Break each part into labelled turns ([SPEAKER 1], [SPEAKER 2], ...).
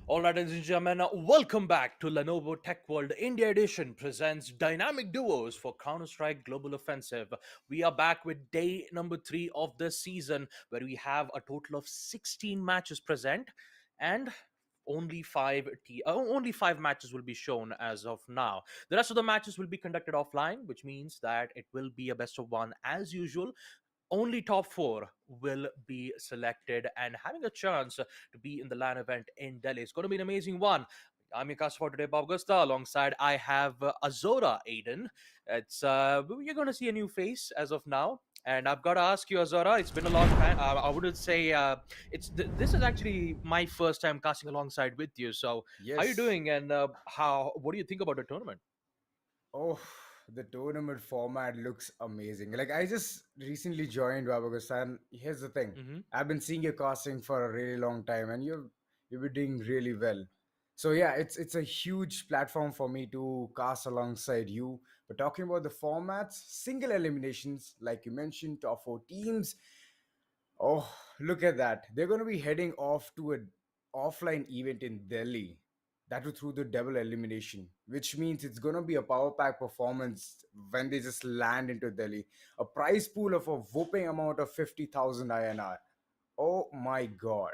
[SPEAKER 1] All right, ladies and gentlemen, welcome back to Lenovo Tech World India Edition presents Dynamic Duos for Counter-Strike Global Offensive. We are back with day number 3 of this season where we have a total of 16 matches present and only five matches will be shown as of now. The rest of the matches will be conducted offline, which means that it will be a best of one as usual. Only top four will be selected and having a chance to be in the LAN event in Delhi. It's going to be an amazing one. I'm your caster for today, Bob Gusta. Alongside, I have Azora Aiden. You're going to see a new face as of now. And I've got to ask you, Azora, it's been a long time. I wouldn't say this is actually my first time casting alongside with you. So, how are you
[SPEAKER 2] Yes.
[SPEAKER 1] doing? And what do you think about the tournament?
[SPEAKER 2] Oh, the tournament format looks amazing. Like I just recently joined Wabagusa, and here's the thing:
[SPEAKER 1] Mm-hmm.
[SPEAKER 2] I've been seeing your casting for a really long time, and you've been doing really well. So yeah, it's a huge platform for me to cast alongside you. But talking about the formats, single eliminations, like you mentioned, top four teams. Oh, look at that! They're going to be heading off to a offline event in Delhi. That was through the double elimination, which means it's going to be a power pack performance when they just land into Delhi. A prize pool of a whopping amount of 50,000 INR. Oh my god.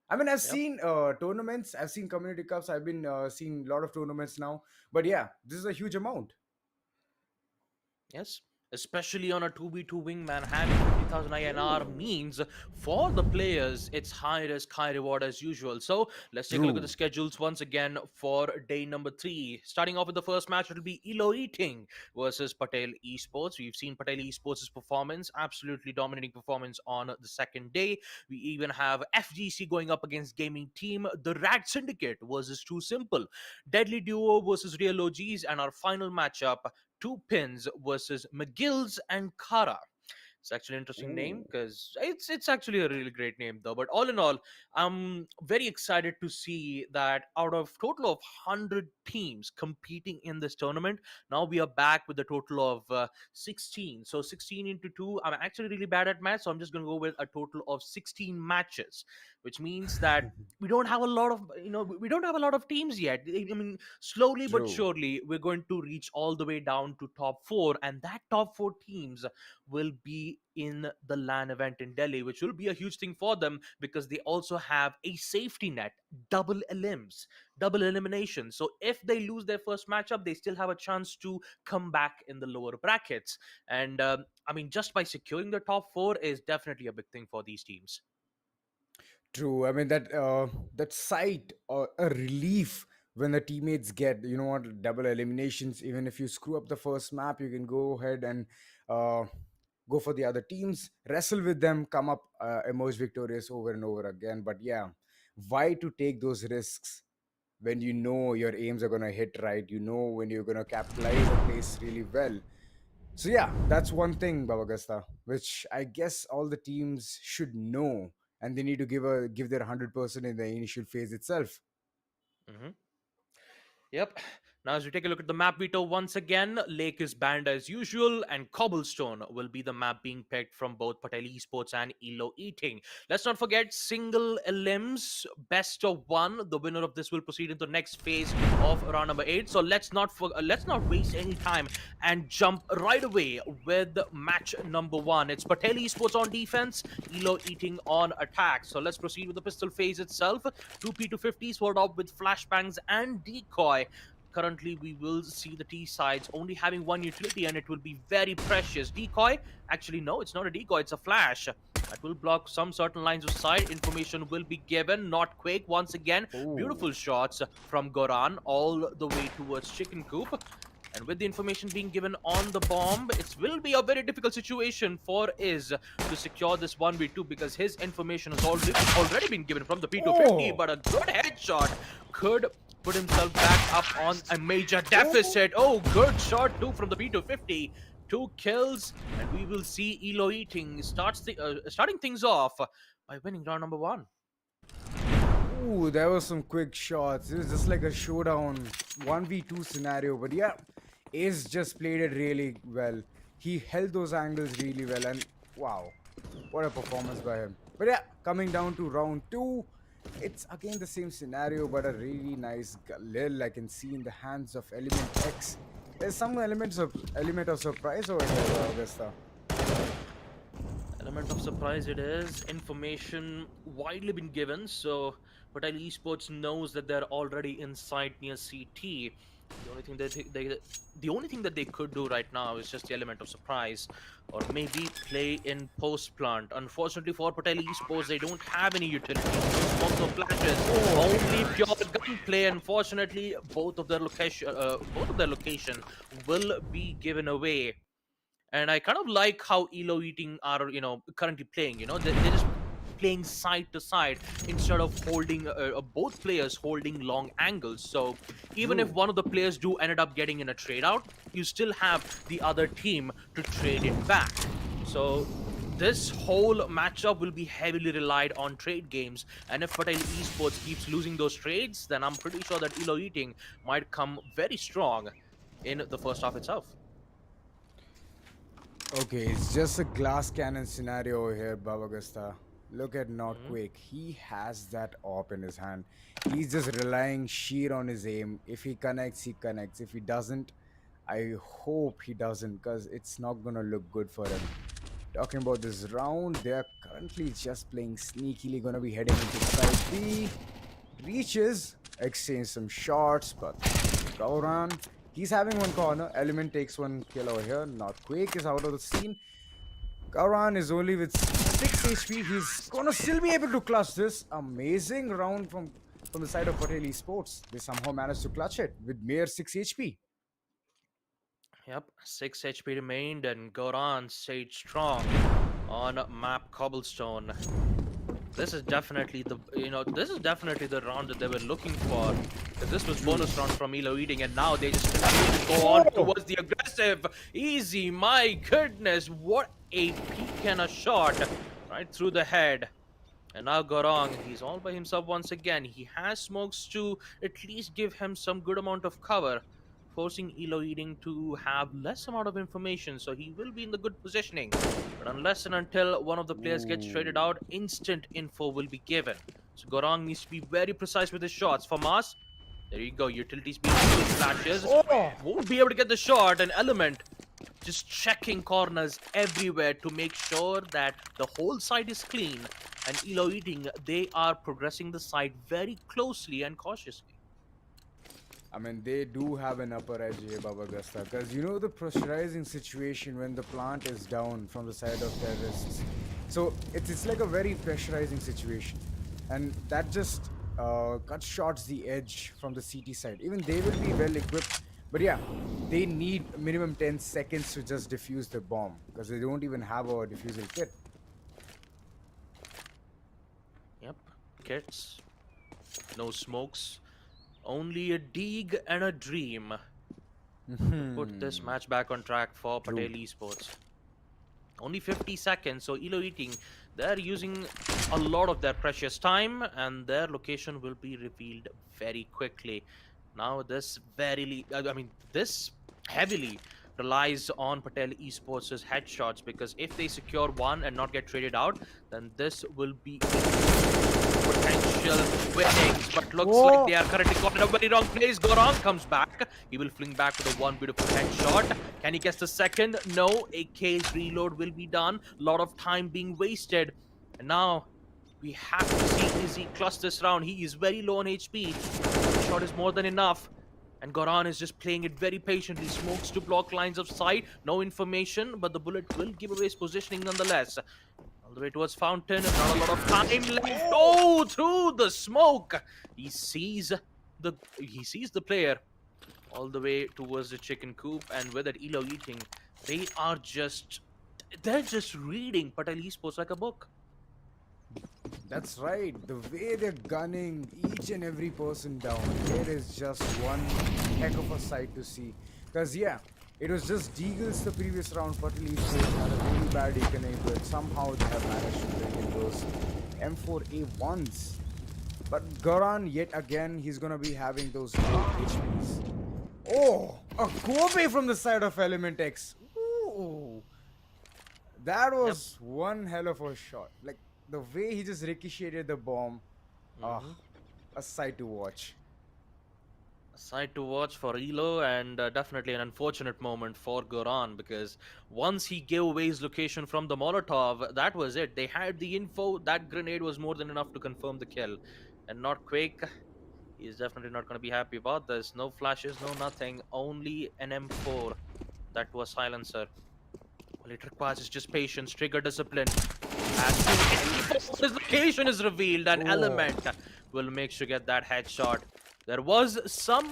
[SPEAKER 2] I mean, I've
[SPEAKER 1] Yep.
[SPEAKER 2] seen tournaments, I've seen community cups, I've been seeing a lot of tournaments now. But yeah, this is a huge amount.
[SPEAKER 1] Yes. Especially on a 2v2 wingman, having 50,000 INR
[SPEAKER 2] Ooh,
[SPEAKER 1] means for the players, it's high risk, high reward as usual. So let's take a look at the
[SPEAKER 2] true.
[SPEAKER 1] schedules once again for day number 3. Starting off with the first match, it'll be ELoEating versus Patel Esports. We've seen Patel Esports' performance, absolutely dominating performance on the second day. We even have FGC going up against gaming team, the RAD Syndicate versus Too Simple. Deadly Duo versus Real OGs, and our final matchup, Two Pins versus McGill's and CARA. It's actually an interesting name
[SPEAKER 2] Ooh.
[SPEAKER 1] because it's actually a really great name though. But all in all, I'm very excited to see that out of total of 100 teams competing in this tournament, now we are back with a total of 16. So 16 into 2. I'm actually really bad at math, so I'm just going to go with a total of 16 matches, which means that we don't have a lot of we don't have a lot of teams yet. I mean, slowly but
[SPEAKER 2] True.
[SPEAKER 1] surely we're going to reach all the way down to top 4, and that top 4 teams will be in the LAN event in Delhi, which will be a huge thing for them because they also have a safety net, double elims, double elimination. So if they lose their first matchup, they still have a chance to come back in the lower brackets. And I mean, just by securing the top 4 is definitely a big thing for these teams.
[SPEAKER 2] True. I mean that sight or a relief when the teammates get what double eliminations. Even if you screw up the first map, you can go ahead and uh, go for the other teams, wrestle with them, come up, emerge victorious over and over again. But yeah, why to take those risks when you know your aims are gonna hit right? You know when you're gonna capitalize a place really well. So yeah, that's one thing, Babagasta, which I guess all the teams should know, and they need to give their 100% in the initial phase itself.
[SPEAKER 1] Mhm. Yep. Now, as we take a look at the map veto once again, Lake is banned as usual, and Cobblestone will be the map being picked from both Patel Esports and ELoEating. Let's not forget single elims, best of one. The winner of this will proceed into the next phase of round number 8. So let's not waste any time and jump right away with match number 1. It's Patel Esports on defense, ELoEating on attack. So let's proceed with the pistol phase itself. Two P250s followed up with flashbangs and decoy. Currently, we will see the T sides only having one utility, and it will be very precious. Decoy? Actually, no, it's not a decoy, it's a flash. That will block some certain lines of sight. Information will be given, not quick. Once again,
[SPEAKER 2] Oh,
[SPEAKER 1] beautiful shots from Goran all the way towards Chicken Coop. And with the information being given on the bomb, it will be a very difficult situation for Iz to secure this 1v2 because his information has already been given from the P250,
[SPEAKER 2] oh,
[SPEAKER 1] but a good headshot could put himself back up on a major
[SPEAKER 2] oh,
[SPEAKER 1] deficit. Oh, good shot too from the P250. 2 kills, and we will see ELoEating starting things off by winning round number 1.
[SPEAKER 2] ooh, there was some quick shots. It was just like a showdown 1v2 scenario. But yeah, Ace just played it really well. He held those angles really well, and wow, what a performance by him. But yeah, coming down to round 2. It's again the same scenario, but a really nice Lil I can see in the hands of Element X. There's some element of surprise over here, Augusta.
[SPEAKER 1] Element of surprise it is. Information widely been given, so Patel Esports knows that they're already inside near CT. The only thing that the only thing that they could do right now is just the element of surprise, or maybe play in post plant. Unfortunately for Patel Esports, they don't have any utilities, no smokes, no flashes, only pure gunplay. Unfortunately, both of their location will be given away. And I kind of like how ELoEating are, currently playing. They're just playing side to side instead of holding both players holding long angles. So even if
[SPEAKER 2] True.
[SPEAKER 1] one of the players do ended up getting in a trade out, you still have the other team to trade it back. So this whole matchup will be heavily relied on trade games, and if Patel Esports keeps losing those trades, then I'm pretty sure that ELoEating might come very strong in the first half itself.
[SPEAKER 2] Okay, it's just a glass cannon scenario over here, Babagasta. Look at Not
[SPEAKER 1] Mhm.
[SPEAKER 2] Quake. He has that op in his hand. He's just relying sheer on his aim. If he connects, he connects. If he doesn't, I hope he doesn't, because it's not gonna look good for him. Talking about this round, they are currently just playing sneakily, gonna be heading into side B. Reaches, exchange some shots, but Gauran, he's having one corner. Element takes one kill over here. Not Quake is out of the scene. Gauran is only with 6 HP. He's gonna still be able to clutch this. Amazing round from the side of Patel Esports. They somehow managed to clutch it with mere 6 HP.
[SPEAKER 1] Yep, 6 HP remained, and Goran stayed strong on map Cobblestone. This is definitely the round that they were looking for. Because this was
[SPEAKER 2] True.
[SPEAKER 1] bonus round from ELoEating, and now they just continue to go on
[SPEAKER 2] Oh!
[SPEAKER 1] towards the aggressive. Easy, my goodness, what a peek and a shot right through the head. And now Gorong, he's all by himself once again. He has smokes to at least give him some good amount of cover, forcing ELoEating to have less amount of information, so he will be in the good positioning. But unless and until one of the players gets traded
[SPEAKER 2] Ooh.
[SPEAKER 1] out, instant info will be given. So Gorong needs to be very precise with his shots. For Mars, there you go, utilities being used, flashes.
[SPEAKER 2] Oh!
[SPEAKER 1] Won't be able to get the shot, an element just checking corners everywhere to make sure that the whole side is clean. And ELoEating, they are progressing the side very closely and cautiously.
[SPEAKER 2] I mean, they do have an upper edge here, Baba Gasta, because you know the pressurizing situation when the plant is down from the side of terrorists. So it's like a very pressurizing situation, and that just cut shorts the edge from the CT side. Even they will be well equipped, but yeah, they need minimum 10 seconds to just defuse the bomb because they don't even have a defusal kit.
[SPEAKER 1] Yep, kits, no smokes, only a dig and a dream to put this
[SPEAKER 2] Hmm.
[SPEAKER 1] match back on track for Patel
[SPEAKER 2] True.
[SPEAKER 1] Esports. Only 50 seconds, so ELoEating, they're using a lot of their precious time, and their location will be revealed very quickly. Now this heavily relies on Patel Esports' headshots, because if they secure one and not get traded out, then this will be potential winnings. But looks like
[SPEAKER 2] Oh!
[SPEAKER 1] they are currently caught in a very wrong place. Goran comes back. He will fling back with a one beautiful headshot. Can he guess the second? No. AK's reload will be done. A lot of time being wasted. And now we have to see, is he clutch this round? He is very low on HP. One shot is more than enough. And Goran is just playing it very patiently. Smokes to block lines of sight. No information, but the bullet will give away his positioning nonetheless. All the way towards Fountain. Not a lot of time left. Oh, through the smoke. He sees the player all the way towards the chicken coop. And with that ELoEating, they are just they're just reading Patel Esports like a book.
[SPEAKER 2] That's right. The way they're gunning each and every person down, it is just one heck of a sight to see. Because, yeah, it was just Deagles the previous round, but Esports had a really bad economy, but somehow they have managed to bring in those M4A1s. But Goran, yet again, he's gonna be having those low HPs. Oh, a Kobe from the side of Element X. Ooh. That
[SPEAKER 1] Yep.
[SPEAKER 2] was one hell of a shot. Like the way he just ricocheted the bomb. Ah,
[SPEAKER 1] Hmm.
[SPEAKER 2] a sight to watch.
[SPEAKER 1] A sight to watch for Elo, and definitely an unfortunate moment for Goran because once he gave away his location from the Molotov, that was it. They had the info. That grenade was more than enough to confirm the kill. And not Quake, he's definitely not going to be happy about this. No flashes, no nothing. Only an M4 that was silencer. All it requires is just patience, trigger discipline. As soon as his location is revealed, an
[SPEAKER 2] Oh,
[SPEAKER 1] element will make sure to get that headshot. There was some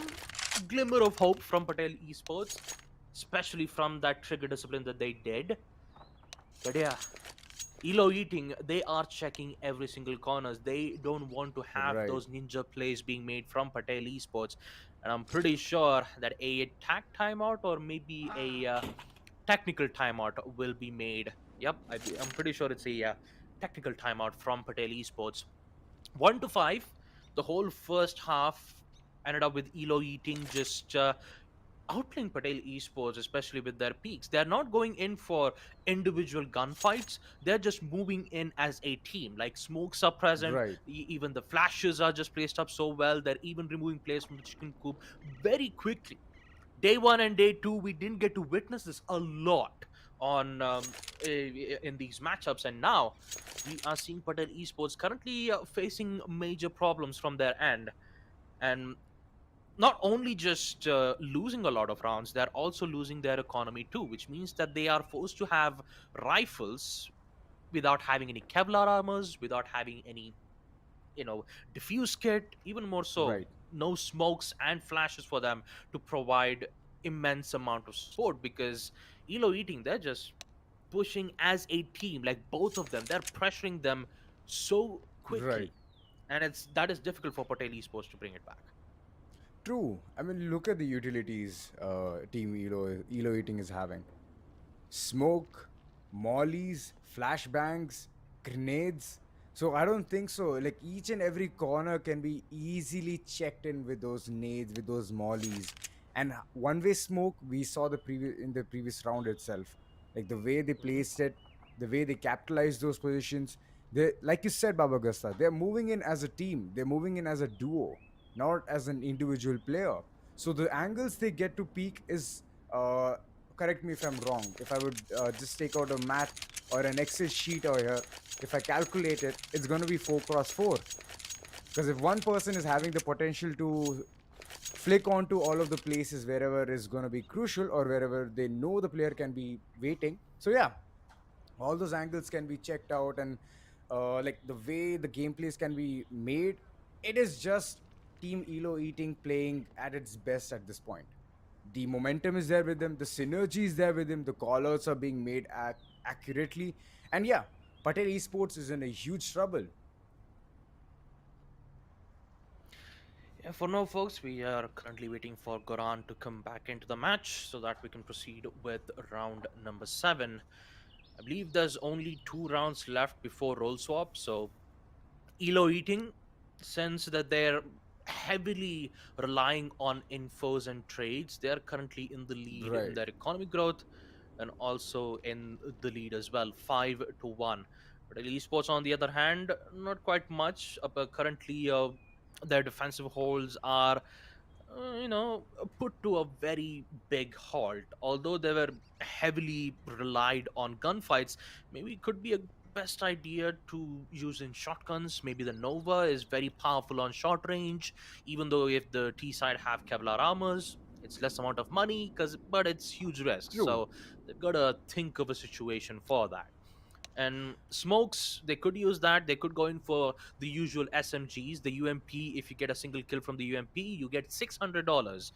[SPEAKER 1] glimmer of hope from Patel Esports, especially from that trigger discipline that they did. But yeah, ELoEating, they are checking every single corners. They don't want to have
[SPEAKER 2] right.
[SPEAKER 1] those ninja plays being made from Patel Esports. And I'm pretty sure that a tag timeout or maybe a technical timeout will be made. Yep, I'm pretty sure it's a technical timeout from Patel Esports. 1 to 5, the whole first half ended up with ELoEating just outplaying Patel Esports, especially with their peaks. They're not going in for individual gunfights. They're just moving in as a team. Like smokes are present,
[SPEAKER 2] Right.
[SPEAKER 1] even the flashes are just placed up so well. They're even removing players from the chicken coop very quickly. Day one and day two, we didn't get to witness this a lot on in these matchups, and now we are seeing Patel Esports currently facing major problems from their end, and not only just losing a lot of rounds, they're also losing their economy too, which means that they are forced to have rifles without having any Kevlar armors, without having any, you know, diffuse kit, even more so,
[SPEAKER 2] Right.
[SPEAKER 1] no smokes and flashes for them to provide immense amount of support because ELoEating, they're just pushing as a team, like both of them, they're pressuring them so
[SPEAKER 2] Right.
[SPEAKER 1] quickly. And it's that is difficult for Patel Esports to bring it back.
[SPEAKER 2] True. I mean, look at the utilities Team Elo Eating is having. Smoke, mollies, flashbangs, grenades. So I don't think so. Like each and every corner can be easily checked in with those nades, with those mollies. And one-way smoke, we saw the previous round itself. Like the way they
[SPEAKER 1] Hmm.
[SPEAKER 2] placed it, the way they capitalized those positions. They, like you said, Baba Gusta, they're moving in as a team. They're moving in as a duo, not as an individual player. So the angles they get to peak is uh, correct me if I'm wrong. If I would just take out a math or an Excel sheet over here, if I calculate it, it's going to be 4 cross 4. Because if one person is having the potential to flick onto all of the places wherever is going to be crucial or wherever they know the player can be waiting. So, yeah, all those angles can be checked out, and like the way the gameplays can be made, it is just Team Elo Eating playing at its best at this point. The momentum is there with them, the synergy is there with him, the callouts are being made accurately, and yeah, Patel Esports is in a huge trouble.
[SPEAKER 1] Yeah, for now, folks, we are currently waiting for Goran to come back into the match so that we can proceed with round number 7. I believe there's only 2 rounds left before roll swap, so ELoEating, since that they're heavily relying on infos and trades, they're currently in the lead in
[SPEAKER 2] Right.
[SPEAKER 1] their economic growth and also in the lead as well, 5-1. But esports, on the other hand, not quite much. Currently, their defensive holds are put to a very big halt. Although they were heavily relied on gunfights, maybe it could be a best idea to use in shotguns. Maybe the Nova is very powerful on short range, even though if the T side have Kevlar armors, it's less amount of money, but it's huge risk.
[SPEAKER 2] True.
[SPEAKER 1] So they've got to think of a situation for that. And smokes, they could use that. They could go in for the usual SMGs, the UMP. If you get a single kill from the UMP, you get $600,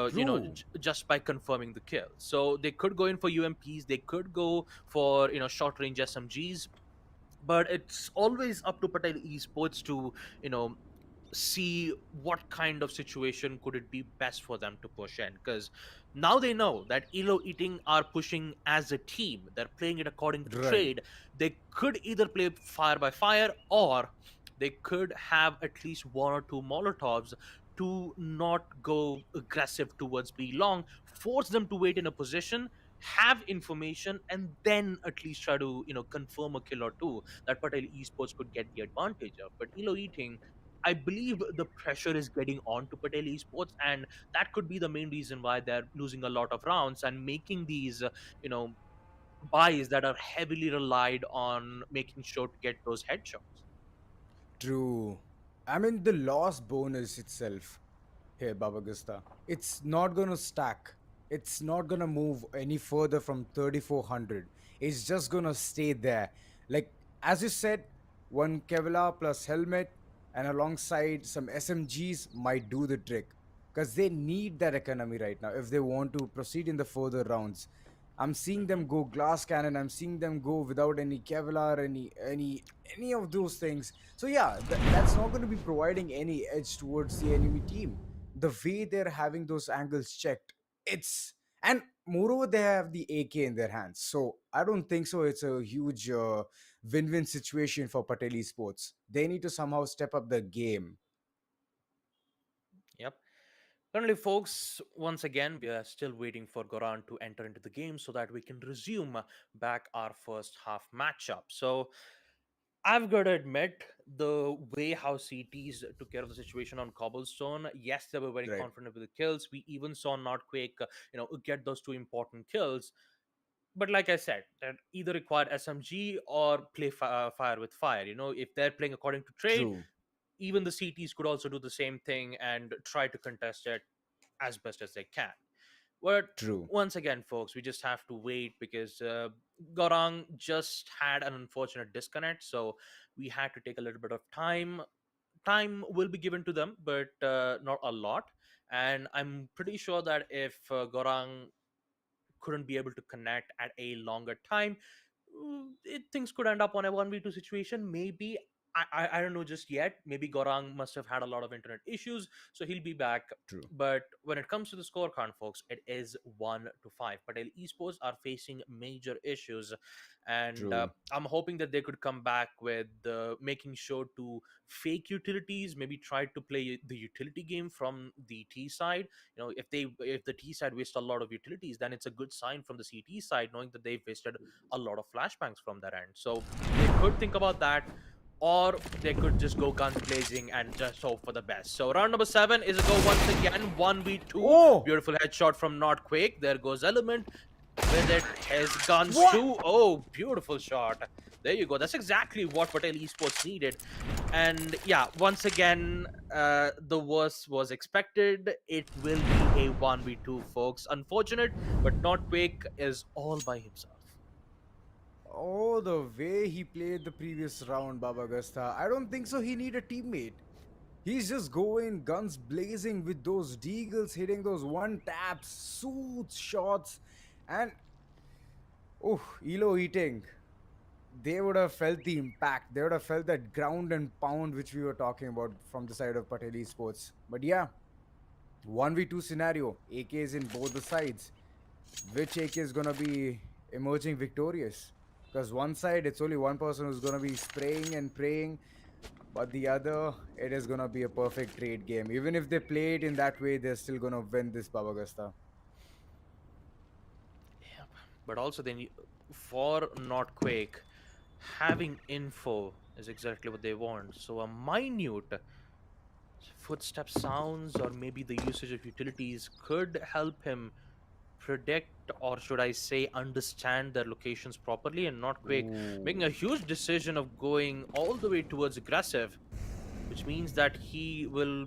[SPEAKER 2] True.
[SPEAKER 1] just by confirming the kill. So they could go in for UMPs. They could go for short range SMGs. But it's always up to Patel Esports to you know see what kind of situation could it be best for them to push in, because now they know that ELoEating are pushing as a team. They're playing it according to
[SPEAKER 2] Right.
[SPEAKER 1] trade. They could either play fire by fire, or they could have at least one or two Molotovs to not go aggressive towards B long, force them to wait in a position, have information, and then at least try to confirm a kill or two that Patel Esports could get the advantage of. But ELoEating, I believe the pressure is getting on to Patel Esports, and that could be the main reason why they're losing a lot of rounds and making these, you know, buys that are heavily relied on making sure to get those headshots.
[SPEAKER 2] True. I mean, the loss bonus itself here, Babagusta, it's not going to stack. It's not going to move any further from 3,400. It's just going to stay there. Like, as you said, one Kevlar plus helmet and alongside some SMGs might do the trick because they need that economy right now if they want to proceed in the further rounds. I'm seeing
[SPEAKER 1] Hmm.
[SPEAKER 2] them go glass cannon. I'm seeing them go without any Kevlar, any of those things. So yeah, that's not going to be providing any edge towards the enemy team. The way they're having those angles checked, it's and moreover they have the AK in their hands. So I don't think so. It's a huge win-win situation for Patel Esports. They need to somehow step up the game.
[SPEAKER 1] Yep. Currently, folks, once again, we are still waiting for Goran to enter into the game so that we can resume back our first half matchup. So, I've got to admit, the way how CTs took care of the situation on Cobblestone, yes, they were very
[SPEAKER 2] Right.
[SPEAKER 1] confident with the kills. We even saw Notquake, get those two important kills. But like I said, that either required SMG or play fire with fire. If they're playing according to trade,
[SPEAKER 2] True.
[SPEAKER 1] even the CTs could also do the same thing and try to contest it as best as they can. But
[SPEAKER 2] True.
[SPEAKER 1] once again, folks, we just have to wait because Gorang just had an unfortunate disconnect. So we had to take a little bit of time. Time will be given to them, but not a lot. And I'm pretty sure that if Gorang couldn't be able to connect at a longer time, things could end up on a 1v2 situation. Maybe I don't know just yet. Maybe Gorang must have had a lot of internet issues, so he'll be back.
[SPEAKER 2] True.
[SPEAKER 1] But when it comes to the scorecard, folks, it is 1-5. Patel Esports are facing major issues, and
[SPEAKER 2] True.
[SPEAKER 1] I'm hoping that they could come back with making sure to fake utilities. Maybe try to play the utility game from the T side. If the T side wastes a lot of utilities, then it's a good sign from the CT side, knowing that they've wasted a lot of flashbangs from their end. So they could think about that, or they could just go guns blazing and just hope for the best. So round number 7 is a go once again, 1v2.
[SPEAKER 2] Oh,
[SPEAKER 1] Beautiful headshot from Notquake. There goes Element with it. His guns
[SPEAKER 2] what?
[SPEAKER 1] too. Oh, beautiful shot. There you go. That's exactly what Patel Esports needed. And yeah, once again, the worst was expected. It will be a 1v2, folks. Unfortunate, but Notquake is all by himself.
[SPEAKER 2] Oh, the way he played the previous round, Baba Gasta. I don't think so. He need a teammate. He's just going guns blazing with those deagles, hitting those one taps, suits, shots, and oh, Elo eating. They would have felt the impact. They would have felt that ground and pound which we were talking about from the side of Patel Esports. But yeah, 1v2 scenario, AKs in both the sides. Which AK is gonna be emerging victorious? Because one side it's only one person who's gonna be spraying and praying, but the other it is gonna be a perfect trade game. Even if they play it in that way, they're still gonna win this Babagasta.
[SPEAKER 1] Yep. But also, then for Notquake, having info is exactly what they want. So a minute footstep sounds or maybe the usage of utilities could help him predict, or should I say understand their locations properly, and not Quake making
[SPEAKER 2] Ooh.
[SPEAKER 1] a huge decision of going all the way towards aggressive, which means that he will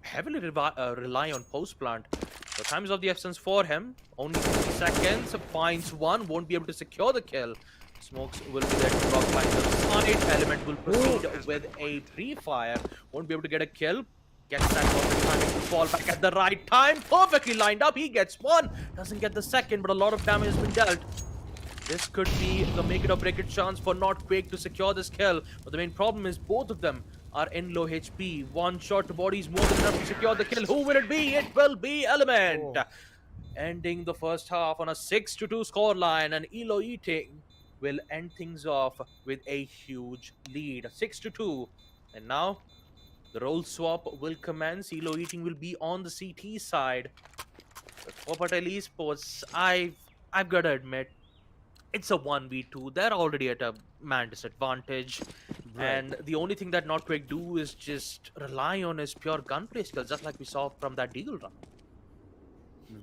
[SPEAKER 1] heavily rely on post plant. The time is of the essence for him. Only 50 seconds. Finds one. Won't be able to secure the kill. Smokes will be there to drop by the side. Element will proceed with a pre-fire. Won't be able to get a kill. Gets that perfect timing to fall back at the right time. Perfectly lined up. He gets one. Doesn't get the second, but a lot of damage has been dealt. This could be the make it or break it chance for Notquake to secure this kill. But the main problem is both of them are in low HP. One shot to body is more than enough to secure the kill. Who will it be? It will be Element.
[SPEAKER 2] Oh.
[SPEAKER 1] Ending the first half on a 6-2 scoreline, and ELoEating will end things off with a huge lead. 6-2. And now the role swap will commence. ELoEating will be on the CT side. But for Patel Esports, I've got to admit, it's a 1v2. They're already at a man disadvantage.
[SPEAKER 2] Right.
[SPEAKER 1] And the only thing that Not Quick do is just rely on his pure gunplay skills, just like we saw from that Deagle run.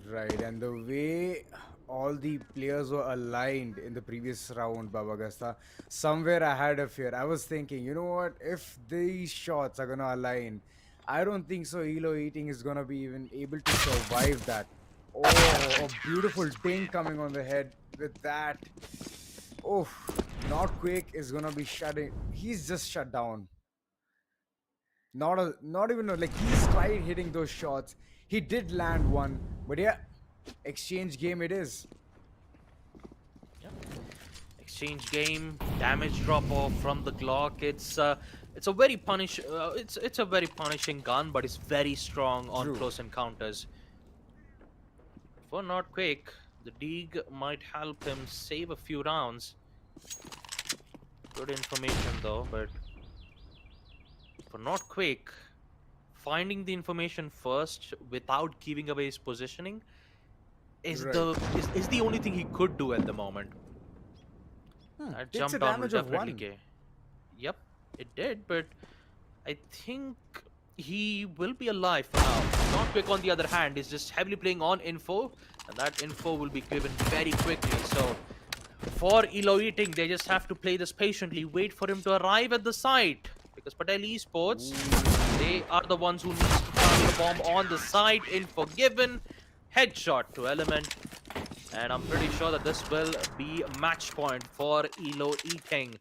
[SPEAKER 2] Right, and the way all the players were aligned in the previous round, Baba Gasta, somewhere I had a fear. I was thinking, you know what? If these shots are gonna align, I don't think so. Elo Eating is gonna be even able to survive that. Oh, a beautiful ding coming on the head with that. Oh, not quick is gonna be shutting. He's just shut down. Not even like he's tried hitting those shots. He did land one, but yeah, exchange game it is.
[SPEAKER 1] Yep. Exchange game, damage drop off from the Glock. It's a very it's a very punishing gun, but it's very strong on
[SPEAKER 2] True.
[SPEAKER 1] close encounters. For Not Quick, the Deeg might help him save a few rounds. Good information though, but for Not Quick, finding the information first without giving away his positioning
[SPEAKER 2] Right.
[SPEAKER 1] is the only thing he could do at the moment. That
[SPEAKER 2] Takes a
[SPEAKER 1] jump down will
[SPEAKER 2] damage of
[SPEAKER 1] definitely
[SPEAKER 2] one.
[SPEAKER 1] get. Yep, it did, but I think he will be alive for now. Not Quick, on the other hand, is just heavily playing on info, and that info will be given very quickly. So for ELoEating, they just have to play this patiently, wait for him to arrive at the site. Because Patel Esports, they are the ones who needs to plant the bomb on the site. Info given, headshot to Element, and I'm pretty sure that this will be match point for ELoEating.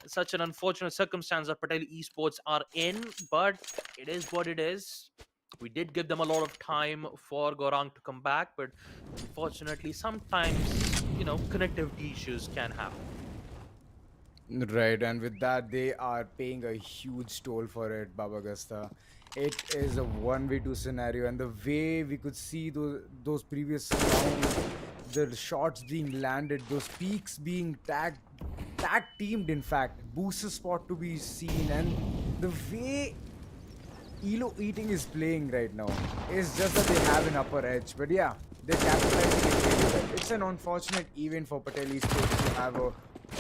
[SPEAKER 1] Such an unfortunate circumstance that Patel Esports are in, but it is what it is. We did give them a lot of time for Gorang to come back, but unfortunately, sometimes, connectivity issues can happen.
[SPEAKER 2] Right, and with that, they are paying a huge toll for it, Baba Gasta. It is a one-way-two scenario, and the way we could see those previous rounds, the shots being landed, those peaks being tag teamed, in fact, booster spot to be seen, and the way Elo Eating is playing right now is just that they have an upper edge. But yeah, they're capitalizing it really well. It's an unfortunate event for Patel Esports to have a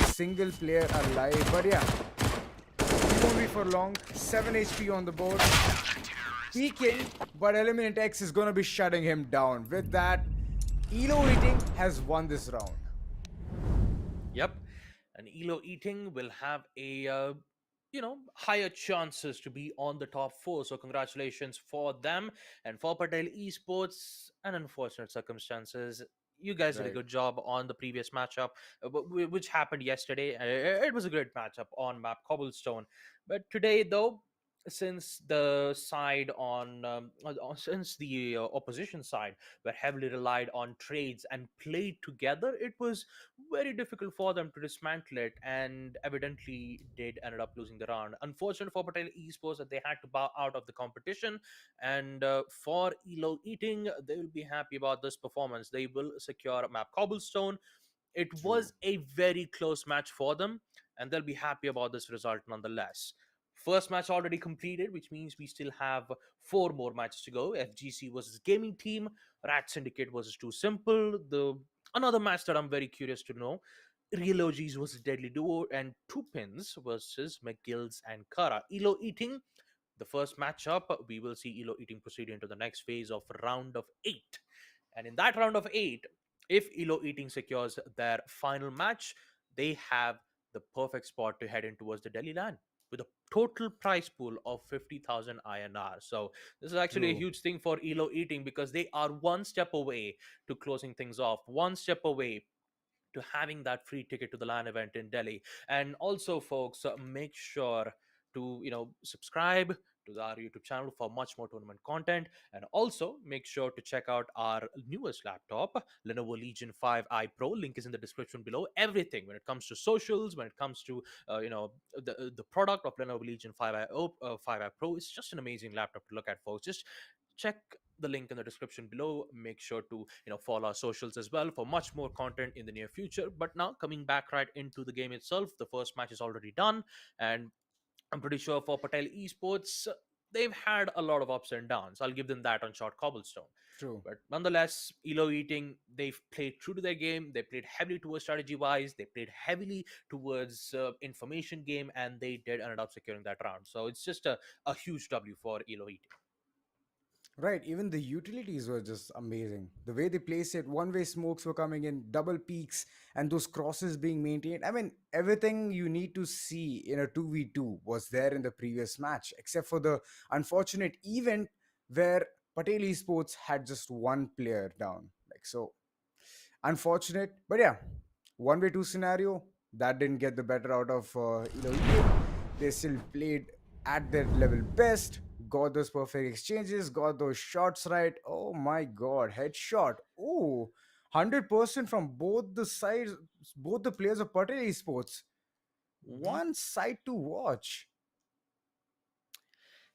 [SPEAKER 2] single player alive. But yeah, it won't be for long. 7 HP on the board. Peeking, but Eliminate X is gonna be shutting him down. With that, Elo Eating has won this round.
[SPEAKER 1] Yep. And ELoEating will have a higher chances to be on the top four. So congratulations for them and for Patel Esports. And unfortunate circumstances. You guys did a
[SPEAKER 2] Right.
[SPEAKER 1] good job on the previous matchup, which happened yesterday. It was a great matchup on map Cobblestone. But today, though, since the side since the opposition side were heavily relied on trades and played together, it was very difficult for them to dismantle it, and evidently did ended up losing the round. Unfortunate for Patel Esports that they had to bow out of the competition, and for ELoEating, they will be happy about this performance. They will secure map Cobblestone. It
[SPEAKER 2] True.
[SPEAKER 1] was a very close match for them, and they'll be happy about this result nonetheless. First match already completed, which means we still have four more matches to go. FGC versus Gaming Team, RAD Syndicate versus Too Simple. The another match that I'm very curious to know: Real OGs versus Deadly Duo, and Two Pins versus McGill's and Kara. ELoEating, the first matchup, we will see ELoEating proceed into the next phase of round of eight. And in that round of eight, if ELoEating secures their final match, they have the perfect spot to head in towards the Delhi land with a total prize pool of 50,000 INR. So this is actually a
[SPEAKER 2] True.
[SPEAKER 1] huge thing for ELoEating because they are one step away to closing things off, one step away to having that free ticket to the LAN event in Delhi. And also, folks, make sure to subscribe to our YouTube channel for much more tournament content, and also make sure to check out our newest laptop, Lenovo Legion 5i Pro. Link is in the description below. Everything when it comes to socials, when it comes to the product of Lenovo Legion 5i Pro, is just an amazing laptop to look at, folks. Just check the link in the description below. Make sure to follow our socials as well for much more content in the near future. But now, coming back right into the game itself, the first match is already done, and I'm pretty sure for Patel Esports, they've had a lot of ups and downs. I'll give them that on short cobblestone.
[SPEAKER 2] True.
[SPEAKER 1] But nonetheless, ELoEating, they've played true to their game. They played heavily towards strategy wise. They played heavily towards information game, and they did ended up securing that round. So it's just a huge W for ELoEating.
[SPEAKER 2] Right, even the utilities were just amazing. The way they placed it, one way smokes were coming in, double peaks, and those crosses being maintained. I mean, everything you need to see in a 2v2 was there in the previous match, except for the unfortunate event where Patel Esports had just one player down. Like, so unfortunate, but yeah, 1v2 scenario that didn't get the better out of ELoEating. They still played at their level best, got those perfect exchanges, got those shots right. Oh my god, headshot. Oh, 100% from both the sides, both the players of Patel Esports.
[SPEAKER 1] Mm-hmm.
[SPEAKER 2] One side to watch.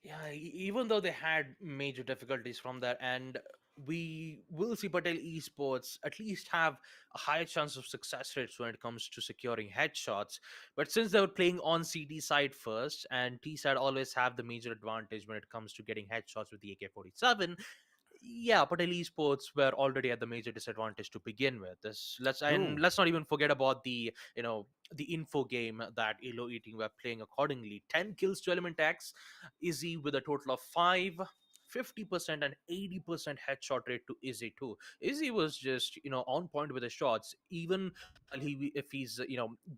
[SPEAKER 1] Yeah, even though they had major difficulties from that, and we will see Patel Esports at least have a higher chance of success rates when it comes to securing headshots. But since they were playing on CD side first, and T side always have the major advantage when it comes to getting headshots with the AK-47, yeah, Patel Esports were already at the major disadvantage to begin with. This let's
[SPEAKER 2] True.
[SPEAKER 1] and let's not even forget about the info game that ELoEating were playing accordingly. 10 kills to Element X, Izzy with a total of 5. 50% and 80% headshot rate to Izzy too. Izzy was just on point with his shots, even while if he's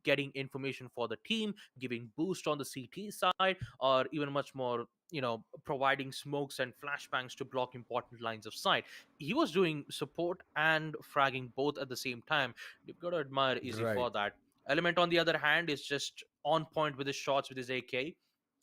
[SPEAKER 1] getting information for the team, giving boost on the CT side, or even much more providing smokes and flashbangs to block important lines of sight. He was doing support and fragging both at the same time. You've got to admire Izzy
[SPEAKER 2] Right.
[SPEAKER 1] for that. Element, on the other hand, is just on point with his shots with his AK.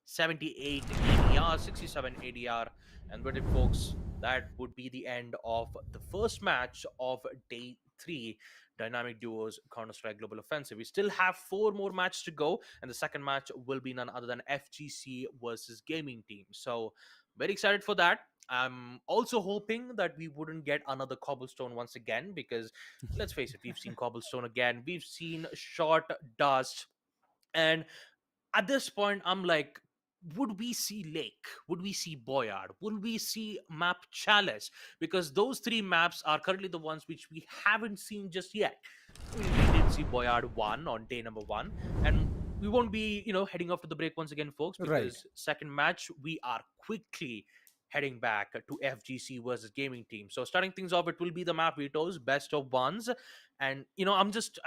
[SPEAKER 1] 78 ADR, 67 ADR. And with it, folks, that would be the end of the first match of day three. Dynamic Duos Counter Strike Global Offensive. We still have four more matches to go, and the second match will be none other than FGC versus Gaming Team. So, very excited for that. I'm also hoping that we wouldn't get another cobblestone once again, because let's face it, we've seen cobblestone again, we've seen short dust, and at this point, I'm like, would we see Lake? Would we see Boyard? Would we see Map Chalice? Because those three maps are currently the ones which we haven't seen just yet. We did see Boyard 1 on day number 1, and we won't be, heading off to the break once again, folks,
[SPEAKER 2] Right.
[SPEAKER 1] because second match, we are quickly heading back to FGC versus Gaming Team. So starting things off, it will be the map vetoes, best of ones, and I'm just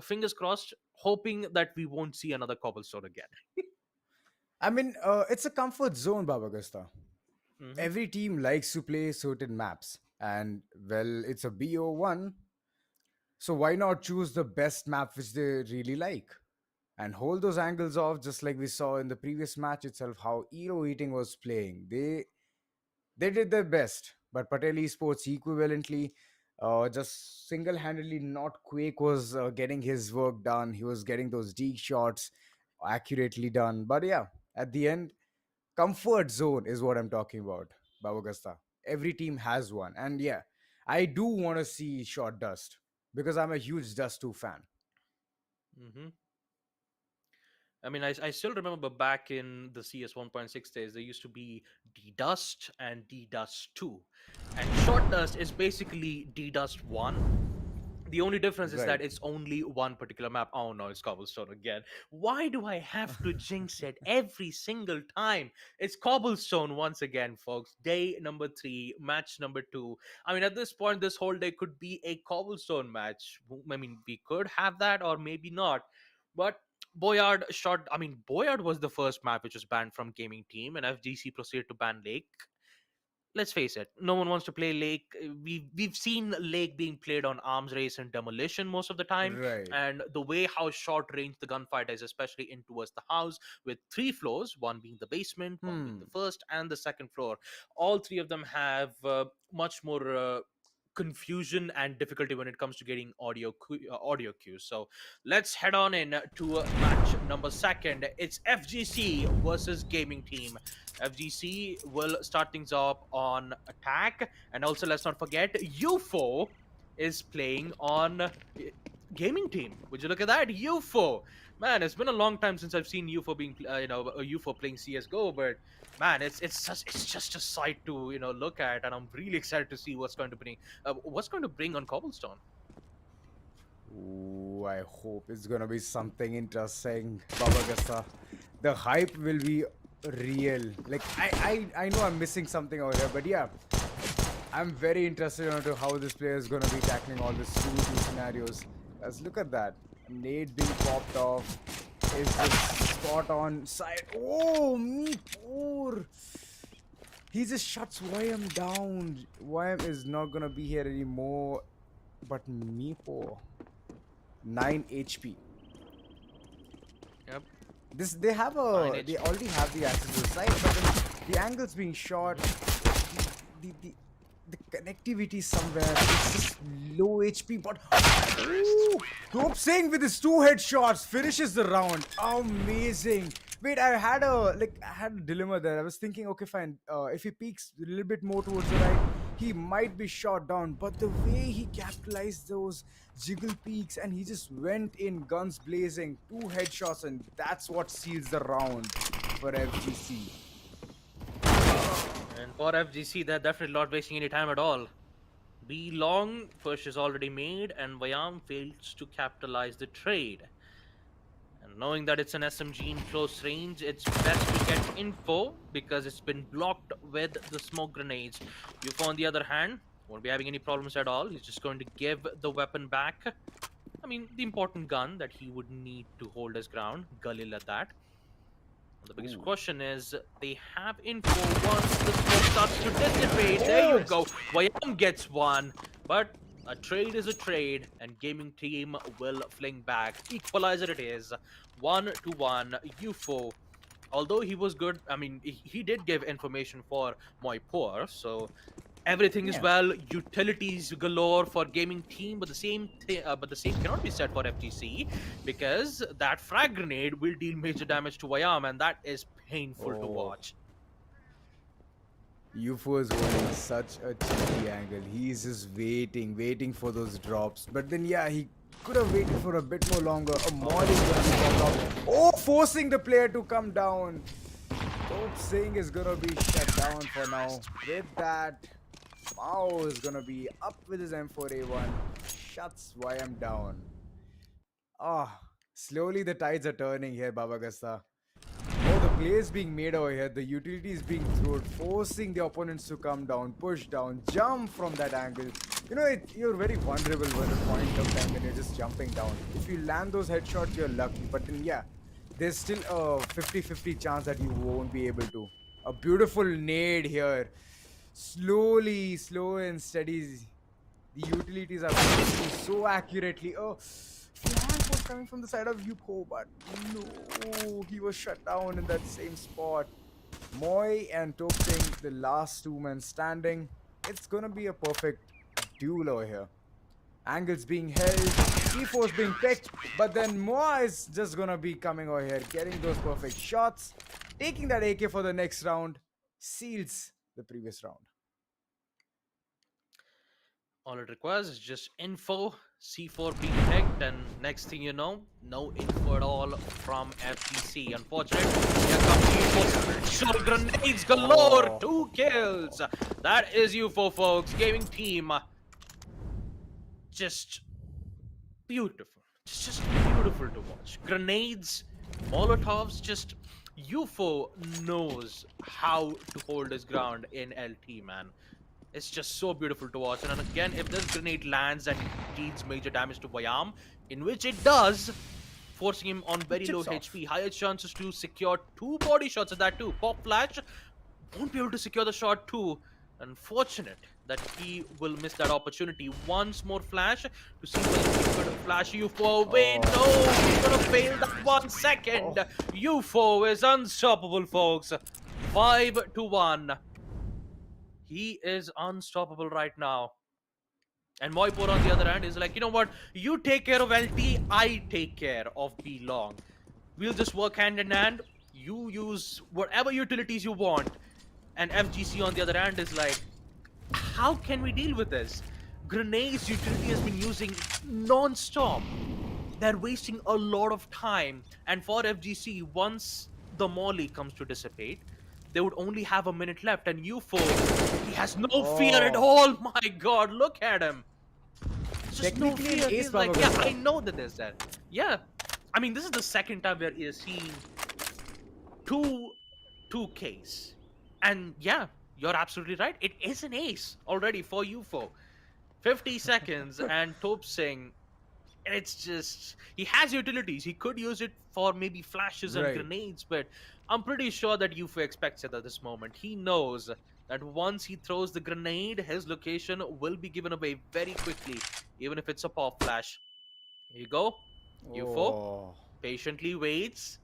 [SPEAKER 1] fingers crossed, hoping that we won't see another cobblestone again.
[SPEAKER 2] I mean, it's a comfort zone, Baba Gusta.
[SPEAKER 1] Hmm.
[SPEAKER 2] Every team likes to play certain maps, and well, it's a BO1, so why not choose the best map which they really like and hold those angles off, just like we saw in the previous match itself how ELoEating was playing. They did their best, but Patel Esports equivalently just single-handedly, not Quake was getting his work done. He was getting those deep shots accurately done. But yeah, at the end, comfort zone is what I'm talking about, Babagasta. Every team has one. And yeah, I do want to see short dust because I'm a huge Dust 2 fan.
[SPEAKER 1] Hmm. I mean, I still remember back in the CS 1.6 days, there used to be D Dust and D Dust 2. And Short Dust is basically D Dust 1. The only difference is
[SPEAKER 2] Right.
[SPEAKER 1] that it's only one particular map. Oh no, it's Cobblestone again. Why do I have to jinx it every single time? It's Cobblestone once again, folks. Day number 3, match number 2. I mean, at this point, this whole day could be a Cobblestone match. I mean, we could have that or maybe not. But Boyard was the first map which was banned from Gaming Team, and FGC proceeded to ban Lake. Let's face it, no one wants to play Lake. We've seen Lake being played on Arms Race and Demolition most of the time,
[SPEAKER 2] Right.
[SPEAKER 1] and the way how short range the gunfight is, especially in towards the house, with 3 floors, one being the basement, one being the
[SPEAKER 2] Hmm.
[SPEAKER 1] first, and the second floor. All three of them have much more. Confusion and difficulty when it comes to getting audio cues. So let's head on in to match number second. It's FGC versus Gaming Team. FGC will start things off on attack, and also let's not forget UFO is playing on Gaming Team. Would you look at that? UFO. Man, it's been a long time since I've seen UFO being, UFO playing CS:GO. But man, it's just a sight to look at, and I'm really excited to see what's going to bring on Cobblestone.
[SPEAKER 2] Ooh, I hope it's gonna be something interesting, Baba Gasta. The hype will be real. Like I know I'm missing something over here, but yeah, I'm very interested into how this player is gonna be tackling all these 2v2 scenarios. Let's look at that. A nade being popped off. Is this spot on side? Oh, me poor. He just shuts YM down. YM is not gonna be here anymore. But Meepo, 9 HP.
[SPEAKER 1] Yep,
[SPEAKER 2] This they have
[SPEAKER 1] nine
[SPEAKER 2] they
[SPEAKER 1] HP.
[SPEAKER 2] already have the access to the site, but then the angles being short, the the connectivity somewhere. It's just low HP, but ooh, Dope Singh with his 2 headshots finishes the round. Amazing. Wait, I had a dilemma there. I was thinking, okay, fine. If he peeks a little bit more towards the right, he might be shot down. But the way he capitalized those jiggle peaks and he just went in guns blazing, 2 headshots, and that's what seals the round for FGC.
[SPEAKER 1] And for FGC, they're definitely not wasting any time at all. B long push is already made, and Vayam fails to capitalize the trade. And knowing that it's an SMG in close range, it's best to get info because it's been blocked with the smoke grenades. Yufo, on the other hand, won't be having any problems at all. He's just going to give the weapon back. I mean, the important gun that he would need to hold his ground. Galil at that. The biggest
[SPEAKER 2] Ooh.
[SPEAKER 1] question is, they have info once the smoke starts to dissipate. There you go. Vayam gets one, but a trade is a trade, and gaming team will fling back. Equalizer it is, 1-1. UFO, although he was good, I mean, he did give information for Moipur, so everything is
[SPEAKER 2] Yeah.
[SPEAKER 1] well. Utilities galore for gaming team, but the same cannot be said for FGC because that frag grenade will deal major damage to Vayam, and that is painful to
[SPEAKER 2] Oh.
[SPEAKER 1] watch.
[SPEAKER 2] UFO is holding such a cheeky angle. He's just waiting for those drops. But then, yeah, he could have waited for a bit more longer. A Molly is gonna be popped off. Oh, forcing the player to come down. Dope Singh is gonna be shut down for now. With that, Mao is gonna be up with his M4A1. Shuts YM down. Ah, slowly the tides are turning here, Baba Gasta. Oh, the play is being made over here. The utility is being thrown, forcing the opponents to come down, push down, jump from that angle. You know, you're very vulnerable at the point of time when you're just jumping down. If you land those headshots, you're lucky. But then, yeah, there's still a 50-50 chance that you won't be able to. A beautiful nade here. Slowly, slow and steady. The utilities are working so accurately. Oh, flank was coming from the side of Yuko, but no, he was shut down in that same spot. Moy and Topsing, the last 2 men standing. It's gonna be a perfect duel over here. Angles being held, C4's being picked, but then Moy is just gonna be coming over here, getting those perfect shots, taking that AK for the next round, seals the previous round.
[SPEAKER 1] All it requires is just info, C4 being picked, and next thing you know, no info at all from FGC. Unfortunately, here comes UFO. Shot grenades galore,
[SPEAKER 2] Oh.
[SPEAKER 1] 2 kills. That is UFO, folks. Gaming team. Just beautiful. Just beautiful to watch. Grenades, Molotovs, just UFO knows how to hold his ground in LT, man. It's just so beautiful to watch. And again, if this grenade lands and deals major damage to Vayam, in which it does, forcing him on very low
[SPEAKER 2] Chips off.
[SPEAKER 1] HP, higher chances to secure 2 body shots at that too. Pop flash won't be able to secure the shot too. Unfortunate that he will miss that opportunity. Once more flash to see whether he's going to flash UFO away.
[SPEAKER 2] Oh.
[SPEAKER 1] No, he's going to fail that 1 second. UFO is unstoppable, folks. 5-1. He is unstoppable right now. And Moipur on the other hand is like, you know what? You take care of LT, I take care of B long. We'll just work hand in hand. You use whatever utilities you want. And FGC on the other hand is like, how can we deal with this? Grenades utility has been using non-stop. they're wasting a lot of time. And for FGC, once the molly comes to dissipate, they would only have a minute left. And UFO, he has no fear at
[SPEAKER 2] Oh,
[SPEAKER 1] all. My God, look at him. Just no
[SPEAKER 2] technically an
[SPEAKER 1] fear.
[SPEAKER 2] ace,
[SPEAKER 1] He's like, yeah, I
[SPEAKER 2] Babagasta.
[SPEAKER 1] know that there's that. Yeah. I mean, this is the second time we're seeing two 2Ks. And yeah, you're absolutely right. It is an ace already for UFO. 50 seconds and Top Singh, it's just he has utilities. He could use it for maybe flashes and
[SPEAKER 2] Right.
[SPEAKER 1] grenades, but I'm pretty sure that UFO expects it at this moment. He knows that once he throws the grenade, his location will be given away very quickly, even if it's a pop flash. Here you go. UFO
[SPEAKER 2] Oh,
[SPEAKER 1] patiently waits.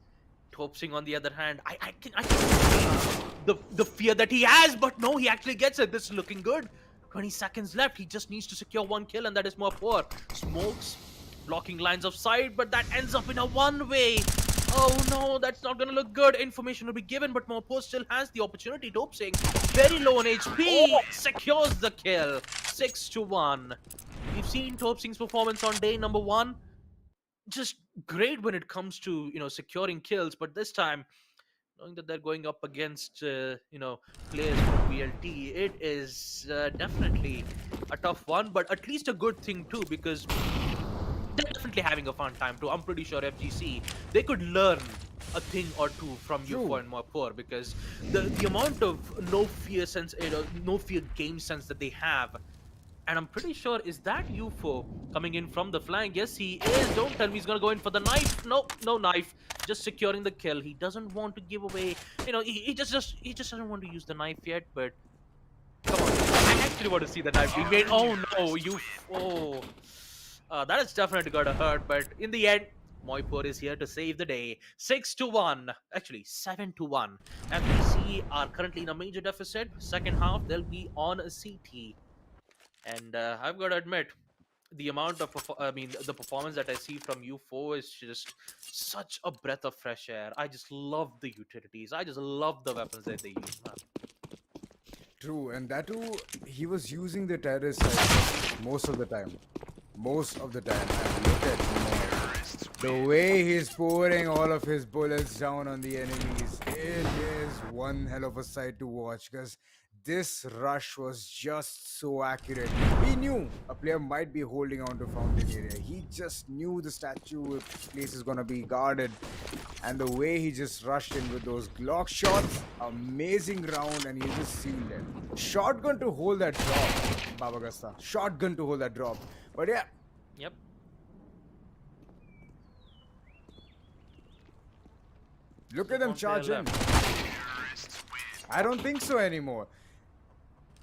[SPEAKER 1] Topsing on the other hand, I can see the fear that he has, but no, he actually gets it. This is looking good. 20 seconds left. He just needs to secure one kill, and that is more poor. Smokes blocking lines of sight, but that ends up in a one-way. Oh no, that's not gonna look good. Information will be given, but Mopo still has the opportunity. Topsing, very low on HP, secures the kill. 6-1. We've seen Topsing's performance on day number one, just great when it comes to securing kills, but this time knowing that they're going up against players from VLT, it is definitely a tough one, but at least a good thing too, because they're definitely having a fun time too. I'm pretty sure FGC, they could learn a thing or two from UFO
[SPEAKER 2] true.
[SPEAKER 1] and Mapur, because the amount of no fear sense, no fear game sense that they have. And I'm pretty sure, is that UFO coming in from the flank? Yes, he is. Don't tell me he's going to go in for the knife. No, no knife. Just securing the kill. He doesn't want to give away. He just doesn't want to use the knife yet. But come on, I actually want to see the knife being made. Oh no, UFO. That is definitely going to hurt. But in the end, Moipur is here to save the day. 6-1. Actually, 7-1. FBC are currently in a major deficit. Second half, they'll be on a CT. And I've got to admit, the amount of the performance that I see from U4 is just such a breath of fresh air. I just love the utilities. I just love the weapons that they use, man.
[SPEAKER 2] True, and that too, he was using the terrorist side most of the time. Most of the time. And look at Moy. The way he's pouring all of his bullets down on the enemies, it is one hell of a sight to watch because this rush was just so accurate. He knew a player might be holding on to fountain area. He just knew the statue place is gonna be guarded, and the way he just rushed in with those Glock shots, amazing round, and he just sealed it. Shotgun to hold that drop, Baba Gasta. Shotgun to hold that drop. But yeah,
[SPEAKER 1] Yep.
[SPEAKER 2] look at
[SPEAKER 1] Just
[SPEAKER 2] them
[SPEAKER 1] one player
[SPEAKER 2] charge in.
[SPEAKER 1] left.
[SPEAKER 2] I don't think so anymore.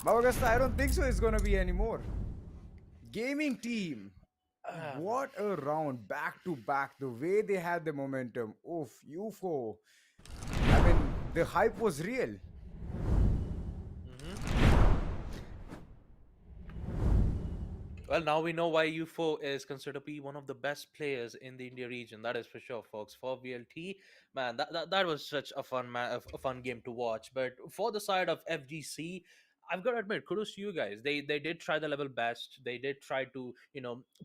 [SPEAKER 2] Baba Gasta, I don't think so it's gonna be anymore. Gaming team.
[SPEAKER 1] Man.
[SPEAKER 2] What a round, back to back. The way they had the momentum. Oof, UFO. I mean, the hype was real.
[SPEAKER 1] Hmm. Well, now we know why UFO is considered to be one of the best players in the India region. That is for sure, folks. For VLT, man, that was such a a fun game to watch. But for the side of FGC, I've got to admit, kudos to you guys. They did try the level best. They did try to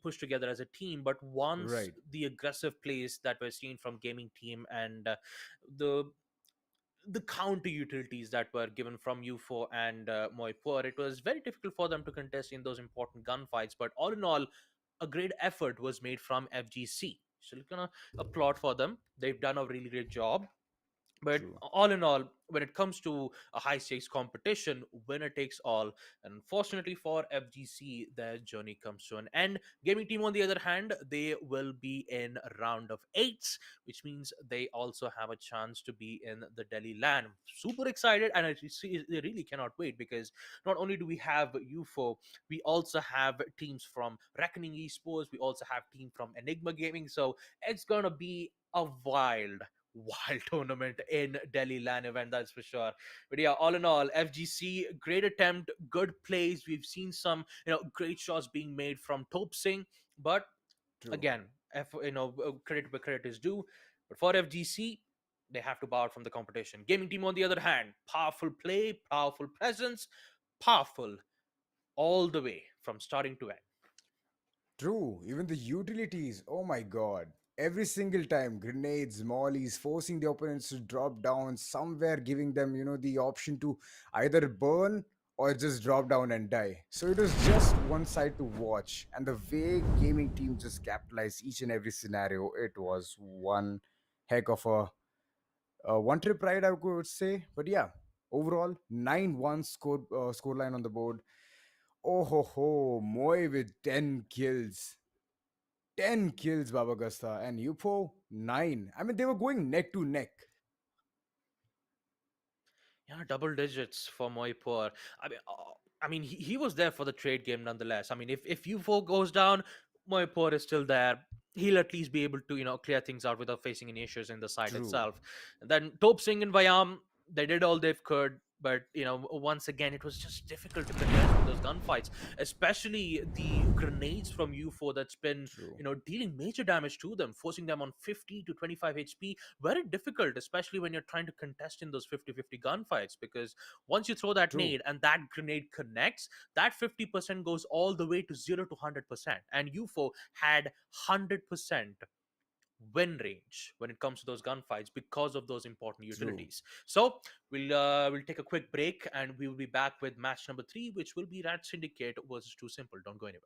[SPEAKER 1] push together as a team. But once
[SPEAKER 2] Right.
[SPEAKER 1] the aggressive plays that were seen from gaming team and the the counter utilities that were given from UFO and Moipur, it was very difficult for them to contest in those important gunfights. But all in all, a great effort was made from FGC. So, gonna applaud for them. They've done a really great job. But
[SPEAKER 2] True.
[SPEAKER 1] all in all, when it comes to a high stakes competition, winner takes all. And unfortunately for FGC, their journey comes to an end. Gaming team, on the other hand, they will be in a round of eights, which means they also have a chance to be in the Delhi LAN. Super excited, and I see they really cannot wait, because not only do we have UFO, we also have teams from Reckoning Esports, we also have team from Enigma Gaming. So it's gonna be a wild tournament in Delhi LAN event, that's for sure. But yeah, all in all, FGC, great attempt, good plays. We've seen some, great shots being made from Top Singh, but
[SPEAKER 2] True.
[SPEAKER 1] again, credit where credit is due. But for FGC, they have to bow out from the competition. Gaming team, on the other hand, powerful play, powerful presence, powerful all the way from starting to end.
[SPEAKER 2] True, even the utilities, oh my god. Every single time, grenades, mollies, forcing the opponents to drop down, somewhere giving them, the option to either burn or just drop down and die. So it was just one side to watch. And the way gaming team just capitalized each and every scenario, it was one heck of a one trip ride, I would say. But yeah, overall, 9-1 scoreline on the board. Oh ho ho, Moy with 10 kills. 10 kills, Baba Gasta, and UFO 9. I mean, they were going neck to neck.
[SPEAKER 1] Yeah, double digits for Moipur. I mean, he was there for the trade game nonetheless. I mean, if UFO goes down, Moipur is still there. He'll at least be able to clear things out without facing any issues in the site
[SPEAKER 2] True,
[SPEAKER 1] itself. And then Top Singh and Vayam, they did all they could. But once again, it was just difficult to contest with those gunfights, especially the grenades from UFO that's been
[SPEAKER 2] true,
[SPEAKER 1] dealing major damage to them, forcing them on 50 to 25 HP. Very difficult, especially when you're trying to contest in those 50-50 gunfights, because once you throw that
[SPEAKER 2] true,
[SPEAKER 1] nade and that grenade connects, that 50% goes all the way to 0 to 100%. And UFO had 100% win range when it comes to those gunfights because of those important
[SPEAKER 2] true.
[SPEAKER 1] utilities. So we'll take a quick break and we will be back with match number 3, which will be RAD Syndicate versus Too Simple. Don't go anywhere.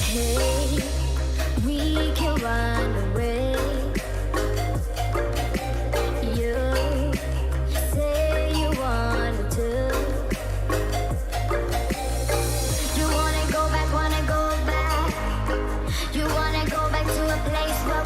[SPEAKER 3] Hey, we can run away. You say you want to. You wanna go back, wanna go back. You wanna go back to a place where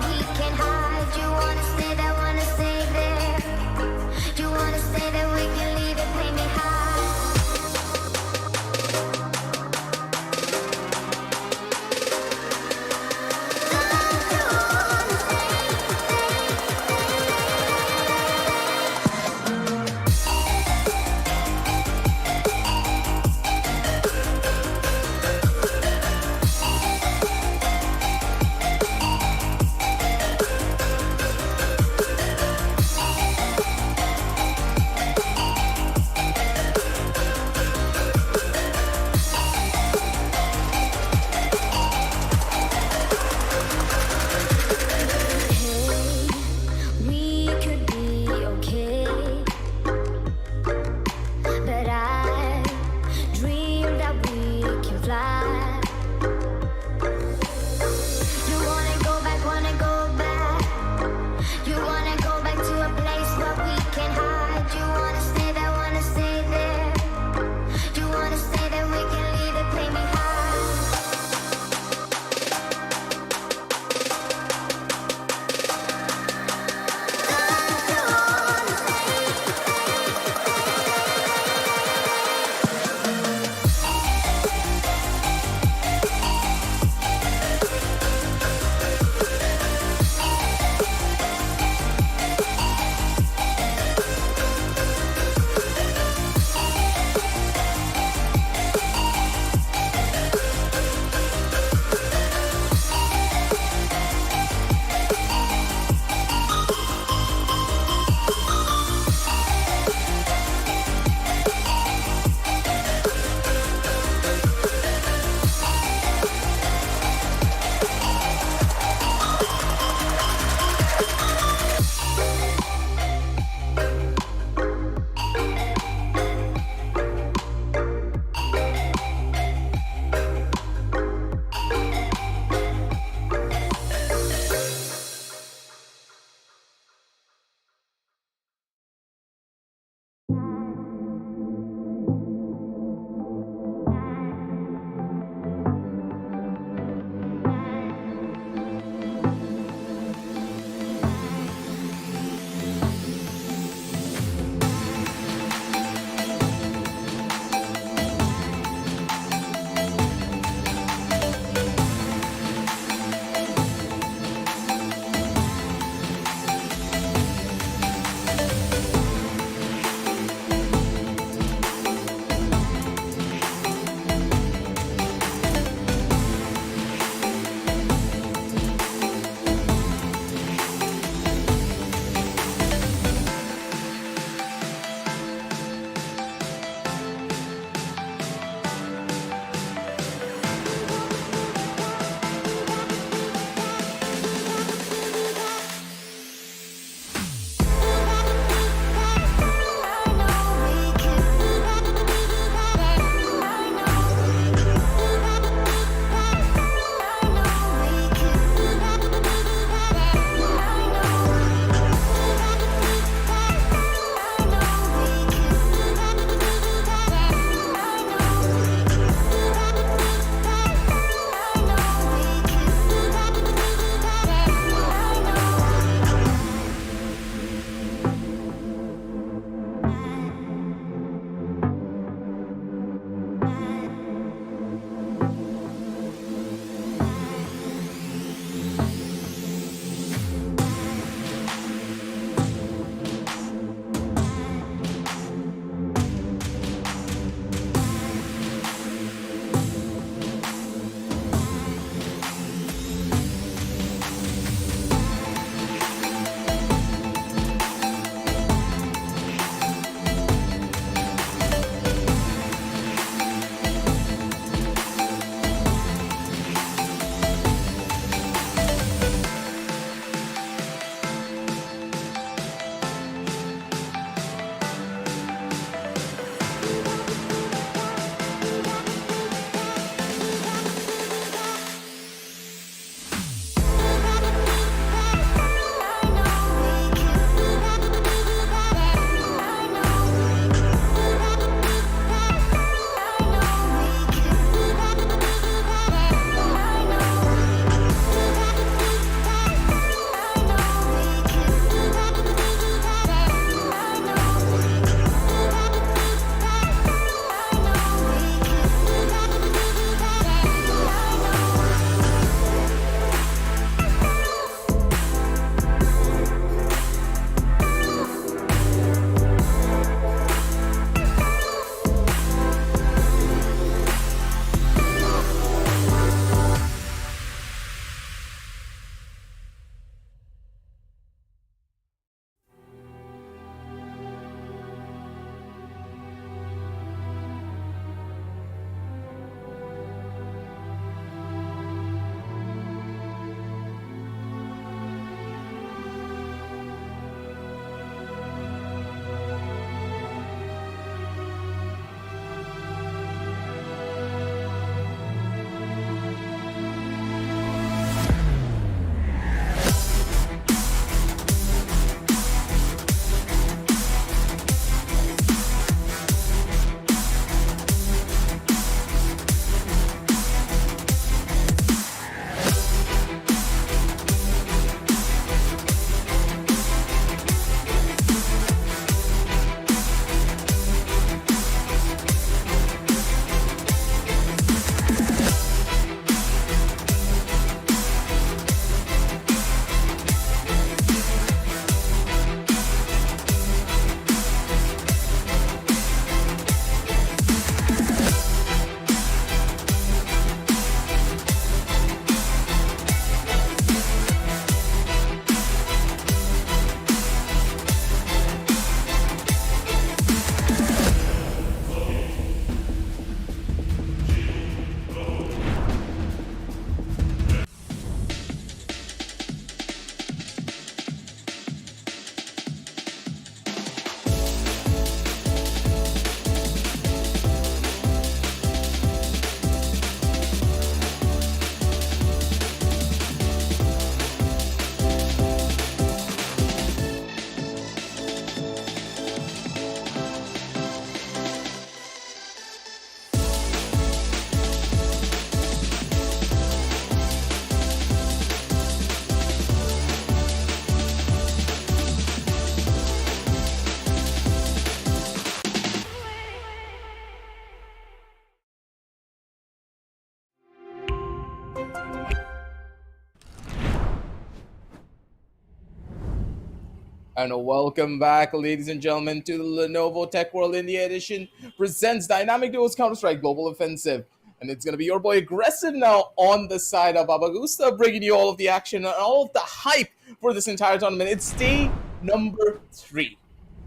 [SPEAKER 4] And welcome back, ladies and gentlemen, to the Lenovo Tech World India Edition presents Dynamic Duos Counter-Strike Global Offensive. And it's going to be your boy Aggressive now on the side of Babagusta, bringing you all of the action and all of the hype for this entire tournament. It's day number 3.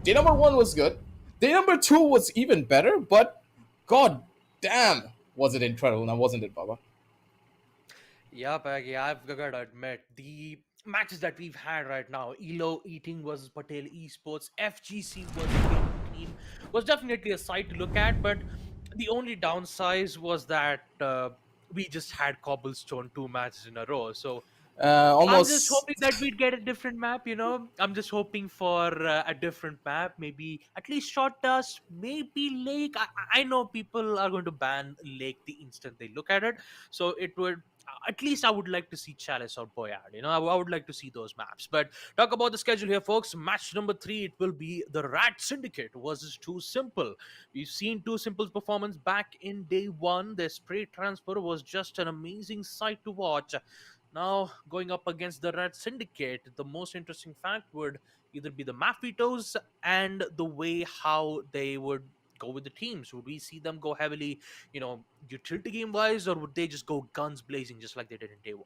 [SPEAKER 4] Day number 1 was good. Day number 2 was even better, but god damn, was it incredible now, wasn't it, Baba?
[SPEAKER 1] Yeah, Peggy, I've got to admit, the matches that we've had right now, ELoEating versus Patel Esports, FGC versus Game Team, was definitely a sight to look at, but the only downside was that we just had Cobblestone 2 matches in a row. So I'm just
[SPEAKER 4] Almost.
[SPEAKER 1] hoping that we'd get a different map. I'm just hoping for a different map, maybe at least Short Dust, maybe Lake. I know people are going to ban Lake the instant they look at it, so it would. At least I would like to see Chalice or Boyard. I would like to see those maps. But talk about the schedule here, folks. Match number 3, it will be the RAD Syndicate versus Too Simple. We've seen Too Simple's performance back in day 1. Their spray transfer was just an amazing sight to watch. Now, going up against the Red Syndicate, the most interesting fact would either be the map vetoes and the way how they would go with the teams. Would we see them go heavily, utility game wise, or would they just go guns blazing just like they did in day 1?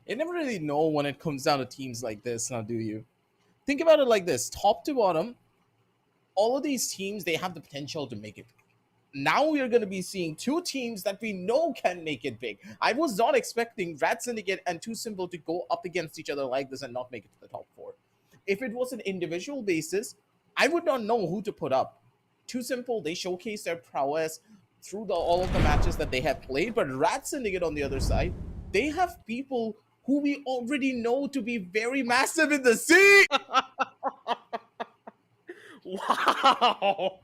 [SPEAKER 4] You never really know when it comes down to teams like this, now do you? Think about it like this: top to bottom, all of these teams, they have the potential to make it. Now we are going to be seeing 2 teams that we know can make it big. I was not expecting RAD Syndicate and Too Simple to go up against each other like this and not make it to the top 4. If it was an individual basis, I would not know who to put up. Too Simple, they showcase their prowess through all of the matches that they have played, but RAD Syndicate on the other side, they have people who we already know to be very massive in the sea.
[SPEAKER 1] Wow.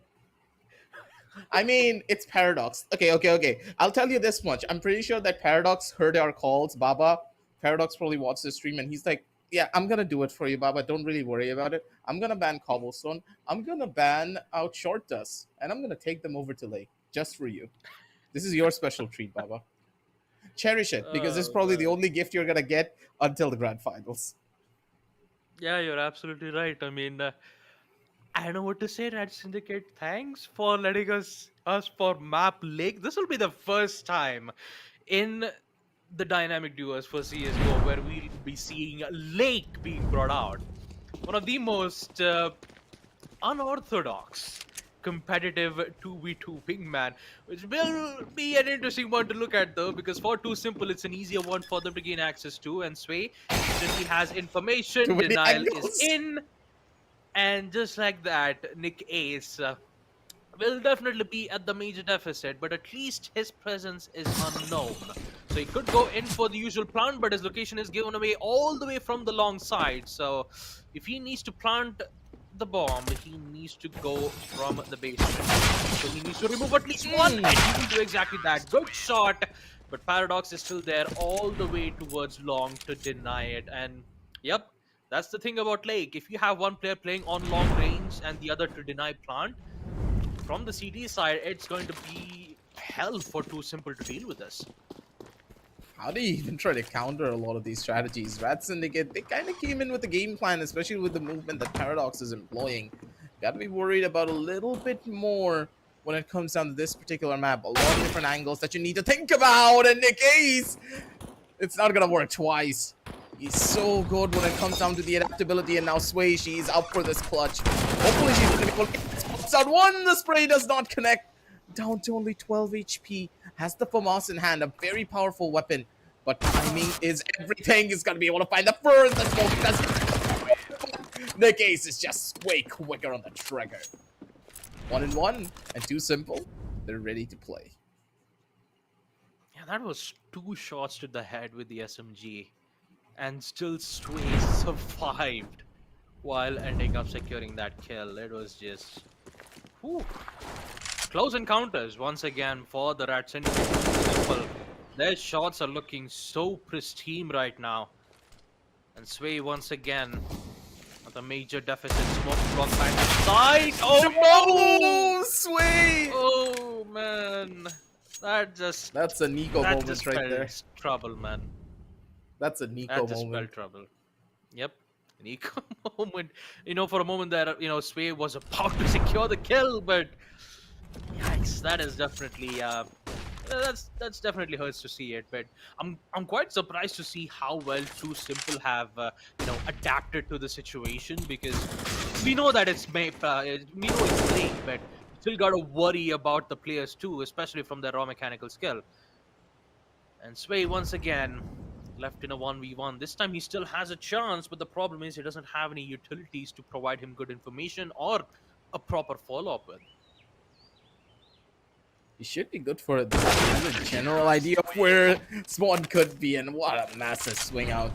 [SPEAKER 4] I mean, it's Paradox. Okay. I'll tell you this much. I'm pretty sure that Paradox heard our calls. Baba, Paradox probably watched the stream and he's like, yeah, I'm going to do it for you, Baba. Don't really worry about it. I'm going to ban Cobblestone. I'm going to ban out Short Dust. And I'm going to take them over to Lake just for you. This is your special treat, Baba. Cherish it, because this is probably the only gift you're going to get until the grand finals.
[SPEAKER 1] Yeah, you're absolutely right. I mean, I don't know what to say, Red Syndicate. Thanks for letting us for map Lake. This will be the first time in the dynamic duos for CSGO where we'll be seeing Lake being brought out. One of the most unorthodox competitive 2v2 wingman, which will be an interesting one to look at though, because for Too Simple it's an easier one for them to gain access to, and Sway instantly has information.
[SPEAKER 4] Too many
[SPEAKER 1] Denial
[SPEAKER 4] angles.
[SPEAKER 1] is in, and just like that, Nick Ace will definitely be at the major deficit, but at least his presence is unknown. So he could go in for the usual plant, but his location is given away all the way from the long side. So if he needs to plant the bomb, he needs to go from the basement. So he needs to remove at least one, and he will do exactly that. Good shot, but Paradox is still there all the way towards long to deny it. And yep, that's the thing about Lake. If you have one player playing on long range and the other to deny plant, from the CD side, it's going to be hell for Too Simple to deal with this.
[SPEAKER 4] How do you even try to counter a lot of these strategies? RAD Syndicate, they kind of came in with a game plan, especially with the movement that Paradox is employing. Gotta be worried about a little bit more when it comes down to this particular map. A lot of different angles that you need to think about, and Nick Ace, it's not gonna work twice. He's so good when it comes down to the adaptability, and now Sway, she's up for this clutch. Hopefully she's gonna be able to get this spots out. One, the spray does not connect. Down to only 12 HP. Has the FAMAS in hand, a very powerful weapon. But timing is everything. He's gonna be able to find the first smoke. Nick Ace is just way quicker on the trigger. 1-1, and Too Simple, they're ready to play.
[SPEAKER 1] Yeah, that was 2 shots to the head with the SMG. And still Sway survived while ending up securing that kill. It was just... whew. Close encounters once again for the RAD Syndicate. Simple. Their shots are looking so pristine right now. And Sway once again at a major deficit. Smoke block back inside. Oh no!
[SPEAKER 4] Sway!
[SPEAKER 1] Oh man.
[SPEAKER 4] That's a Nico moment right there.
[SPEAKER 1] Trouble, man.
[SPEAKER 4] That's a Nico
[SPEAKER 1] That just
[SPEAKER 4] moment.
[SPEAKER 1] spelled trouble. Yep. an eco moment. For a moment there, Sway was about to secure the kill, but yikes, that is definitely that's definitely hurts to see it. But I'm quite surprised to see how well Too Simple have adapted to the situation, because we know that we know it's late, but still gotta worry about the players too, especially from their raw mechanical skill. And Sway once again left in a 1v1. This time he still has a chance, but the problem is he doesn't have any utilities to provide him good information or a proper follow-up with.
[SPEAKER 4] He should be good for it. This is a general idea of where Spawn could be, and what a massive swing out.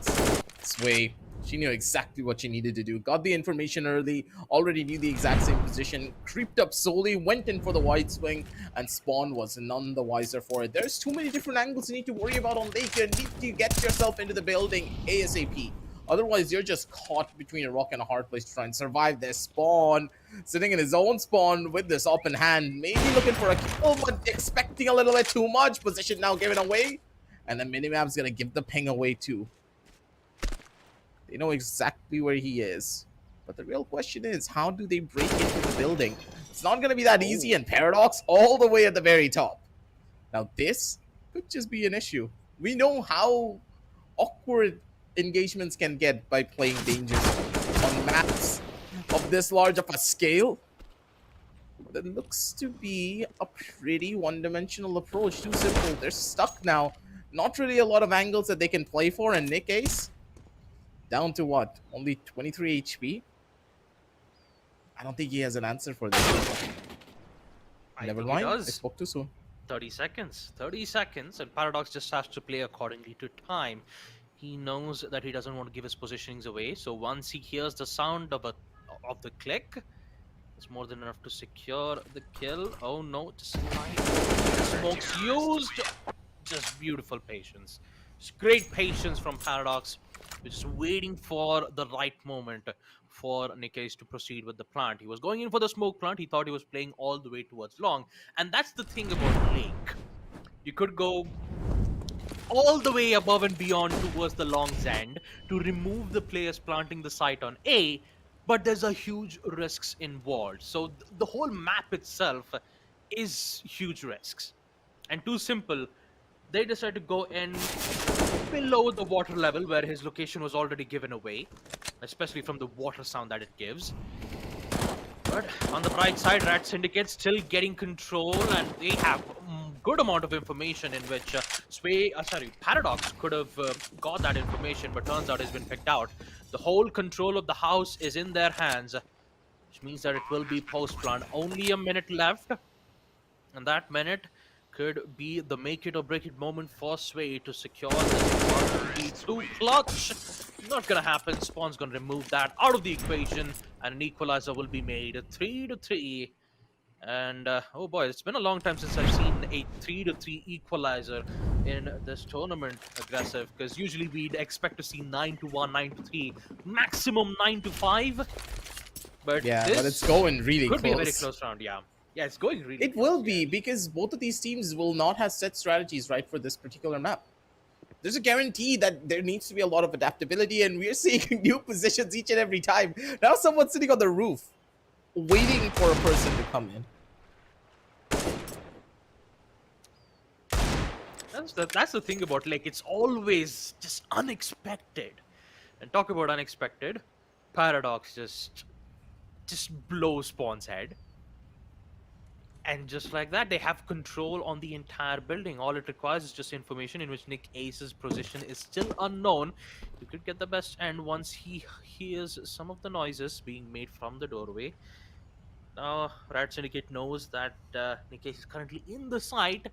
[SPEAKER 4] Sway. She knew exactly what she needed to do. Got the information early, already knew the exact same position, creeped up slowly, went in for the wide swing, and Spawn was none the wiser for it. There's too many different angles you need to worry about on late. You need to get yourself into the building ASAP. Otherwise, you're just caught between a rock and a hard place to try and survive this. Spawn sitting in his own spawn with this up in hand, maybe looking for a kill, but expecting a little bit too much. Position now given away, and the minimap's gonna give the ping away too. They know exactly where he is. But the real question is, how do they break into the building? It's not going to be that easy, and Paradox all the way at the very top. Now, this could just be an issue. We know how awkward engagements can get by playing Dangerous on maps of this large of a scale. That looks to be a pretty one-dimensional approach. Too simple. They're stuck now. Not really a lot of angles that they can play for, and Nick Ace down to what? Only 23 HP? I don't think he has an answer for this. Never mind. I spoke too soon.
[SPEAKER 1] 30 seconds. 30 seconds, and Paradox just has to play accordingly to time. He knows that he doesn't want to give his positionings away, so once he hears the sound of the click, it's more than enough to secure the kill. Oh no, just smokes used. Just beautiful patience. Just great patience from Paradox. We're just waiting for the right moment for Nikkei to proceed with the plant. He was going in for the smoke plant. He thought he was playing all the way towards long. And that's the thing about Lake. You could go all the way above and beyond towards the long's end to remove the players planting the site on A, but there's a huge risks involved. So the whole map itself is huge risks. And Too Simple, they decided to go in below the water level where his location was already given away, especially from the water sound that it gives. But on the bright side, RAD Syndicate still getting control, and they have a good amount of information in which Paradox could have got that information, but turns out it's been picked out. The whole control of the house is in their hands, which means that it will be post-plant. Only a minute left, and that minute could be the make it or break it moment for Sway to secure this 1v2 clutch. Not gonna happen. Spawn's gonna remove that out of the equation, and an equalizer will be made. 3-3. And oh boy, it's been a long time since I've seen a 3-3 equalizer in this tournament, aggressive, because usually we'd expect to see 9-1, 9-3, maximum 9-5. But
[SPEAKER 4] yeah, but it's going really
[SPEAKER 1] could
[SPEAKER 4] close.
[SPEAKER 1] Be a very close round. Yeah, it's going really
[SPEAKER 4] It will be, because both of these teams will not have set strategies right for this particular map. There's a guarantee that there needs to be a lot of adaptability, and we're seeing new positions each and every time. Now someone's sitting on the roof, waiting for a person to come in.
[SPEAKER 1] That's the thing about Lake. It's always just unexpected. And talk about unexpected, Paradox just blows Spawn's head. And just like that, they have control on the entire building. All it requires is just information in which Nick Ace's position is still unknown. You could get the best end once he hears some of the noises being made from the doorway. Now, RAD Syndicate knows that Nick Ace is currently in the site,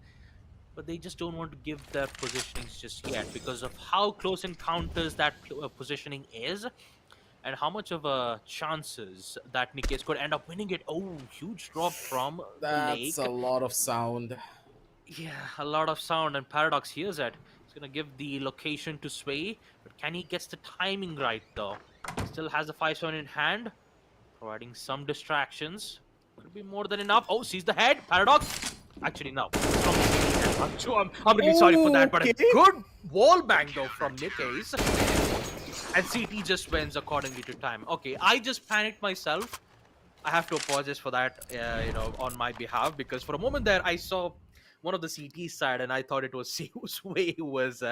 [SPEAKER 1] but they just don't want to give their positionings just yet because of how close encounters that positioning is. And how much of a chances that Nikkei could end up winning it. Oh, huge drop from
[SPEAKER 4] That's
[SPEAKER 1] Lake.
[SPEAKER 4] a lot of sound.
[SPEAKER 1] Yeah, a lot of sound, and Paradox hears it. He's gonna give the location to Sway, but can he get the timing right though? Still has the 5-7 in hand, providing some distractions. Could be more than enough. Oh, sees the head. Paradox. Actually, no. I'm really sorry for that, but a good wall bang though from Nikkei. and CT just wins accordingly to time. Okay, I just panicked myself. I have to apologize for that, on my behalf, because for a moment there I saw one of the CT side and I thought it was Sway who was,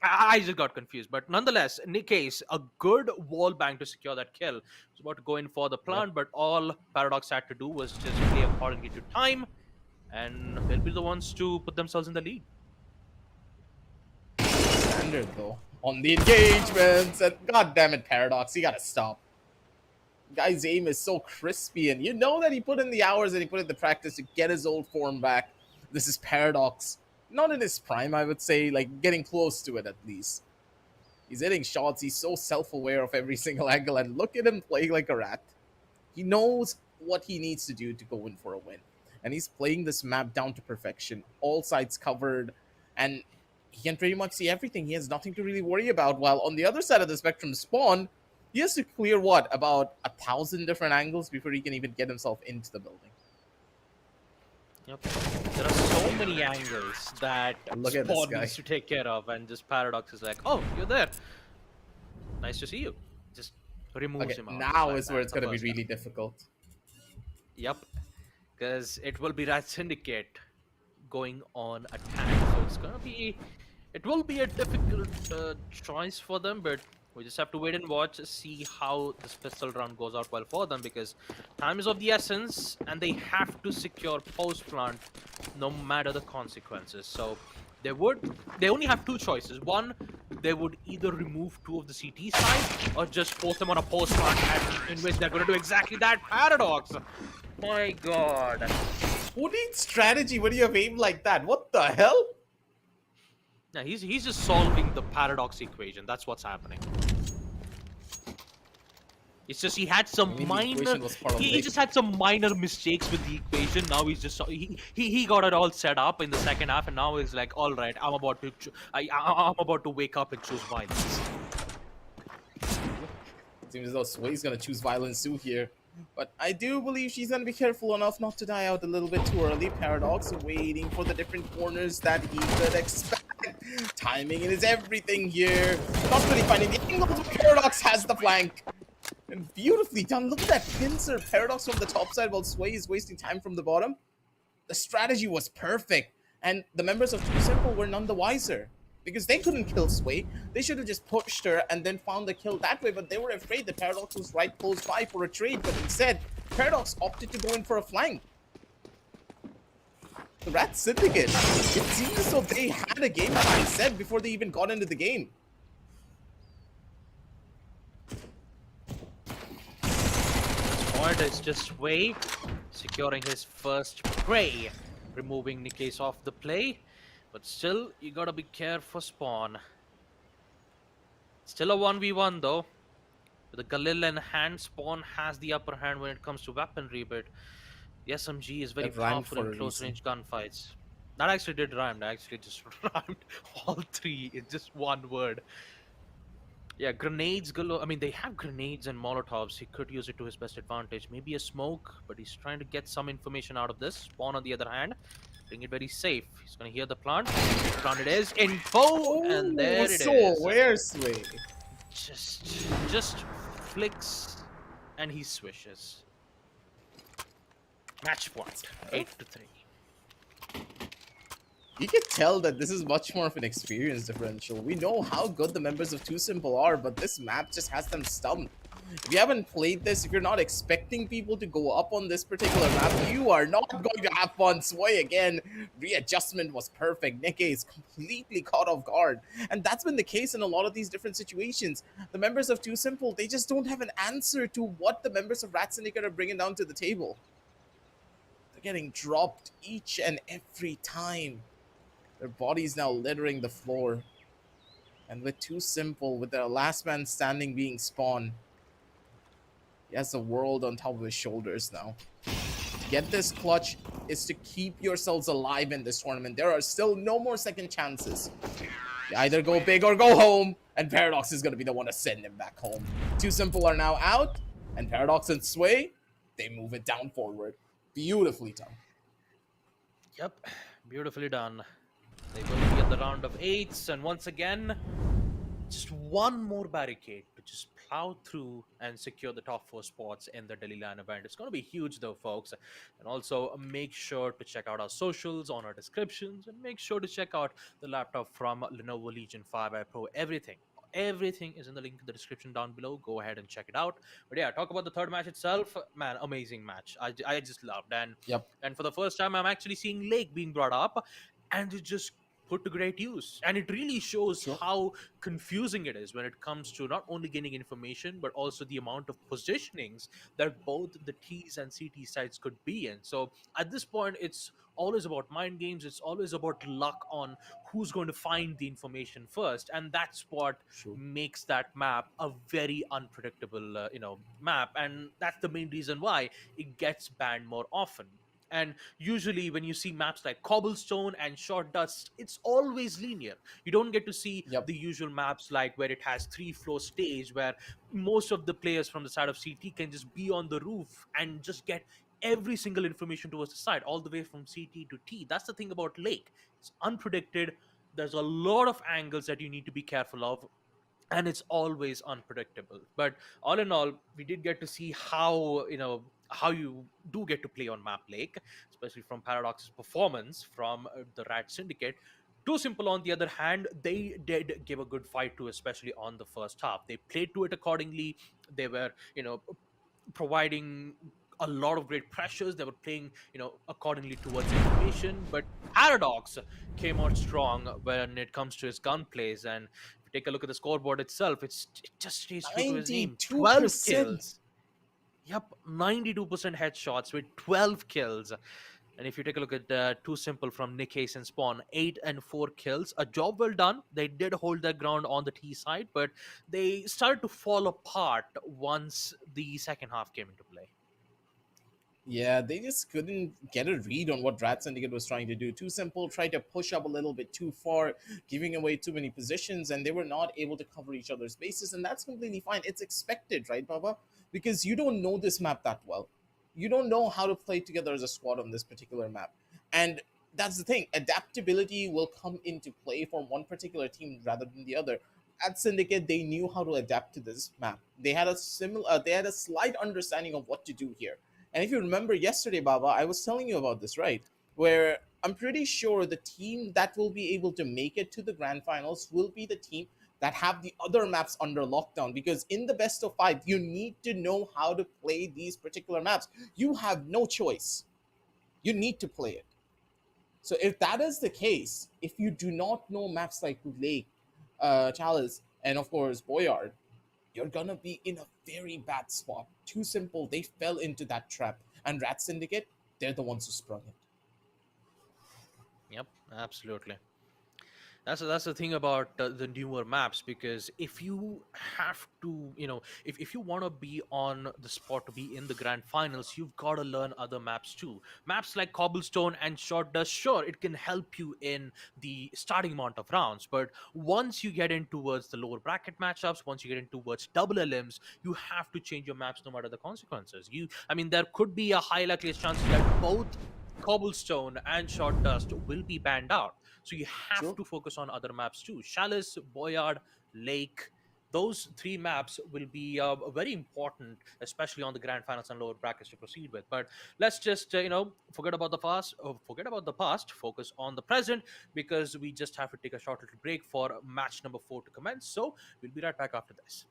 [SPEAKER 1] I just got confused. But nonetheless, in any case, a good wall bang to secure that kill. It's about to go in for the
[SPEAKER 4] Yep.
[SPEAKER 1] plant, but all Paradox had to do was just play accordingly to time, and they'll be the ones to put themselves in the lead.
[SPEAKER 4] Standard though on the engagements, and god damn it, Paradox, you gotta stop. Guy's aim is so crispy, and you know that he put in the hours and he put in the practice to get his old form back. This is Paradox, not in his prime, I would say, like getting close to it at least. He's hitting shots. He's so self-aware of every single angle, and look at him playing like a rat. He knows what he needs to do to go in for a win, and he's playing this map down to perfection. All sides covered, and he can pretty much see everything. He has nothing to really worry about. While on the other side of the spectrum, Spawn, he has to clear what, about 1,000 different angles before he can even get himself into the building.
[SPEAKER 1] Yep. There are so many angles that
[SPEAKER 4] Look at this
[SPEAKER 1] Spawn
[SPEAKER 4] guy.
[SPEAKER 1] needs to take care of, and just Paradox is like, "Oh, you're there. Nice to see you." Just removes
[SPEAKER 4] Okay,
[SPEAKER 1] him out.
[SPEAKER 4] now
[SPEAKER 1] just like
[SPEAKER 4] is where
[SPEAKER 1] that,
[SPEAKER 4] it's
[SPEAKER 1] the
[SPEAKER 4] going to be
[SPEAKER 1] first
[SPEAKER 4] really
[SPEAKER 1] time.
[SPEAKER 4] difficult.
[SPEAKER 1] Yep, because it will be RAD Syndicate going on attack, so it will be a difficult choice for them, but we just have to wait and watch, see how this pistol round goes out well for them, because time is of the essence, and they have to secure post plant no matter the consequences. So they only have two choices. One, they would either remove two of the CT side or just force them on a post plant, in which they're going to do exactly that. Paradox. My God.
[SPEAKER 4] Who needs strategy when you have aim like that? What the hell?
[SPEAKER 1] Yeah, he's just solving the paradox equation. That's what's happening. It's just he had some
[SPEAKER 4] I mean, the
[SPEAKER 1] minor
[SPEAKER 4] equation was part of
[SPEAKER 1] he
[SPEAKER 4] it.
[SPEAKER 1] just had some minor mistakes with the equation. Now he's just he got it all set up in the second half, and now he's like, all right, I'm about to wake up and choose violence.
[SPEAKER 4] Seems as though Sway's gonna choose violence too here. But I do believe she's gonna be careful enough not to die out a little bit too early. Paradox waiting for the different corners that he could expect. Timing is everything here. Not really finding the angle, but Paradox has the flank. And beautifully done. Look at that pincer. Paradox from the top side while Sway is wasting time from the bottom. The strategy was perfect. And the members of Too Simple were none the wiser. Because they couldn't kill Sway. They should have just pushed her and then found the kill that way. But they were afraid that Paradox was right close by for a trade. But instead, Paradox opted to go in for a flank. The RAD Syndicate. It seems as though they had a game plan set before they even got into the game.
[SPEAKER 1] Point is just Sway securing his first prey, removing Nikkei's off the play. But still, you gotta be careful, Spawn. Still a 1v1 though. With the Galil in hand, Spawn has the upper hand when it comes to weaponry, but the SMG is very
[SPEAKER 4] That rhymed
[SPEAKER 1] powerful
[SPEAKER 4] for
[SPEAKER 1] in
[SPEAKER 4] a
[SPEAKER 1] close
[SPEAKER 4] reason.
[SPEAKER 1] range gunfights. That actually did rhyme. I actually just rhymed all three in just one word. Yeah, grenades galore. I mean, they have grenades and Molotovs. He could use it to his best advantage. Maybe a smoke, but he's trying to get some information out of this. Spawn, on the other hand, playing it very safe. He's going to hear the plant. Plant it is. Info! And there it
[SPEAKER 4] so
[SPEAKER 1] is.
[SPEAKER 4] where's Sway?
[SPEAKER 1] Just flicks, and he swishes. Match point. 8-3.
[SPEAKER 4] You can tell that this is much more of an experience differential. We know how good the members of Too Simple are, but this map just has them stumped. If you haven't played this, if you're not expecting people to go up on this particular map, you are not going to have fun. Sway again, readjustment was perfect. Nikkei is completely caught off guard. And that's been the case in a lot of these different situations. The members of Too Simple, they just don't have an answer to what the members of RAD Syndicate are bringing down to the table. They're getting dropped each and every time. Their bodies now littering the floor. And with Too Simple, with their last man standing being Spawn, he has the world on top of his shoulders now. To get this clutch is to keep yourselves alive in this tournament. There are still no more second chances. You either go big or go home, and Paradox is going to be the one to send him back home. Too Simple are now out, and Paradox and Sway, they move it down forward. Beautifully done.
[SPEAKER 1] Yep, beautifully done. They will be at the round of 8s, and once again, just one more barricade to just plow through and secure the top four spots in the Delhi LAN event. It's going to be huge, though, folks. And also make sure to check out our socials on our descriptions, and make sure to check out the laptop from Lenovo Legion 5i Pro. Everything is in the link in the description down below. Go ahead and check it out. But yeah, talk about the third match itself. Man, amazing match. I just loved.
[SPEAKER 4] Yep.
[SPEAKER 1] And for the first time, I'm actually seeing Lake being brought up, and it just put to great use. And it really shows
[SPEAKER 4] Sure.
[SPEAKER 1] how confusing it is when it comes to not only gaining information, but also the amount of positionings that both the T's and CT sides could be in. So at this point, it's always about mind games. It's always about luck on who's going to find the information first. And that's what
[SPEAKER 4] Sure.
[SPEAKER 1] makes that map a very unpredictable, map. And that's the main reason why it gets banned more often. And usually, when you see maps like Cobblestone and Short Dust, it's always linear. You don't get to see
[SPEAKER 4] Yep.
[SPEAKER 1] the usual maps like where it has three floor stage, where most of the players from the side of CT can just be on the roof and just get every single information towards the side, all the way from CT to T. That's the thing about Lake. It's unpredicted. There's a lot of angles that you need to be careful of, and it's always unpredictable. But all in all, we did get to see how you do get to play on map Lake, especially from Paradox's performance from the RAD Syndicate. Too Simple, on the other hand, they did give a good fight to, especially on the first half. They played to it accordingly. They were, providing a lot of great pressures. They were playing, accordingly towards information. But Paradox came out strong when it comes to his gun plays. And if you take a look at the scoreboard itself, it just stays true to his name. 12
[SPEAKER 4] 92%.
[SPEAKER 1] kills. Yep, 92% headshots with 12 kills. And if you take a look at Too Simple from Nick Ace and Spawn, 8 and 4 kills. A job well done. They did hold their ground on the T side, but they started to fall apart once the second half came into play.
[SPEAKER 4] Yeah, they just couldn't get a read on what RAD Syndicate was trying to do. Too Simple tried to push up a little bit too far, giving away too many positions, and they were not able to cover each other's bases, and that's completely fine. It's expected, right, Baba? Because you don't know this map that well. You don't know how to play together as a squad on this particular map. And that's the thing. Adaptability will come into play from one particular team rather than the other. At Syndicate, they knew how to adapt to this map. They had a slight understanding of what to do here. And if you remember yesterday, Baba, I was telling you about this, right? Where I'm pretty sure the team that will be able to make it to the grand finals will be the team that have the other maps under lockdown. Because in the best of 5, you need to know how to play these particular maps. You have no choice. You need to play it. So if that is the case, if you do not know maps like Lake, Chalice, and of course Boyard, you're gonna be in a very bad spot. Too Simple, they fell into that trap. And RAD Syndicate, they're the ones who sprung it.
[SPEAKER 1] Yep, absolutely. That's the thing about the newer maps, because if you have to, if you want to be on the spot to be in the grand finals, you've got to learn other maps too. Maps like Cobblestone and Short Dust, sure, it can help you in the starting amount of rounds, but once you get in towards the lower bracket matchups, once you get in towards double elims, you have to change your maps no matter the consequences. There could be a high likeliest chance that both Cobblestone and Short Dust will be banned out. So you have
[SPEAKER 4] Sure.
[SPEAKER 1] to focus on other maps too. Chalice, Boyard, Lake, those 3 maps will be very important, especially on the grand finals and lower brackets to proceed with. But let's just forget about the past. Focus on the present, because we just have to take a short little break for match number 4 to commence. So we'll be right back after this.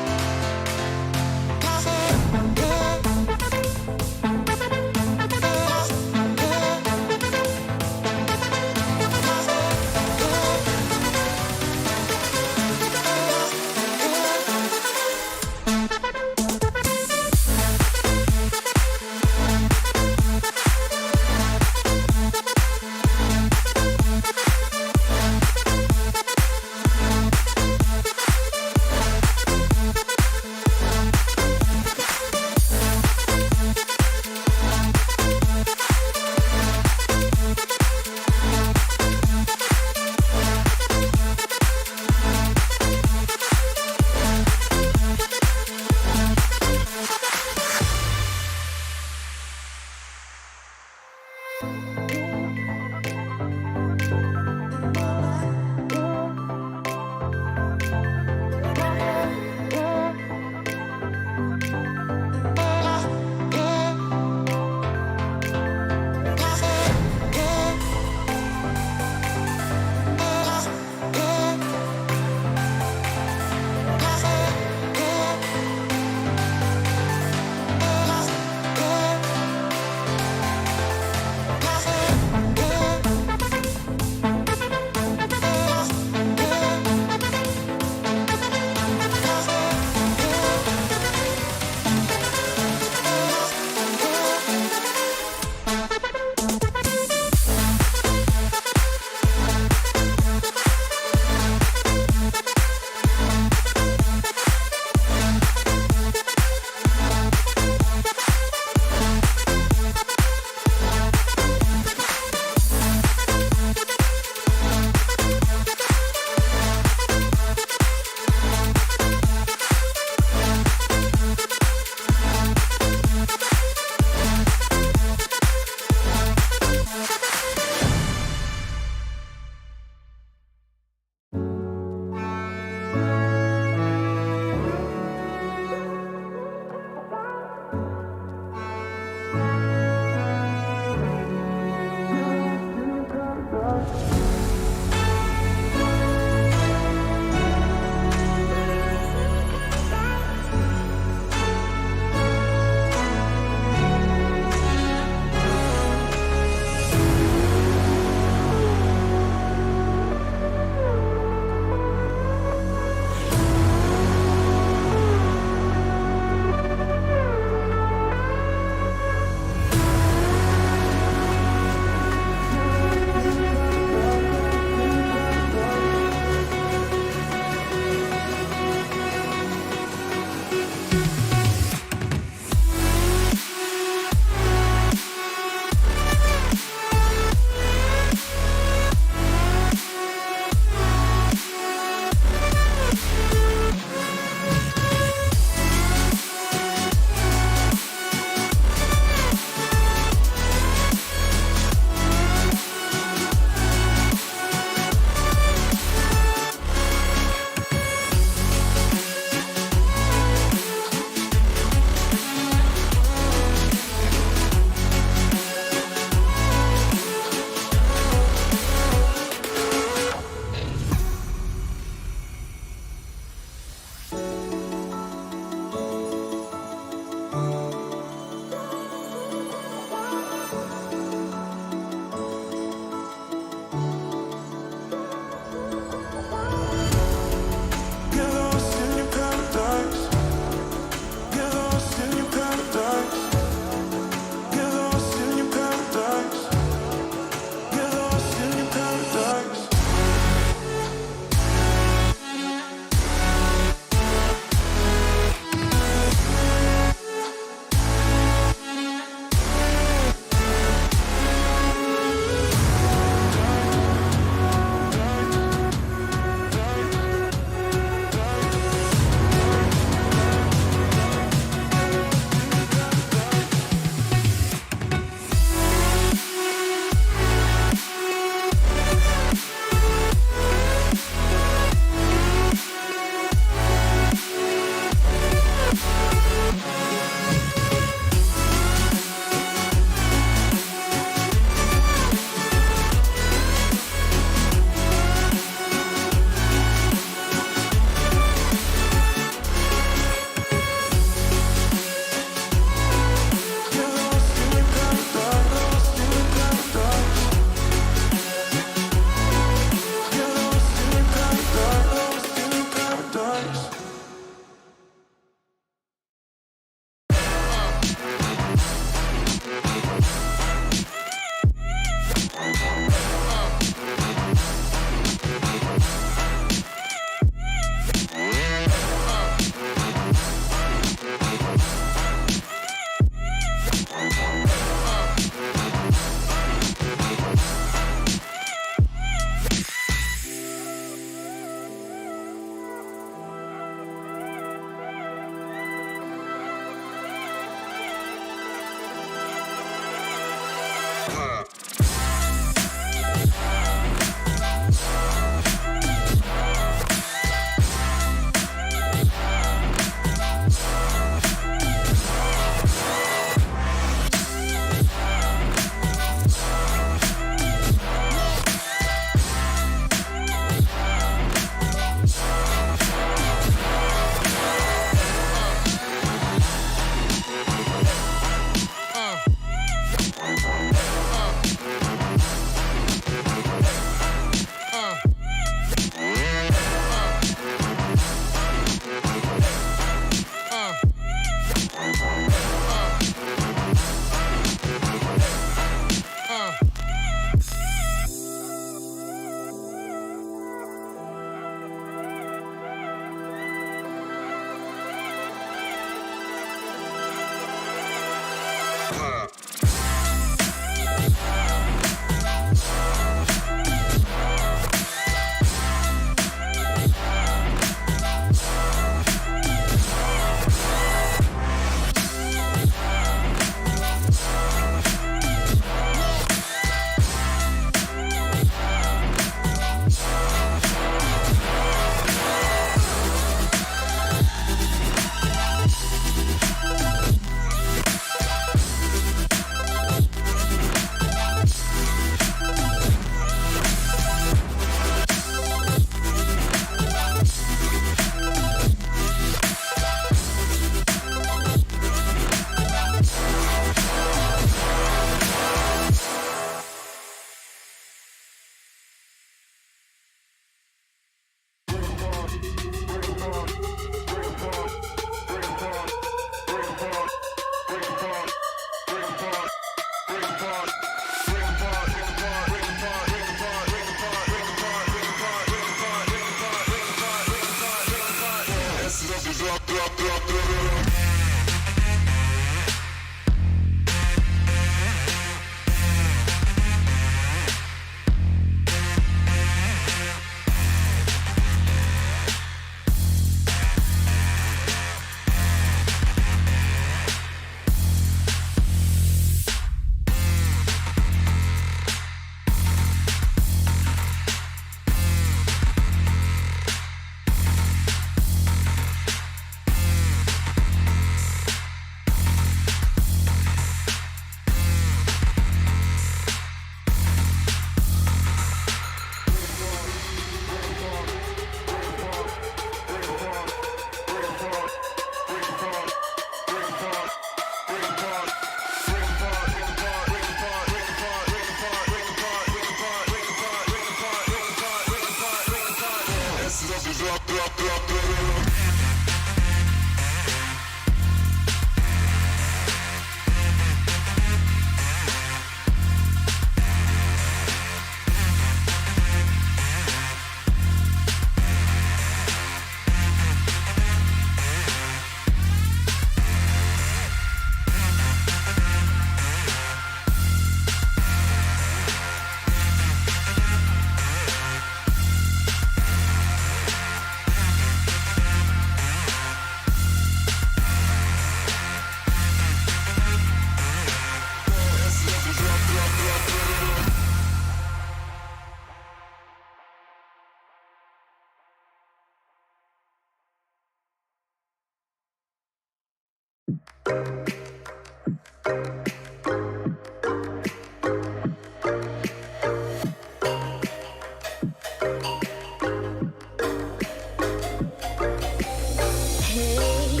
[SPEAKER 3] Hey,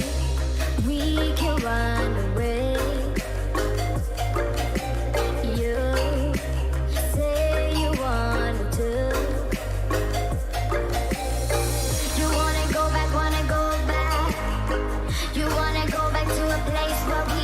[SPEAKER 3] we can run away. You say you want to. You wanna go back, wanna go back. You wanna go back to a place where we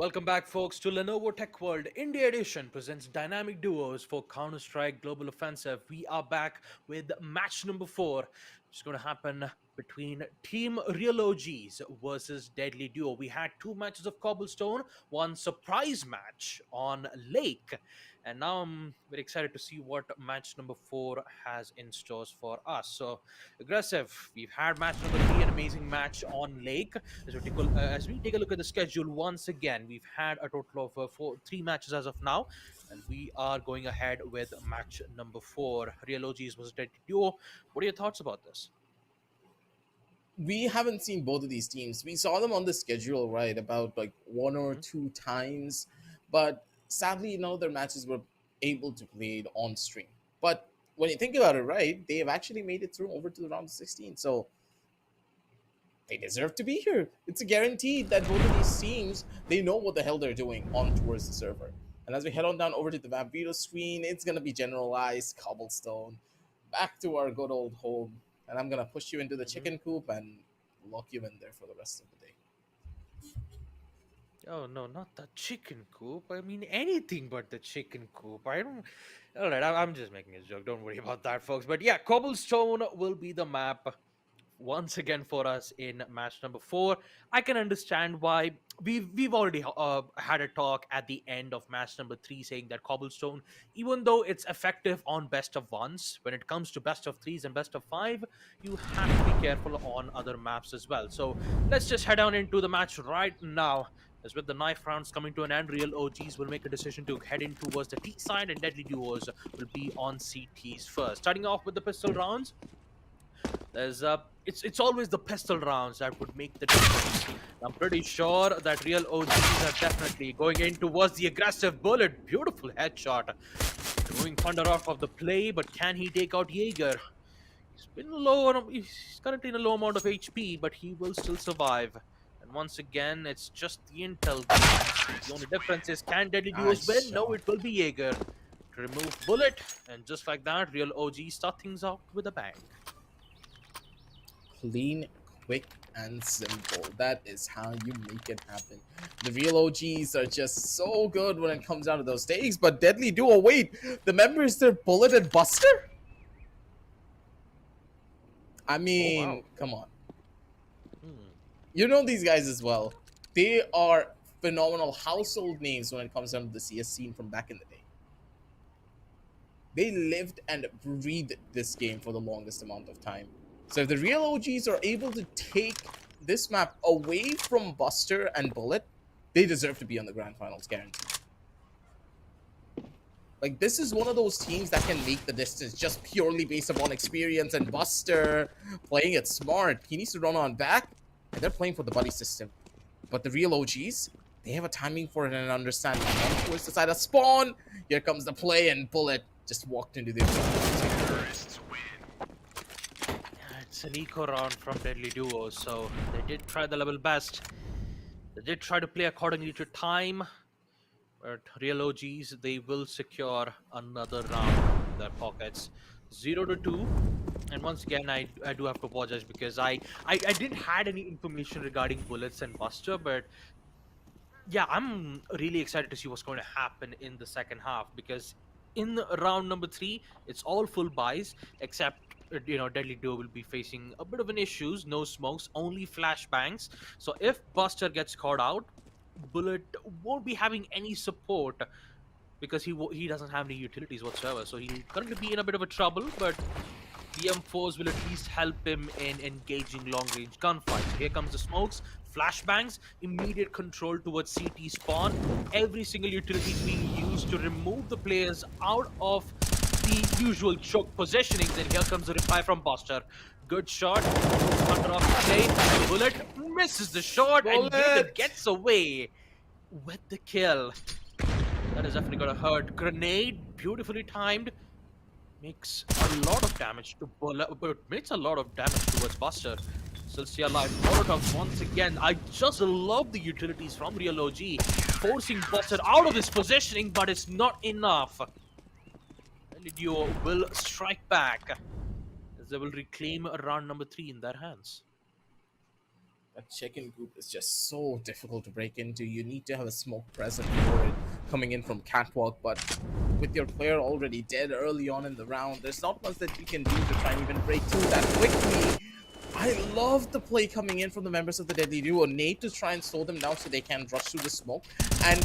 [SPEAKER 1] Welcome back, folks, to Lenovo Tech World. India Edition presents dynamic duos for Counter-Strike Global Offensive. We are back with match number 4, which is going to happen between Team Real OGs versus Deadly Duo. We had 2 matches of Cobblestone, one surprise match on Lake, and now I'm very excited to see what match number 4 has in stores for us. So, aggressive. We've had match number 3, an amazing match on Lake. As we take a look at the schedule once again, we've had a total of 3 matches as of now, and we are going ahead with match number 4. Real OGs versus Deadly Duo. What are your thoughts about this?
[SPEAKER 4] We haven't seen both of these teams. We saw them on the schedule, right, about like one or
[SPEAKER 1] Mhm.
[SPEAKER 4] two times, but sadly, none of their matches were able to play it on stream. But when you think about it, right, they have actually made it through over to the round of 16. So they deserve to be here. It's a guarantee that both of these teams, they know what the hell they're doing on towards the server. And as we head on down over to the map video screen, it's going to be generalized cobblestone. Back to our good old home. And I'm going to push you into the
[SPEAKER 1] Mhm.
[SPEAKER 4] chicken coop and lock you in there for the rest of the day.
[SPEAKER 1] Oh no, not the chicken coop. I mean anything but the chicken coop. I don't. All right, I'm just making a joke. Don't worry about that, folks. But yeah, Cobblestone will be the map once again for us in match number 4. I can understand why we've already had a talk at the end of match number 3 saying that Cobblestone, even though it's effective on best of ones, when it comes to best of 3s and best of 5, you have to be careful on other maps as well. So let's just head on into the match right now. As with the knife rounds coming to an end, Real OGs will make a decision to head in towards the T side, and Deadly Duos will be on CTs first. Starting off with the pistol rounds, it's always the pistol rounds that would make the difference. I'm pretty sure that Real OGs are definitely going in towards the aggressive bullet. Beautiful headshot, removing Thunder off of the play, but can he take out Jaeger? He's currently in a low amount of HP, but he will still survive. And once again, it's just the intel gains. The only difference is, can Deadly Duos
[SPEAKER 4] Nice
[SPEAKER 1] win? No,
[SPEAKER 4] shot.
[SPEAKER 1] it will be Jaeger to remove bullet, and just like that, Real OG start things out with a bang.
[SPEAKER 4] Clean, quick, and simple. That is how you make it happen. The real OGs are just so good when it comes down to those takes, but Deadly Duo, wait, the member is their Bullet and Buster? I
[SPEAKER 1] Oh wow.
[SPEAKER 4] mean, come on.
[SPEAKER 1] Hmm.
[SPEAKER 4] You know these guys as well. They are phenomenal household names when it comes down to the CS scene from back in the day. They lived and breathed this game for the longest amount of time. So if the real OGs are able to take this map away from Buster and Bullet, they deserve to be on the Grand Finals, guaranteed. Like, this is one of those teams that can make the distance just purely based upon experience, and Buster playing it smart. He needs to run on back, and they're playing for the buddy system. But the real OGs, they have a timing for it and an understanding. One towards the side of spawn, here comes the play, and Bullet just walked into the
[SPEAKER 1] Yeah, it's an eco round from Deadly Duo, so they did try the level best. They did try to play accordingly to time, but Real OGs, they will secure another round in their pockets. 0-2. And once again, I do have to apologize because I didn't had any information regarding Bullets and Buster, but yeah, I'm really excited to see what's going to happen in the second half, because in round number 3, it's all full buys except Deadly Duo will be facing a bit of an issues. No smokes, only flashbangs. So if Buster gets caught out, Bullet won't be having any support because he doesn't have any utilities whatsoever. So he'll currently be in a bit of a trouble, but the M4s will at least help him in engaging long-range gunfights. Here comes the smokes, flashbangs, immediate control towards CT spawn. Every single utility is being used to remove the players out of the usual choke positionings. And here comes the reply from Buster. Good shot. Hunter off the play. Bullet misses the shot, and Jaeger
[SPEAKER 4] Bullet!
[SPEAKER 1] gets away with the kill. That is definitely gonna hurt. Grenade, beautifully timed. Makes a lot of damage to Bullet, but makes a lot of damage towards Buster. Still see alive. Molotov once again. I just love the utilities from Real OG, forcing Buster out of his positioning, but it's not enough. Duo will strike back as they will reclaim round number 3 in their hands.
[SPEAKER 4] That chicken group is just so difficult to break into. You need to have a smoke present for it coming in from catwalk, but with your player already dead early on in the round, there's not much that you can do to try and even break through that quickly. I love the play coming in from the members of the Deadly Duo. Nate to try and slow them down so they can rush through the smoke. And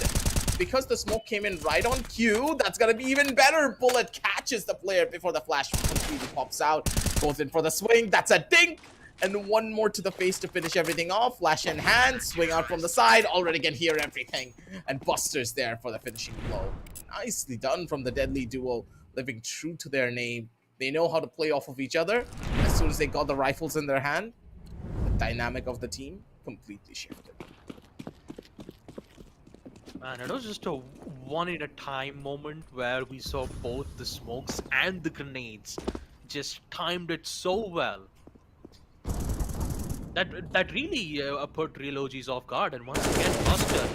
[SPEAKER 4] because the smoke came in right on cue, that's gonna be even better. Bullet catches the player before the flash completely pops out. Goes in for the swing. That's a dink. And one more to the face to finish everything off. Flash in hand, swing out from the side. Already can hear everything. And Buster's there for the finishing blow. Nicely done from the Deadly Duo, living true to their name. They know how to play off of each other. As soon as they got the rifles in their hand, the dynamic of the team completely shifted.
[SPEAKER 1] Man, it was just a one-at-a-time moment where we saw both the smokes and the grenades. Just timed it so well. That really put real OGs off guard, and once again Buster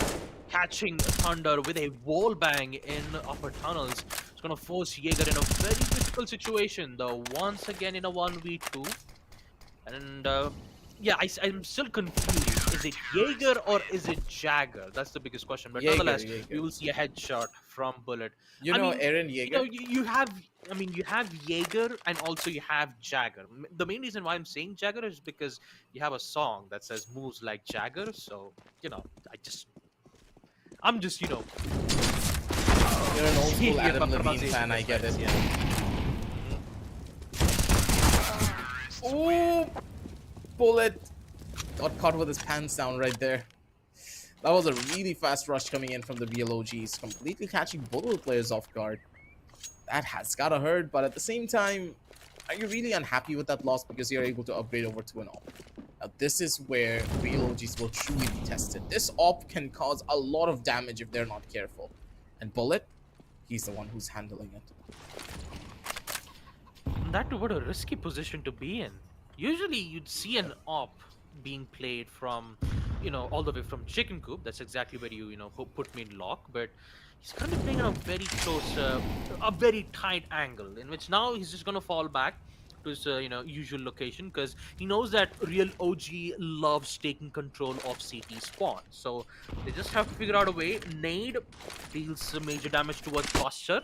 [SPEAKER 1] catching Thunder with a wall bang in upper tunnels. It's gonna force Jaeger in a very difficult situation though, once again in a 1v2. And yeah, I'm still confused. Is it Jaeger or is it Jagger? That's the biggest question. But
[SPEAKER 4] Jaeger,
[SPEAKER 1] nonetheless,
[SPEAKER 4] Jaeger.
[SPEAKER 1] we will see a headshot from Bullet.
[SPEAKER 4] You
[SPEAKER 1] I
[SPEAKER 4] know
[SPEAKER 1] mean,
[SPEAKER 4] Aaron Jaeger?
[SPEAKER 1] you have, I mean, you have Jaeger and also you have Jagger. The main reason why I'm saying Jagger is because you have a song that says moves like Jagger. So, I'm just,
[SPEAKER 4] You're an old school
[SPEAKER 1] Yeah,
[SPEAKER 4] Adam Levine
[SPEAKER 1] pronunciation
[SPEAKER 4] fan, I
[SPEAKER 1] is
[SPEAKER 4] get
[SPEAKER 1] nice,
[SPEAKER 4] it.
[SPEAKER 1] yeah.
[SPEAKER 4] Ooh! Bullet got caught with his pants down right there. That was a really fast rush coming in from the real OGs, completely catching both of the players off guard. That has gotta hurt, but at the same time, are you really unhappy with that loss because you're able to upgrade over to an op? Now, this is where real OGs will truly be tested. This op can cause a lot of damage if they're not careful. And Bullet, he's the one who's handling it.
[SPEAKER 1] That what a risky position to be in. Usually you'd see an op being played from, all the way from chicken coop. That's exactly where you put me in lock. But he's currently playing at a very close, a very tight angle, in which now he's just gonna fall back to his usual location because he knows that real OG loves taking control of CT spawn. So they just have to figure out a way. Nade deals some major damage towards Buster.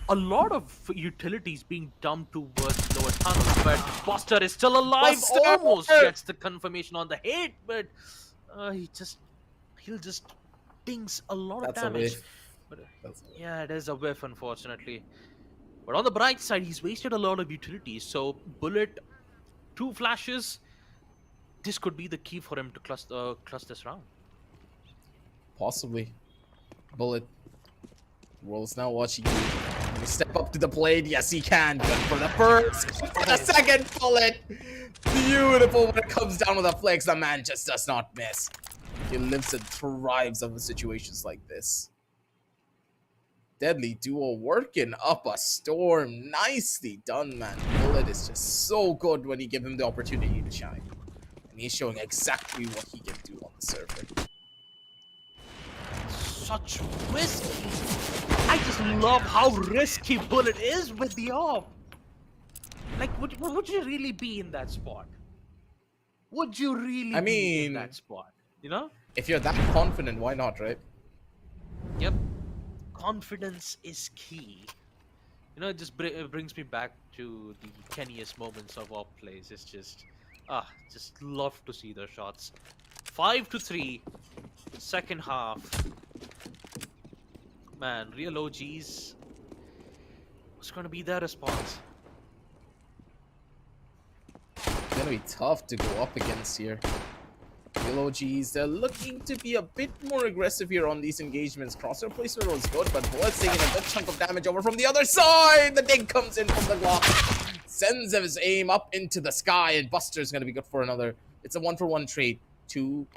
[SPEAKER 1] A lot of utilities being dumped towards lower tunnels, but Buster is still alive.
[SPEAKER 4] Buster!
[SPEAKER 1] Almost gets the confirmation on the hit, but he'll just dings a lot of
[SPEAKER 4] That's a
[SPEAKER 1] damage.
[SPEAKER 4] whiff.
[SPEAKER 1] But,
[SPEAKER 4] That's a whiff.
[SPEAKER 1] yeah, it is a whiff, unfortunately. But on the bright side, he's wasted a lot of utilities. So Bullet, 2 flashes. This could be the key for him to clutch this round.
[SPEAKER 4] Possibly. Bullet. The world's now watching you. Can you step up to the plate? Yes, he can. Good for the first. Good for the second. Bullet. Beautiful when it comes down to the flex. The man just does not miss. He lives and thrives over situations like this. Deadly Duo working up a storm. Nicely done, man. Bullet is just so good when you give him the opportunity to shine. And he's showing exactly what he can do on the server.
[SPEAKER 1] Such risky. I just love how risky Bullet is with the off. Like, would you really be in that spot? Would you really be in that spot?
[SPEAKER 4] If you're that confident, why not, right?
[SPEAKER 1] Yep. Confidence is key. It just brings me back to the Kennyest moments of our plays. It's just love to see their shots. 5-3, second half. Man, real OGs. What's going to be their response?
[SPEAKER 4] It's gonna be tough to go up against here. Real OGs, they're looking to be a bit more aggressive here on these engagements. Crosshair placement was good, but Bullet's taking a good chunk of damage over from the other side. The dig comes in from the Glock. Sends his aim up into the sky, and Buster's gonna be good for another. It's a 1-for-1 trade. 2,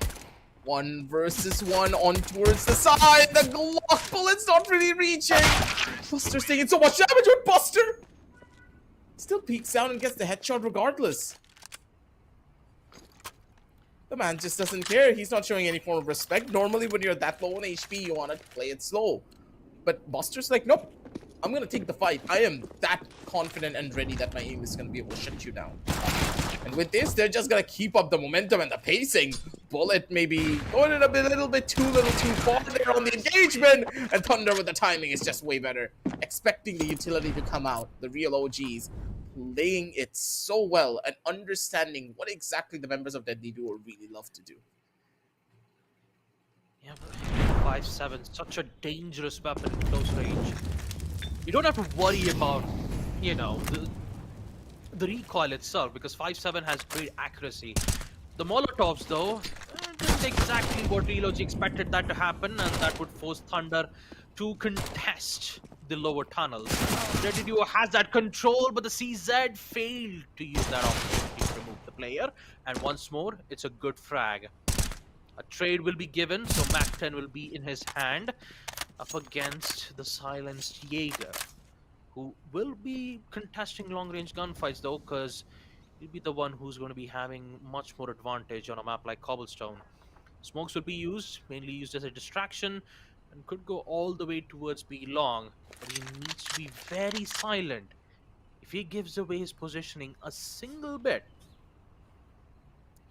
[SPEAKER 4] 1 versus 1 on towards the side. The Glock Bullet's not really reaching. Buster's taking so much damage with Buster. Still peeks down and gets the headshot regardless. The man just doesn't care. He's not showing any form of respect. Normally, when you're that low on HP, you want to play it slow. But Buster's like, nope. I'm going to take the fight. I am that confident and ready that my aim is going to be able to shut you down. And with this, they're just gonna keep up the momentum and the pacing. Bullet maybe going a little bit too far there on the engagement, and Thunder with the timing is just way better. Expecting the utility to come out, the real OGs playing it so well and understanding what exactly the members of Deadly Duo really love to do.
[SPEAKER 1] Yeah, but 5-7, such a dangerous weapon in close range. You don't have to worry about, you know, the recoil itself, because 5-7 has great accuracy. The Molotovs, though, didn't exactly what ELoG expected that to happen, and that would force Thunder to contest the lower tunnels. Deadly Duo has that control, but the CZ failed to use that opportunity to remove the player. And once more, it's a good frag. A trade will be given, so Mcg110 will be in his hand up against the silenced Jaeger, who will be contesting long-range gunfights, though, because he'll be the one who's going to be having much more advantage on a map like Cobblestone. Smokes will be used, mainly used as a distraction, and could go all the way towards B long, but he needs to be very silent. If he gives away his positioning a single bit,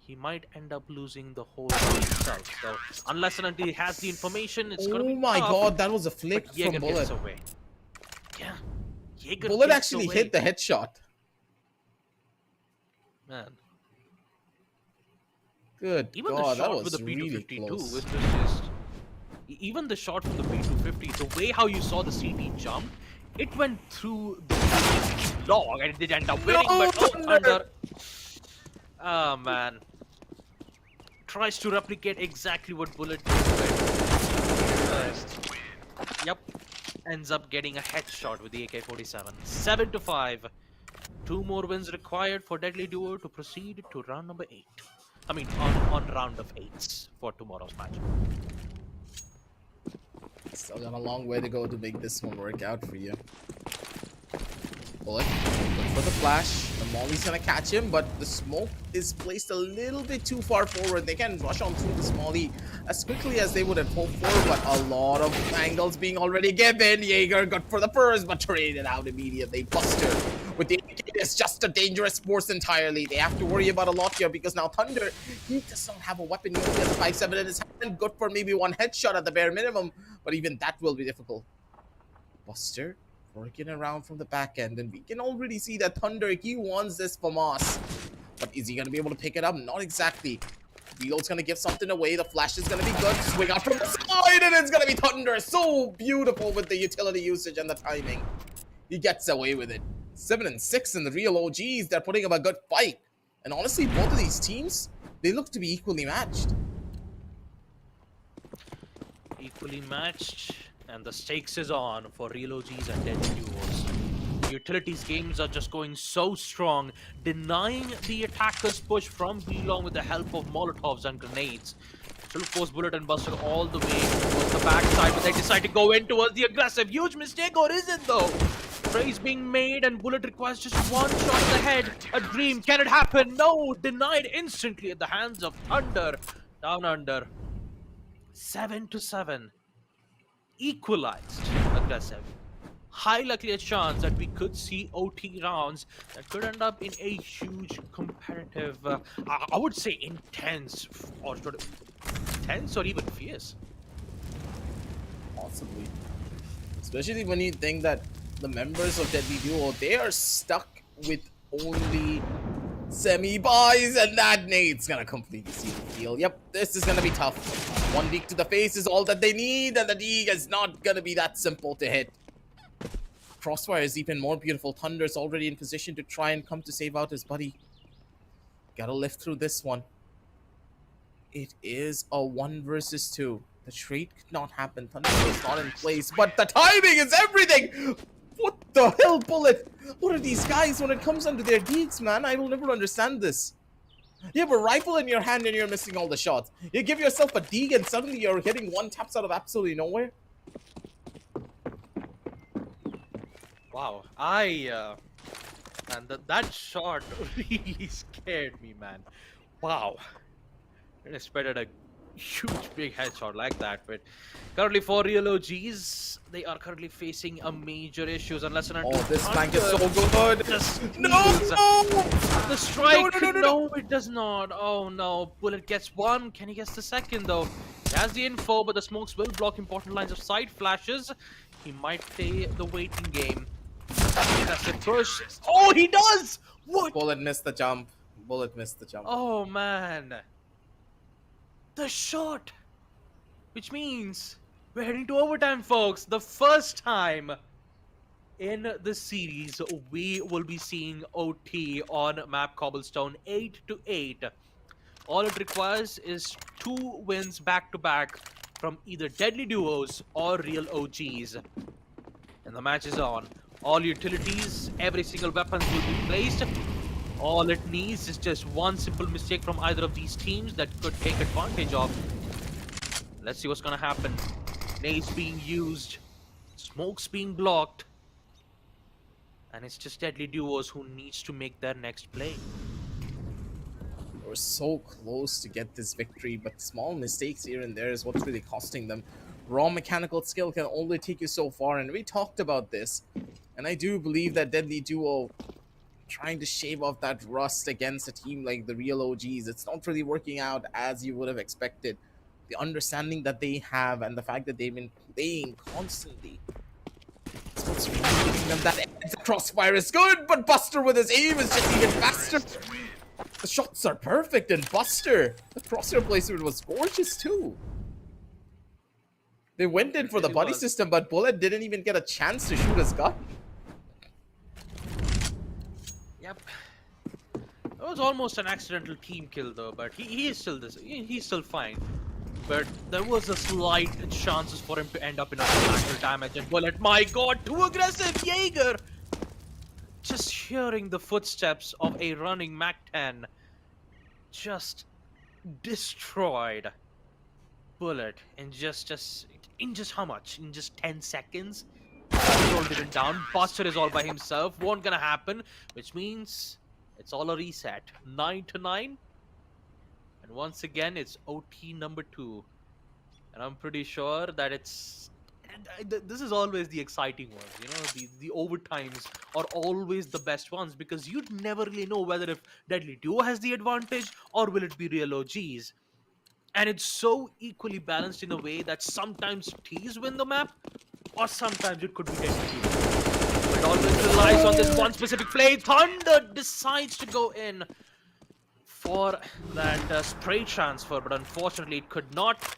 [SPEAKER 1] he might end up losing the whole game itself. So unless and until he has the information, it's going to be
[SPEAKER 4] Oh my
[SPEAKER 1] tough,
[SPEAKER 4] god, that was a flick
[SPEAKER 1] but
[SPEAKER 4] from
[SPEAKER 1] Jaeger
[SPEAKER 4] Bullet.
[SPEAKER 1] gets away. Yeah, Jaeger
[SPEAKER 4] Bullet
[SPEAKER 1] gets
[SPEAKER 4] actually
[SPEAKER 1] away.
[SPEAKER 4] hit the headshot.
[SPEAKER 1] Man,
[SPEAKER 4] Good
[SPEAKER 1] even
[SPEAKER 4] god,
[SPEAKER 1] the
[SPEAKER 4] that
[SPEAKER 1] shot with
[SPEAKER 4] was
[SPEAKER 1] the
[SPEAKER 4] really
[SPEAKER 1] P252
[SPEAKER 4] close.
[SPEAKER 1] was just even the shot from the P250, the way how you saw the CT jump, it went through the log and it did end up winning, but oh, Thunder. Oh man. Tries to replicate exactly what Bullet did first. Yep. Ends up getting a headshot with the AK-47. 7-5. 2 more wins required for Deadly Duo to proceed to round number 8. I mean, on round of 8s for tomorrow's match.
[SPEAKER 4] Still got a long way to go to make this one work out for you. Bullet, look for the flash. The Molly's gonna catch him, but the smoke is placed a little bit too far forward. They can rush on through this Molly as quickly as they would have hoped for, but a lot of angles being already given. Jaeger got for the first, but traded out immediately. Buster with the AK is just a dangerous force entirely. They have to worry about a lot here because now Thunder, he does not have a weapon. He only has a 5-7 in his hand. Good for maybe one headshot at the bare minimum, but even that will be difficult. Buster working around from the back end, and we can already see that Thunder, he wants this from us. But is he going to be able to pick it up? Not exactly. Reload's going to give something away. The flash is going to be good. Swing out from the side, and it's going to be Thunder. So beautiful with the utility usage and the timing. He gets away with it. 7-6 in the real OGs. They're putting up a good fight. And honestly, both of these teams, they look to be equally matched.
[SPEAKER 1] Equally matched, and the stakes is on for real OGs and Deadly Duos. Utilities games are just going so strong, denying the attackers push from B-long with the help of Molotovs and grenades. Should have forced Bullet and Buster all the way towards the backside, but they decide to go in towards the aggressive. Huge mistake, or is it though? Trays being made, and Bullet requires just one shot in the head. A dream, can it happen? No, denied instantly at the hands of Thunder. Down under. 7-7. Equalized aggressive. High likely a chance that we could see OT rounds that could end up in a huge competitive, I would say intense, or sort of tense or even fierce.
[SPEAKER 4] Possibly. Especially when you think that the members of Deadly Duo, they are stuck with only semi-buys, and that nade's gonna completely seal the deal. Yep, this is gonna be tough. One deek to the face is all that they need, and the deek is not gonna be that simple to hit. Crossfire is even more beautiful. Thunder's already in position to try and come to save out his buddy. Gotta live through this one. It is a 1 versus 2. The trade could not happen. Thunder is not in place, but the timing is everything! What the hell, Bullet? What are these guys when it comes down to their deeks, man? I will never understand this. You have a rifle in your hand and you're missing all the shots. You give yourself a deek and suddenly you're hitting one taps out of absolutely nowhere.
[SPEAKER 1] Wow, and that shot really scared me, man. Wow, it expected a Huge big headshot like that. But currently for real OGs, they are currently facing a major issues unless and until
[SPEAKER 4] Oh, this flank is so
[SPEAKER 1] Thunder
[SPEAKER 4] good.
[SPEAKER 1] just
[SPEAKER 4] No!
[SPEAKER 1] steals the strike.
[SPEAKER 4] No, no, no, no, no.
[SPEAKER 1] No, it does not. Oh no, Bullet gets one. Can he get the second though? He has the info, but the smokes will block important lines of sight. Flashes. He might play the waiting game. That's the push. Oh, he does. What?
[SPEAKER 4] Bullet missed the jump. Bullet missed the jump.
[SPEAKER 1] Oh man, the shot. Which means we're heading to overtime, folks. The first time in the series we will be seeing OT on map Cobblestone 8-8. All it requires is 2 wins back to back from either Deadly Duos or Real OGs. And the match is on. All utilities, every single weapon will be placed. All it needs is just one simple mistake from either of these teams that could take advantage of. Let's see what's gonna happen. Nades being used, smokes being blocked, and it's just Deadly Duos who needs to make their next play.
[SPEAKER 4] We're so close to get this victory, but small mistakes here and there is what's really costing them. Raw mechanical skill can only take you so far, and we talked about this. And I do believe that Deadly Duo trying to shave off that rust against a team like the real OGs, it's not really working out as you would have expected. The understanding that they have and the fact that they've been playing constantly, it's what's really giving them that edge. The crossfire is good, but Buster with his aim is just even faster. The shots are perfect, and Buster, the crosshair placement was gorgeous too. They went in for the buddy system, but Bullet didn't even get a chance to shoot his gun.
[SPEAKER 1] Yep. It was almost an accidental team kill though, but he is still he's still fine. But there was a slight chances for him to end up in a collateral damage, and Bullet, my god, too aggressive, Jaeger! Just hearing the footsteps of a running Mac-10 just destroyed Bullet in just how much? In just 10 seconds? Rolled it down. Buster is all by himself. Won't gonna happen, which means it's all a reset. 9-9. And once again, it's OT number 2. And I'm pretty sure that it's... this is always the exciting one, you know, the overtimes are always the best ones because you'd never really know whether if Deadly Duo has the advantage or will it be real OGs. And it's so equally balanced in a way that sometimes T's win the map or sometimes it could be Deadly Duo. It always relies on this one specific play. Thunder decides to go in for that spray transfer, but unfortunately it could not.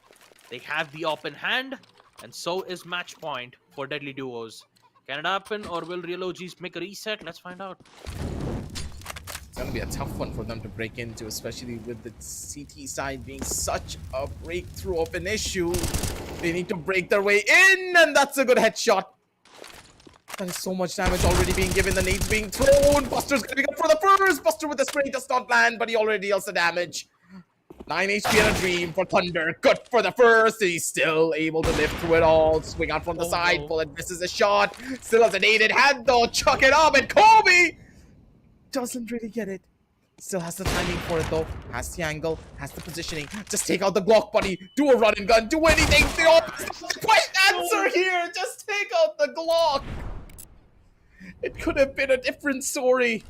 [SPEAKER 1] They have the op in hand, and so is match point for Deadly Duos. Can it happen, or will real OGs make a reset? Let's find out.
[SPEAKER 4] It's gonna be a tough one for them to break into, especially with the CT side being such a breakthrough of an issue. They need to break their way in, and that's a good headshot. That is so much damage already being given. The nades being thrown. Buster's gonna be good for the first. Buster with the spray does not land, but he already deals the damage. 9 HP and a dream for Thunder. Good for the first. He's still able to live through it all. Swing out from the side.
[SPEAKER 1] No.
[SPEAKER 4] Bullet misses a shot. Still has a naded hand though. Chuck it up, and Kobe doesn't really get it. Still has the timing for it though. Has the angle. Has the positioning. Just take out the Glock, buddy. Do a run and gun. Do anything. The opposite answer here. Just take out the Glock. It could have been a different story.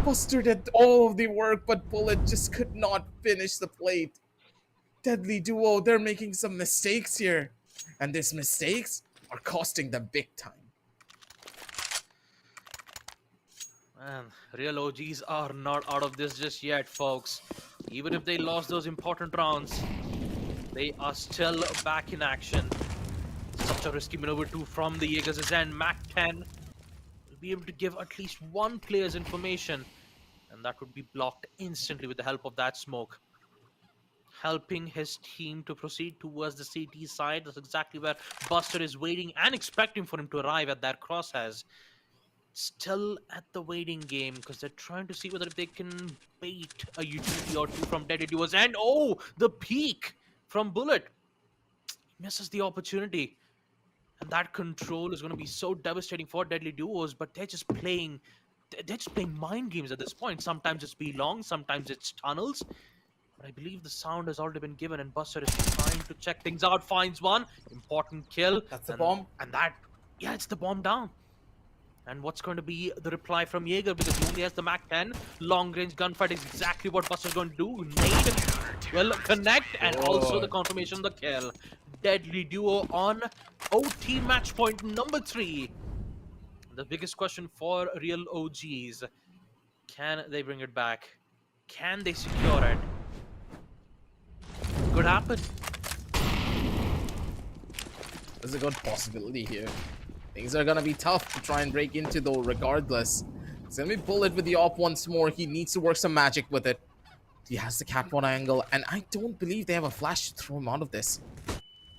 [SPEAKER 4] Buster did all of the work, but Bullet just could not finish the plate. Deadly Duo, they're making some mistakes here. And these mistakes are costing them big time.
[SPEAKER 1] Man, real OGs are not out of this just yet, folks. Even if they lost those important rounds, they are still back in action. Such a risky maneuver too from the YeGaZzz and Mac-10. Be able to give at least one player's information, and that would be blocked instantly with the help of that smoke. Helping his team to proceed towards the CT side. That's exactly where Buster is waiting and expecting for him to arrive at that crosshairs. Still at the waiting game because they're trying to see whether they can bait a utility or two from Deadly Duos. And oh, the peek from Bullet misses the opportunity. And that control is going to be so devastating for Deadly Duos, but they're just playing mind games at this point. Sometimes it's be long, sometimes it's tunnels. But I believe the sound has already been given, and Buster is trying to check things out. Finds one important kill,
[SPEAKER 4] That's the bomb.
[SPEAKER 1] and that, yeah, it's the bomb down. And what's going to be the reply from Jaeger, because he only has the Mac 10. Long range gunfight is exactly what Buster's going to do. Nade will connect, and also the
[SPEAKER 4] Good.
[SPEAKER 1] confirmation of the kill. Deadly duo on OT match point number 3. The biggest question for real OGs: can they bring it back? Can they secure it? Could happen.
[SPEAKER 4] There's a good possibility here. Things are gonna be tough to try and break into though regardless. He's gonna be bullet with the op once more. He needs to work some magic with it. He has the cat one angle, and I don't believe they have a flash to throw him out of this.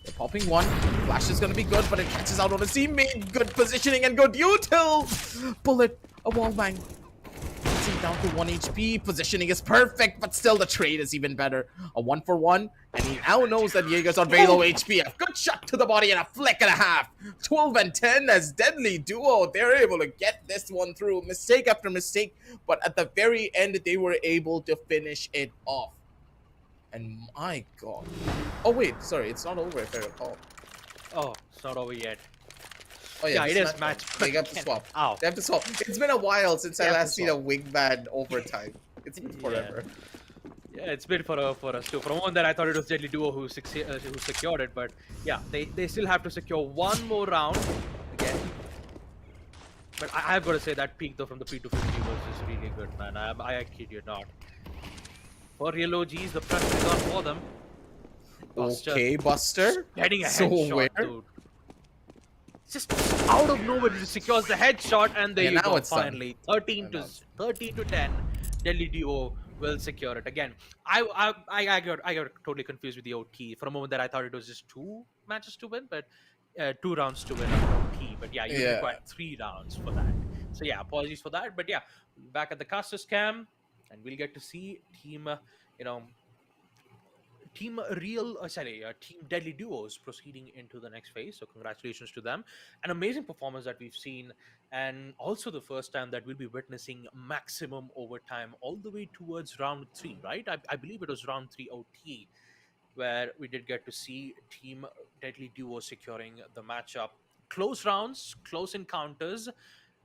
[SPEAKER 4] They're popping one. Flash is gonna be good, but it catches out on his teammate. Good positioning and good util. Bullet, a wall bang. Gets him down to 1 HP. Positioning is perfect, but still the trade is even better. A 1-for-1, and he now knows that Jaeger's on very low HP. A good shot to the body and a flick and a half. 12 and 10 as Deadly Duo. They're able to get this one through. Mistake after mistake, but at the very end, they were able to finish it off. And my god. Oh wait, sorry, it's not over if I recall.
[SPEAKER 1] Oh, it's not over yet.
[SPEAKER 4] Oh
[SPEAKER 1] Yeah,
[SPEAKER 4] this
[SPEAKER 1] it is
[SPEAKER 4] match
[SPEAKER 1] match
[SPEAKER 4] point. They have to swap.
[SPEAKER 1] Ow.
[SPEAKER 4] They have to swap. It's been a while since
[SPEAKER 1] They
[SPEAKER 4] I
[SPEAKER 1] have to
[SPEAKER 4] last seen a
[SPEAKER 1] swap.
[SPEAKER 4] wingman overtime. It's been
[SPEAKER 1] Yeah.
[SPEAKER 4] forever.
[SPEAKER 1] Yeah, it's been for us too. For a moment there, I thought it was Deadly Duo who secured it, but yeah, they still have to secure one more round again. But I've got to say that peak though from the P250 was just really good, man. I kid you not. For real OGs, the pressure is on for them. Buster
[SPEAKER 4] Okay, Buster.
[SPEAKER 1] getting a
[SPEAKER 4] So
[SPEAKER 1] headshot,
[SPEAKER 4] where?
[SPEAKER 1] dude. Just out of nowhere, he secures the headshot, and there
[SPEAKER 4] Yeah,
[SPEAKER 1] you
[SPEAKER 4] now
[SPEAKER 1] go.
[SPEAKER 4] it's done.
[SPEAKER 1] Finally, 13
[SPEAKER 4] Now
[SPEAKER 1] to
[SPEAKER 4] it's
[SPEAKER 1] 13 to 10. Deadly Duo will secure it again. I got totally confused with the OT for a moment. That I thought it was just 2 matches to win, but 2 rounds to win on OT. But yeah, you
[SPEAKER 4] Yeah.
[SPEAKER 1] require 3 rounds for that. So yeah, apologies for that. But yeah, back at the casters cam, and we'll get to see team, you know, Team Deadly Duos proceeding into the next phase. So congratulations to them. An amazing performance that we've seen, and also the first time that we'll be witnessing maximum overtime all the way towards round 3, right? I believe it was round 3 OT where we did get to see Team Deadly Duo securing the matchup. Close rounds, close encounters,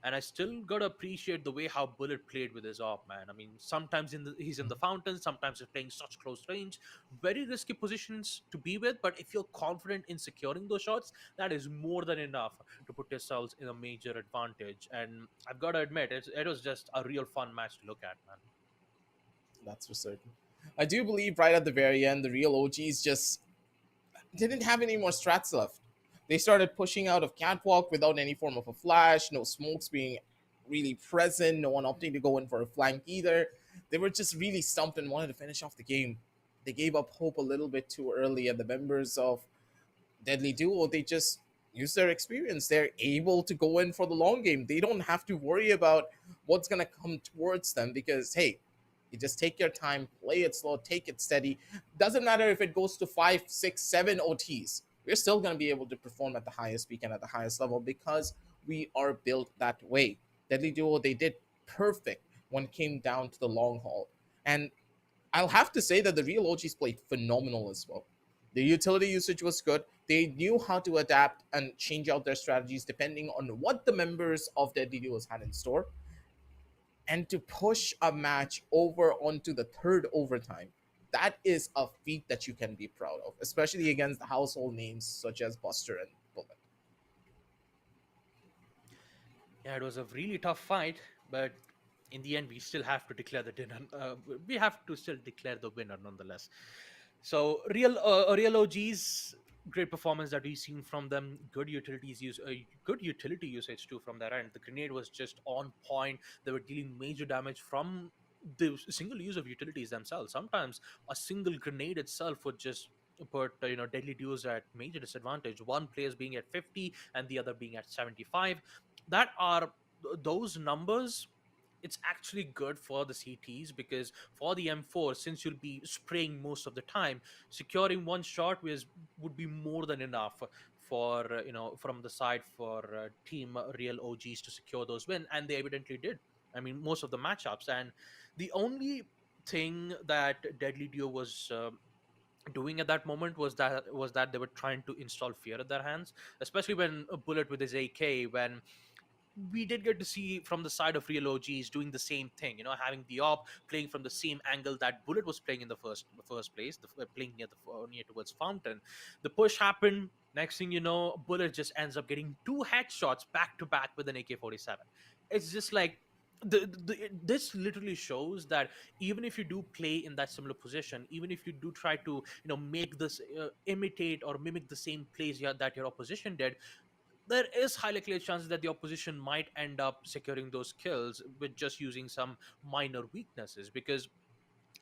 [SPEAKER 1] and I still gotta appreciate the way how Bullet played with his op, man. I mean, sometimes he's in the fountain, sometimes he's playing such close range, very risky positions to be with. But if you're confident in securing those shots, that is more than enough to put yourselves in a major advantage. And I've got to admit, it was just a real fun match to look at, man.
[SPEAKER 4] That's for certain. I do believe right at the very end, the real OGs just didn't have any more strats left. They started pushing out of catwalk without any form of a flash, no smokes being really present, no one opting to go in for a flank either. They were just really stumped and wanted to finish off the game. They gave up hope a little bit too early, and the members of Deadly Duo, they just use their experience. They're able to go in for the long game. They don't have to worry about what's going to come towards them because, hey, you just take your time, play it slow, take it steady. Doesn't matter if it goes to 5, 6, 7 OTs. We're still going to be able to perform at the highest peak and at the highest level because we are built that way. Deadly Duo, they did perfect when it came down to the long haul. And I'll have to say that the real OGs played phenomenal as well. The utility usage was good. They knew how to adapt and change out their strategies depending on what the members of Deadly Duos had in store. And to push a match over onto the third overtime, that is a feat that you can be proud of, especially against the household names such as Buster and Bullet.
[SPEAKER 1] Yeah, it was a really tough fight, but in the end, we still have to declare the dinner. We have to still declare the winner, nonetheless. So real OGs, great performance that we've seen from them. Good utility usage too from their end. The grenade was just on point. They were dealing major damage from the single use of utilities themselves. Sometimes a single grenade itself would just put Deadly Duos at major disadvantage. One player being at 50 and the other being at 75. That are those numbers. It's actually good for the CTs, because for the M4, since you'll be spraying most of the time, securing one shot would be more than enough for from the side for team real OGs to secure those win, and they evidently did. I mean, most of the matchups. And the only thing that Deadly Duo was doing at that moment was that they were trying to install fear at their hands, especially when a Bullet with his AK, when we did get to see from the side of real OGs doing the same thing, having the op playing from the same angle that Bullet was playing in the first place, playing near towards Fountain. The push happened. Next thing you know, Bullet just ends up getting two headshots back to back with an AK-47. It's just like this literally shows that even if you do play in that similar position, even if you do try to make this imitate or mimic the same plays that your opposition did, there is highly clear chances that the opposition might end up securing those kills with just using some minor weaknesses. Because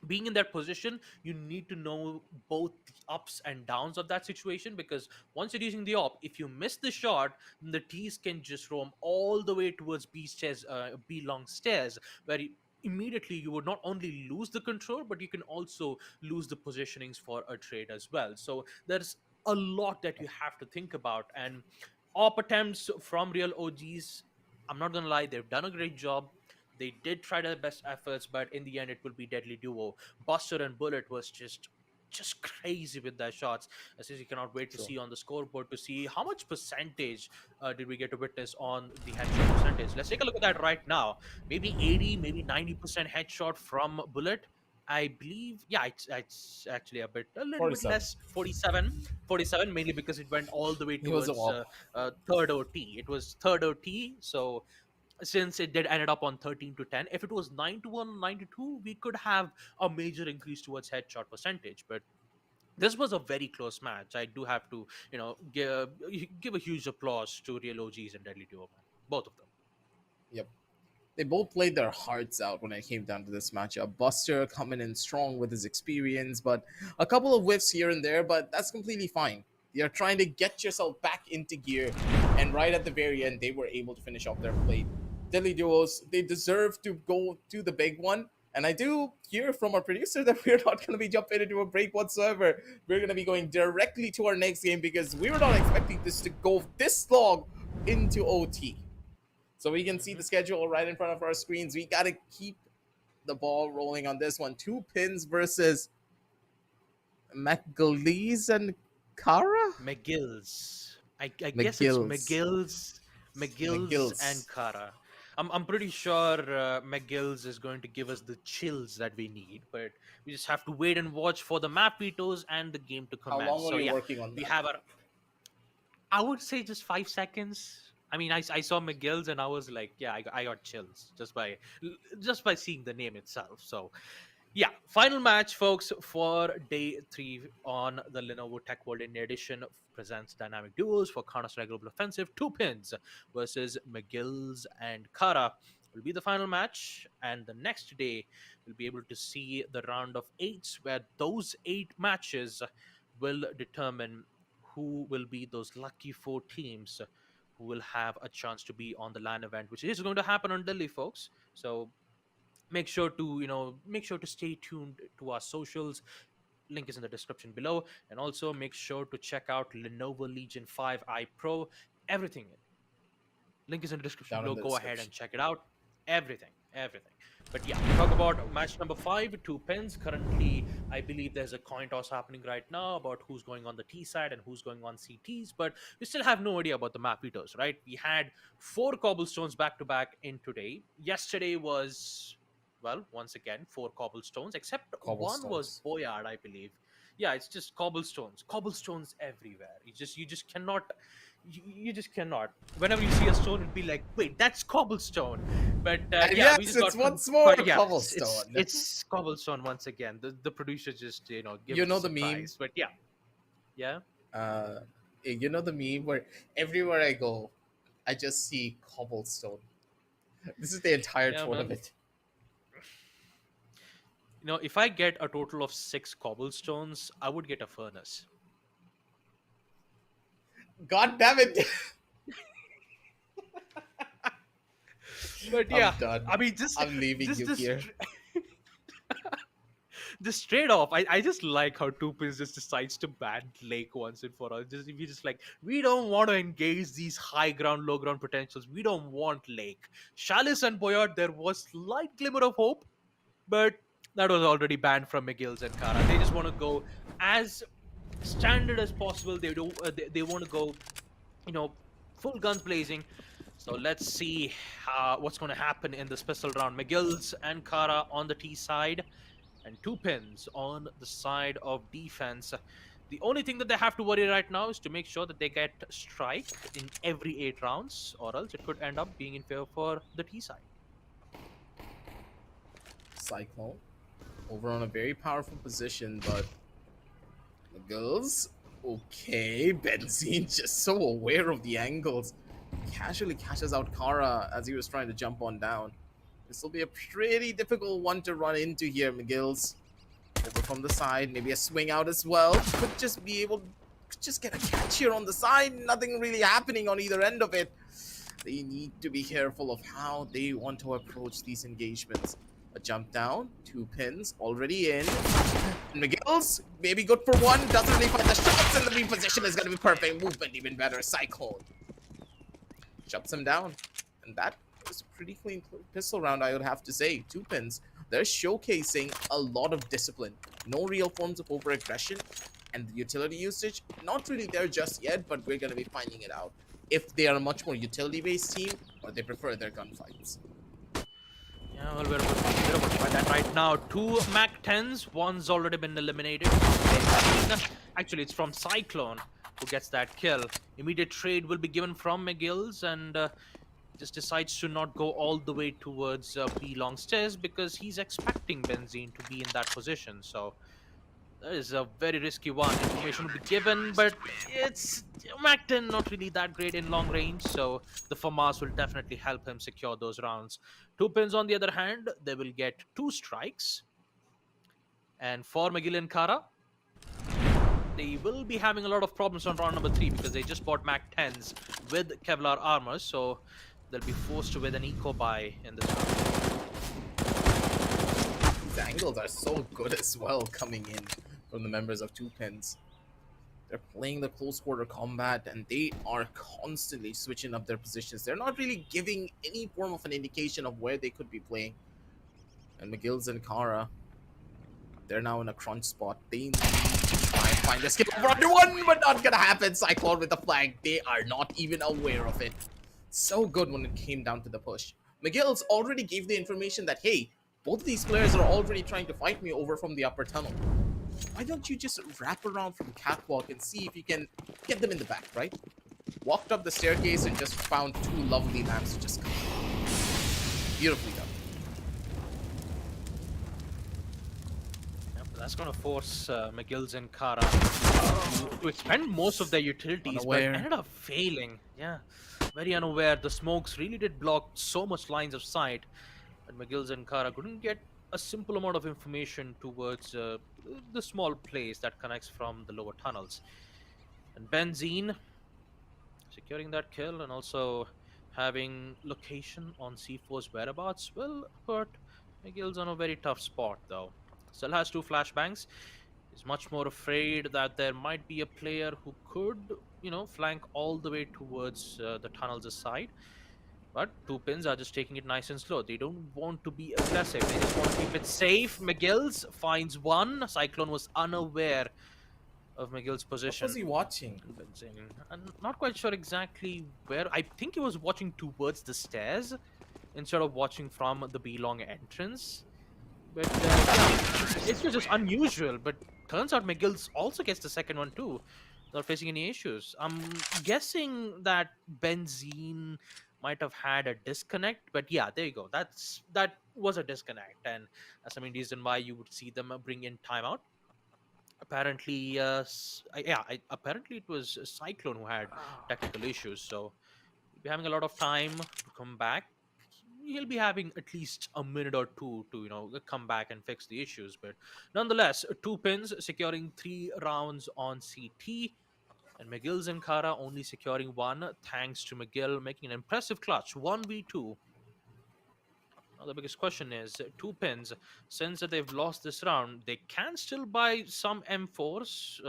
[SPEAKER 1] being in that position, you need to know both the ups and downs of that situation. Because once you're using the op, if you miss the shot, then the T's can just roam all the way towards B long stairs, where immediately you would not only lose the control, but you can also lose the positionings for a trade as well. So there's a lot that you have to think about. And op attempts from real OGs, I'm not gonna lie, they've done a great job. They did try their best efforts, but in the end, it will be Deadly Duo. Buster and Bullet was just crazy with their shots. As you cannot wait to
[SPEAKER 4] True.
[SPEAKER 1] see on the scoreboard to see how much percentage did we get to witness on the headshot percentage. Let's take a look at that right now. Maybe 80, maybe 90% headshot from Bullet. I believe, yeah, it's actually a little bit
[SPEAKER 4] 47.
[SPEAKER 1] less, 47, 47, mainly because it went all the way
[SPEAKER 4] He was a
[SPEAKER 1] towards
[SPEAKER 4] wop.
[SPEAKER 1] third OT. It was third OT, so since it did ended up on 13 to 10, if it was 9 to 1, 9 to 2, we could have a major increase towards headshot percentage. But this was a very close match. I do have to give a huge applause to real OGs and Deadly Duo, man, both of them.
[SPEAKER 4] Yep. They both played their hearts out when it came down to this matchup. Buster coming in strong with his experience, but a couple of whiffs here and there, but that's completely fine. You're trying to get yourself back into gear, and right at the very end, they were able to finish off their plate. Deadly Duos, they deserve to go to the big one. And I do hear from our producer that we're not going to be jumping into a break whatsoever. We're going to be going directly to our next game because we were not expecting this to go this long into OT. So we can see
[SPEAKER 1] Hmm.
[SPEAKER 4] the schedule right in front of our screens. We got to keep the ball rolling on this one. Two pins versus Mcg1LLzZz and CARA?
[SPEAKER 1] McGill's. I guess it's
[SPEAKER 4] McGill's.
[SPEAKER 1] McGill's and
[SPEAKER 4] McGill's.
[SPEAKER 1] Kara. I'm pretty sure McGill's is going to give us the chills that we need, but we just have to wait and watch for the map vetoes and the game to
[SPEAKER 4] How
[SPEAKER 1] commence.
[SPEAKER 4] long
[SPEAKER 1] So
[SPEAKER 4] are you
[SPEAKER 1] yeah,
[SPEAKER 4] working on
[SPEAKER 1] we
[SPEAKER 4] that?
[SPEAKER 1] have our. I would say just 5 seconds. I mean, I saw McGill's and I was like, yeah, I got chills just by seeing the name itself. So yeah, final match, folks, for day 3 on the Lenovo Tech World India Edition presents Dynamic Duos for Counter-Strike Global Offensive. 2 pins versus McGill's and Kara will be the final match. And the next day, we'll be able to see the round of 8s, where those 8 matches will determine who will be those lucky 4 teams who will have a chance to be on the LAN event, which is going to happen on Delhi, folks. So make sure to stay tuned to our socials. Link is in the description below. And also make sure to check out Lenovo Legion 5i Pro. Everything, link is in the description
[SPEAKER 4] Down in
[SPEAKER 1] below.
[SPEAKER 4] the
[SPEAKER 1] Go ahead and
[SPEAKER 4] description.
[SPEAKER 1] check it out. Everything. But yeah, talk about match number 5, 2 pins. Currently, I believe there's a coin toss happening right now about who's going on the T side and who's going on CTs, but we still have no idea about the map vetoes, right? We had 4 cobblestones back to back in today. Yesterday was, well, once again, 4 cobblestones, except one was
[SPEAKER 4] Cobblestones.
[SPEAKER 1] Boyard, I believe. Yeah, it's just cobblestones everywhere. You just cannot, you just cannot. Whenever you see a stone, it'd be like, wait, that's cobblestone. But
[SPEAKER 4] And
[SPEAKER 1] yeah, we
[SPEAKER 4] yes,
[SPEAKER 1] just got
[SPEAKER 4] it's once more
[SPEAKER 1] yeah, it's
[SPEAKER 4] cobblestone.
[SPEAKER 1] it's cobblestone once again. The producer just give
[SPEAKER 4] You
[SPEAKER 1] us a
[SPEAKER 4] know the meme?
[SPEAKER 1] surprise. But yeah, yeah.
[SPEAKER 4] Uh, you know the meme where everywhere I go, I just see cobblestone. This is the entire
[SPEAKER 1] Yeah, man.
[SPEAKER 4] tournament.
[SPEAKER 1] If I get a total of 6 cobblestones, I would get a furnace.
[SPEAKER 4] God damn it!
[SPEAKER 1] But
[SPEAKER 4] I'm
[SPEAKER 1] yeah,
[SPEAKER 4] done.
[SPEAKER 1] I mean, just
[SPEAKER 4] I'm leaving
[SPEAKER 1] just
[SPEAKER 4] you
[SPEAKER 1] just
[SPEAKER 4] here.
[SPEAKER 1] just straight off, I just like how Tupins just decides to ban Lake once and for all. Just if you just like, we don't want to engage these high ground, low ground potentials. We don't want Lake. Chalice and Boyard, there was slight glimmer of hope, but That was already banned from McGill's and Kara. They just want to go as standard as possible. They do. They want to go, you know, full guns blazing. So let's see what's going to happen in this pistol round. McGill's and Kara on the T side, and 2pins on the side of defense. The only thing that they have to worry right now is to make sure that they get strike in every 8 rounds, or else it could end up being in favor for the T side.
[SPEAKER 4] Cyclone over on a very powerful position, but the girls, okay, Benzene just so aware of the angles, casually catches out Kara as he was trying to jump on down. This will be a pretty difficult one to run into here, McGill's. Over from the side, maybe a swing out as well. Could just be able to just get a catch here on the side. Nothing really happening on either end of it. They need to be careful of how they want to approach these engagements. A jump down, 2 pins already in. And McGill's maybe good for one. Doesn't really find the shots, and the reposition is going to be perfect. Movement even better. Cyclone jumps him down, and that was a pretty clean pistol round, I would have to say. 2 pins. They're showcasing a lot of discipline. No real forms of over-aggression, and the utility usage, not really there just yet, but we're going to be finding it out. If they are a much more utility-based team, or they prefer their gunfights.
[SPEAKER 1] Yeah, well, we're about to find that right now. 2 Mac-10s, one's already been eliminated. Actually, it's from Cyclone who gets that kill. Immediate trade will be given from McGill's, and just decides to not go all the way towards B long stairs because he's expecting Benzene to be in that position. So that is a very risky one. Information will be given, but it's Mac-10 not really that great in long range, so the FAMAS will definitely help him secure those rounds. 2 pins on the other hand, they will get 2 strikes. And for McGill and Kara, they will be having a lot of problems on round number 3 because they just bought Mac-10s with Kevlar armor, so they'll be forced with an eco buy in this round.
[SPEAKER 4] These angles are so good as well coming in from the members of 2 pins. They're playing the close quarter combat, and they are constantly switching up their positions. They're not really giving any form of an indication of where they could be playing. And McGill's and Kara, they're now in a crunch spot. They need to try and find a skip over under one, but not gonna happen. Cyclone with the flag. They are not even aware of it. So good when it came down to the push. McGill's already gave the information that, hey, both of these players are already trying to fight me over from the upper tunnel. Why don't you just wrap around from catwalk and see if you can get them in the back, right? Walked up the staircase and just found 2 lovely lamps to just come. Beautifully done.
[SPEAKER 1] That's going to force McGill's and Kara to expend most of their utilities,
[SPEAKER 4] Unaware.
[SPEAKER 1] but ended up failing. Yeah, very unaware. The smokes really did block so much lines of sight, and McGill's and Kara couldn't get a simple amount of information towards the small place that connects from the lower tunnels. And Benzene securing that kill and also having location on C4's whereabouts will put McGill's on a very tough spot, though. Still has 2 flashbangs. He's much more afraid that there might be a player who could, flank all the way towards the tunnels side. But 2 pins are just taking it nice and slow. They don't want to be aggressive. They just want to keep it safe. McGill's finds one. Cyclone was unaware of McGill's position.
[SPEAKER 4] What was he watching?
[SPEAKER 1] I'm not quite sure exactly where. I think he was watching towards the stairs instead of watching from the B-long entrance. But yeah, it was just unusual. But turns out McGill's also gets the second one too, not facing any issues. I'm guessing that Benzene might have had a disconnect, but yeah, there you go. That was a disconnect, and that's the main reason why you would see them bring in timeout. Apparently, apparently it was Cyclone who had technical issues, so he'll be having a lot of time to come back. He'll be having at least a minute or 2 to come back and fix the issues, but nonetheless, 2 pins securing 3 rounds on CT. And McGill's and Kara only securing 1, thanks to McGill making an impressive clutch, 1v2. Now the biggest question is, 2 pins, since they've lost this round, they can still buy some M4s.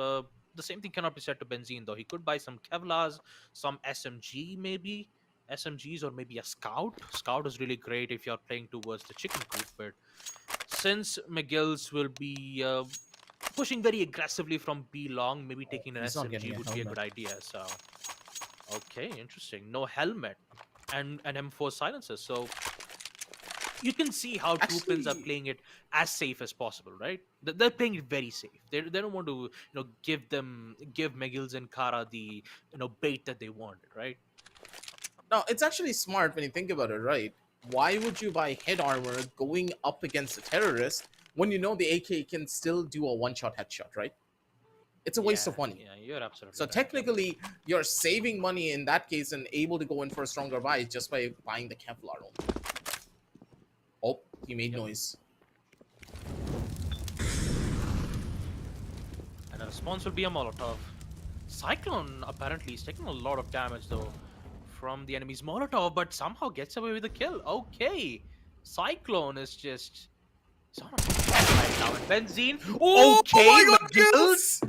[SPEAKER 1] The same thing cannot be said to Benzene, though. He could buy some Kevlars, some SMG maybe, SMGs, or maybe a Scout. Scout is really great if you're playing towards the chicken coop, but since McGill's will be pushing very aggressively from B long, maybe taking an
[SPEAKER 4] He's not getting
[SPEAKER 1] SMG
[SPEAKER 4] a
[SPEAKER 1] would be a
[SPEAKER 4] helmet.
[SPEAKER 1] good idea. So, okay, interesting. No helmet and an M4 silencer. So you can see how two pins are
[SPEAKER 4] Actually,
[SPEAKER 1] playing it as safe as possible, right? They're playing it very safe. They don't want to give McGill's and Kara the bait that they wanted, right?
[SPEAKER 4] no, it's actually smart when you think about it, right? Why would you buy head armor going up against a terrorist when you know the AK can still do a one-shot headshot, right? It's a waste
[SPEAKER 1] Yeah,
[SPEAKER 4] of money.
[SPEAKER 1] yeah, you're absolutely
[SPEAKER 4] So
[SPEAKER 1] right. Yep.
[SPEAKER 4] technically, you're saving money in that case and able to go in for a stronger buy just by buying the Kevlar only. Oh, he made
[SPEAKER 1] Yep.
[SPEAKER 4] noise.
[SPEAKER 1] And the response will be a Molotov. Cyclone apparently is taking a lot of damage though from the enemy's Molotov, but somehow gets away with the kill. Okay, Cyclone is just. He's on a right now. And Benzene.
[SPEAKER 4] Oh
[SPEAKER 1] Okay,
[SPEAKER 4] my god,
[SPEAKER 1] McGill.
[SPEAKER 4] kills!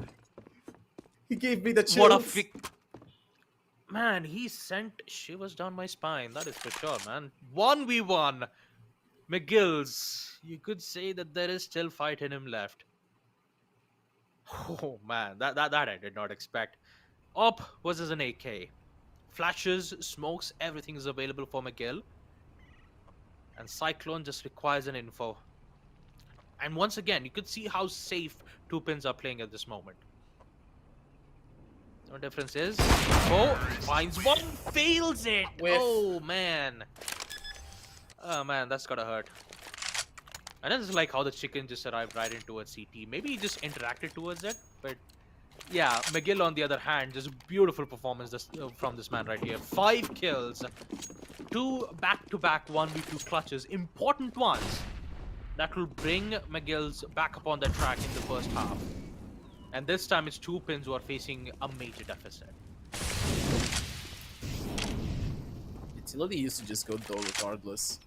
[SPEAKER 4] He gave me the chills.
[SPEAKER 1] What a man! He sent shivers down my spine. That is for sure, man. 1v1. McGill's. You could say that there is still fight in him left. Oh man, that I did not expect. Op versus an AK. Flashes, smokes, everything is available for McGill. And Cyclone just requires an info. And once again, you could see how safe two pins are playing at this moment. The difference is, finds one, fails it.
[SPEAKER 4] Whiff.
[SPEAKER 1] Oh man, that's gotta hurt. And this is like how the chicken just arrived right into a CT. Maybe he just interacted towards it, but yeah, McGill on the other hand, just beautiful performance from this man right here. 5 kills, 2 back-to-back 1v2 clutches, important ones that will bring McGill's back up on the track in the first half. And this time it's two pins who are facing a major deficit.
[SPEAKER 4] Utility used to just go though regardless.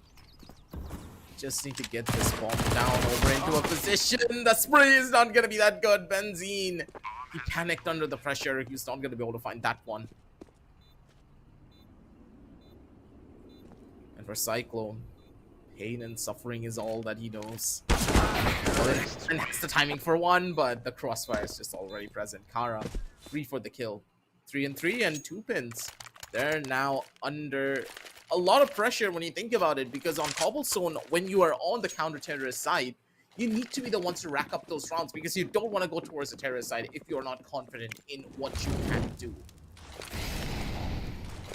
[SPEAKER 4] Just need to get this bomb down over into a position. The spray is not gonna be that good. Benzene. He panicked under the pressure. He's not gonna be able to find that one. And for Cyclone, pain and suffering is all that he knows. And that's the timing for one, but the crossfire is just already present. Kara, 3 for the kill. 3 and 3 and 2 pins. They're now under a lot of pressure when you think about it, because on Cobblestone, when you are on the counter-terrorist side, you need to be the ones to rack up those rounds because you don't want to go towards the terrorist side if you're not confident in what you can do.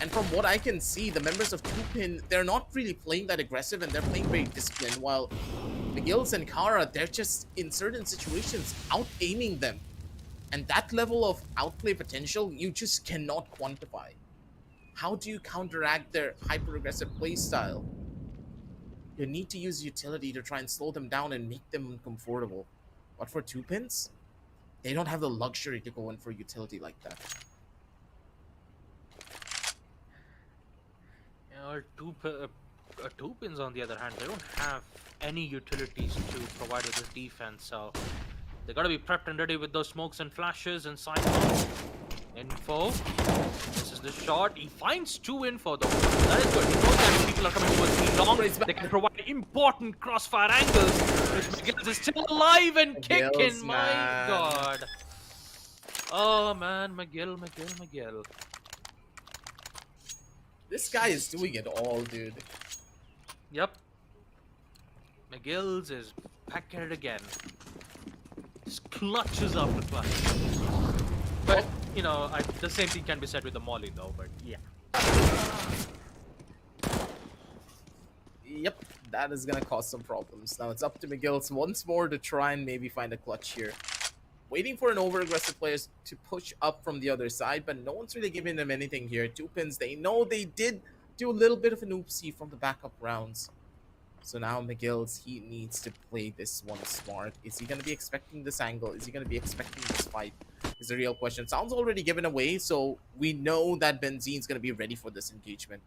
[SPEAKER 4] And from what I can see, the members of 2pin, they're not really playing that aggressive and they're playing very disciplined, while McGill's and Kara, they're just in certain situations out-aiming them. And that level of outplay potential, you just cannot quantify. How do you counteract their hyper-aggressive playstyle? You need to use utility to try and slow them down and make them uncomfortable. But for 2pins, they don't have the luxury to go in for utility like that.
[SPEAKER 1] Two pins on the other hand, they don't have any utilities to provide with this defense, so they gotta be prepped and ready with those smokes and flashes and cyclones. Info. This is the shot. He finds 2 info though. That is good. He knows that people are coming towards me long. They can provide important crossfire angles. McGill is still alive and
[SPEAKER 4] McGill's,
[SPEAKER 1] kicking. My
[SPEAKER 4] man.
[SPEAKER 1] god. Oh man, McGill.
[SPEAKER 4] This guy is doing it all, dude.
[SPEAKER 1] Yep. McGill's is back at it again. Just clutches after clutch. But, the same thing can be said with the Molly though, but yeah.
[SPEAKER 4] Yep, that is gonna cause some problems. Now it's up to McGill's once more to try and maybe find a clutch here. Waiting for an over-aggressive player to push up from the other side, but no one's really giving them anything here. 2pins, they know they did do a little bit of an oopsie from the backup rounds. So now McGill's, he needs to play this one smart. Is he going to be expecting this angle? Is he going to be expecting this fight? Is the real question. Sound's already given away, so we know that Benzene's going to be ready for this engagement.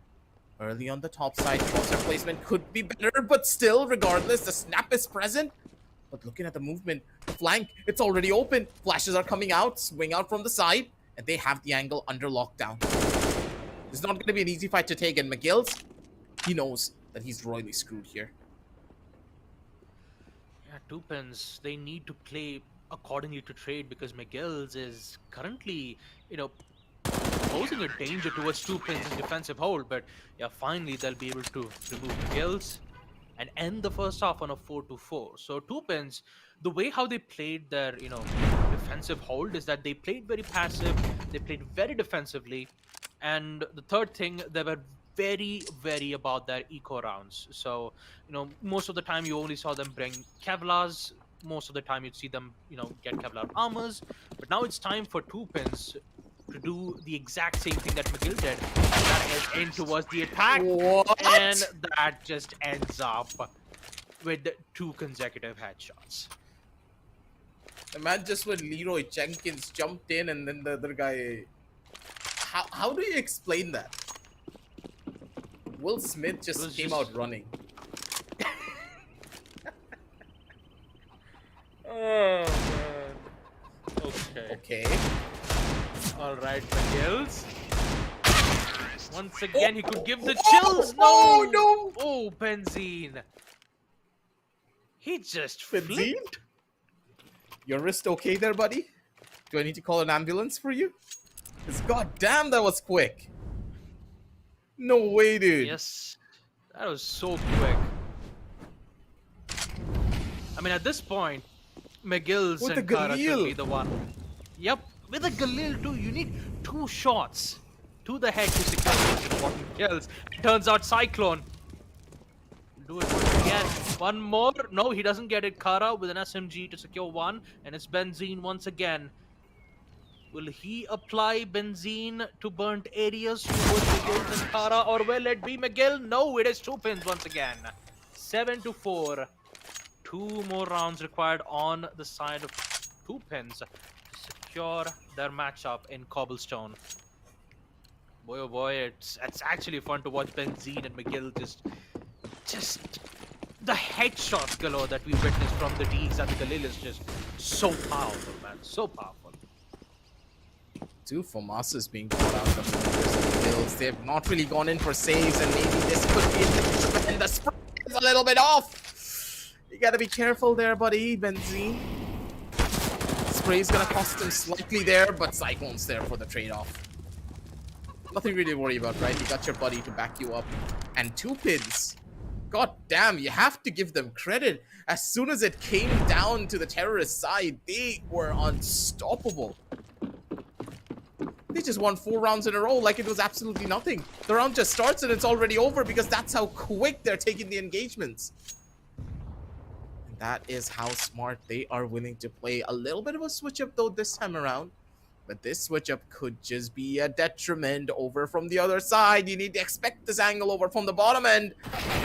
[SPEAKER 4] Early on the top side, crosshair placement could be better, but still, regardless, the snap is present. But looking at the movement, the flank, it's already open. Flashes are coming out, swing out from the side, and they have the angle under lockdown. It's not going to be an easy fight to take, and McGill's, he knows that he's royally screwed here.
[SPEAKER 1] Two pins, they need to play accordingly to trade because Miguel's is currently, you know, posing a danger towards two pins in defensive hold. But yeah, finally they'll be able to remove Miguel's and end the first half on a 4-4. So two pins, the way how they played their, defensive hold is that they played very passive, they played very defensively, and the third thing, they were very, very about their eco rounds. So, most of the time you only saw them bring Kevlars. Most of the time you'd see them, get Kevlar armors. But now it's time for two pins to do the exact same thing that McGill did, and that is in towards the attack, and
[SPEAKER 4] What?
[SPEAKER 1] that just ends up with two consecutive headshots.
[SPEAKER 4] The man just when Leroy Jenkins jumped in and then the other guy. How do you explain that? Will Smith
[SPEAKER 1] It
[SPEAKER 4] just
[SPEAKER 1] was
[SPEAKER 4] came
[SPEAKER 1] just
[SPEAKER 4] out running.
[SPEAKER 1] Oh man. Okay.
[SPEAKER 4] Okay.
[SPEAKER 1] All right, McGills. Once again, he could give the
[SPEAKER 4] Oh,
[SPEAKER 1] chills. No.
[SPEAKER 4] oh, no.
[SPEAKER 1] Oh, Benzine. He just
[SPEAKER 4] Benzine?
[SPEAKER 1] flipped.
[SPEAKER 4] Your wrist okay there, buddy? Do I need to call an ambulance for you? Because goddamn, that was quick. No way, dude.
[SPEAKER 1] Yes, that was so quick. I mean, at this point, McGill's
[SPEAKER 4] With
[SPEAKER 1] and
[SPEAKER 4] the
[SPEAKER 1] CARA should
[SPEAKER 4] Galil.
[SPEAKER 1] be the one. Yep, with a Galil too, you need two shots to the head to secure those important kills. It turns out Cyclone. Do it once again. One more. No, he doesn't get it. CARA with an SMG to secure one, and it's Benzine once again. Will he apply Benzine to burnt areas towards McGill and CARA, or will it be McGill? No, it is two pins once again. 7-4. Two more rounds required on the side of two pins to secure their matchup in Cobblestone. Boy, oh boy, it's actually fun to watch Benzine and McGill just the headshots galore that we witnessed from the Deegs and the Galil is just so powerful, man. So powerful.
[SPEAKER 4] Two FAMASas being brought out of the kills. They have not really gone in for saves, and maybe this could be a and the spray is a little bit off. You gotta be careful there, buddy, Benzine. Spray's gonna cost him slightly there, but Cyclone's there for the trade-off. Nothing really to worry about, right? You got your buddy to back you up. And two pins. God damn, you have to give them credit. As soon as it came down to the terrorist side, they were unstoppable. They just won 4 rounds in a row like it was absolutely nothing. The round just starts and it's already over because that's how quick they're taking the engagements. And that is how smart they are willing to play. A little bit of a switch up though this time around. But this switch up could just be a detriment over from the other side. You need to expect this angle over from the bottom end.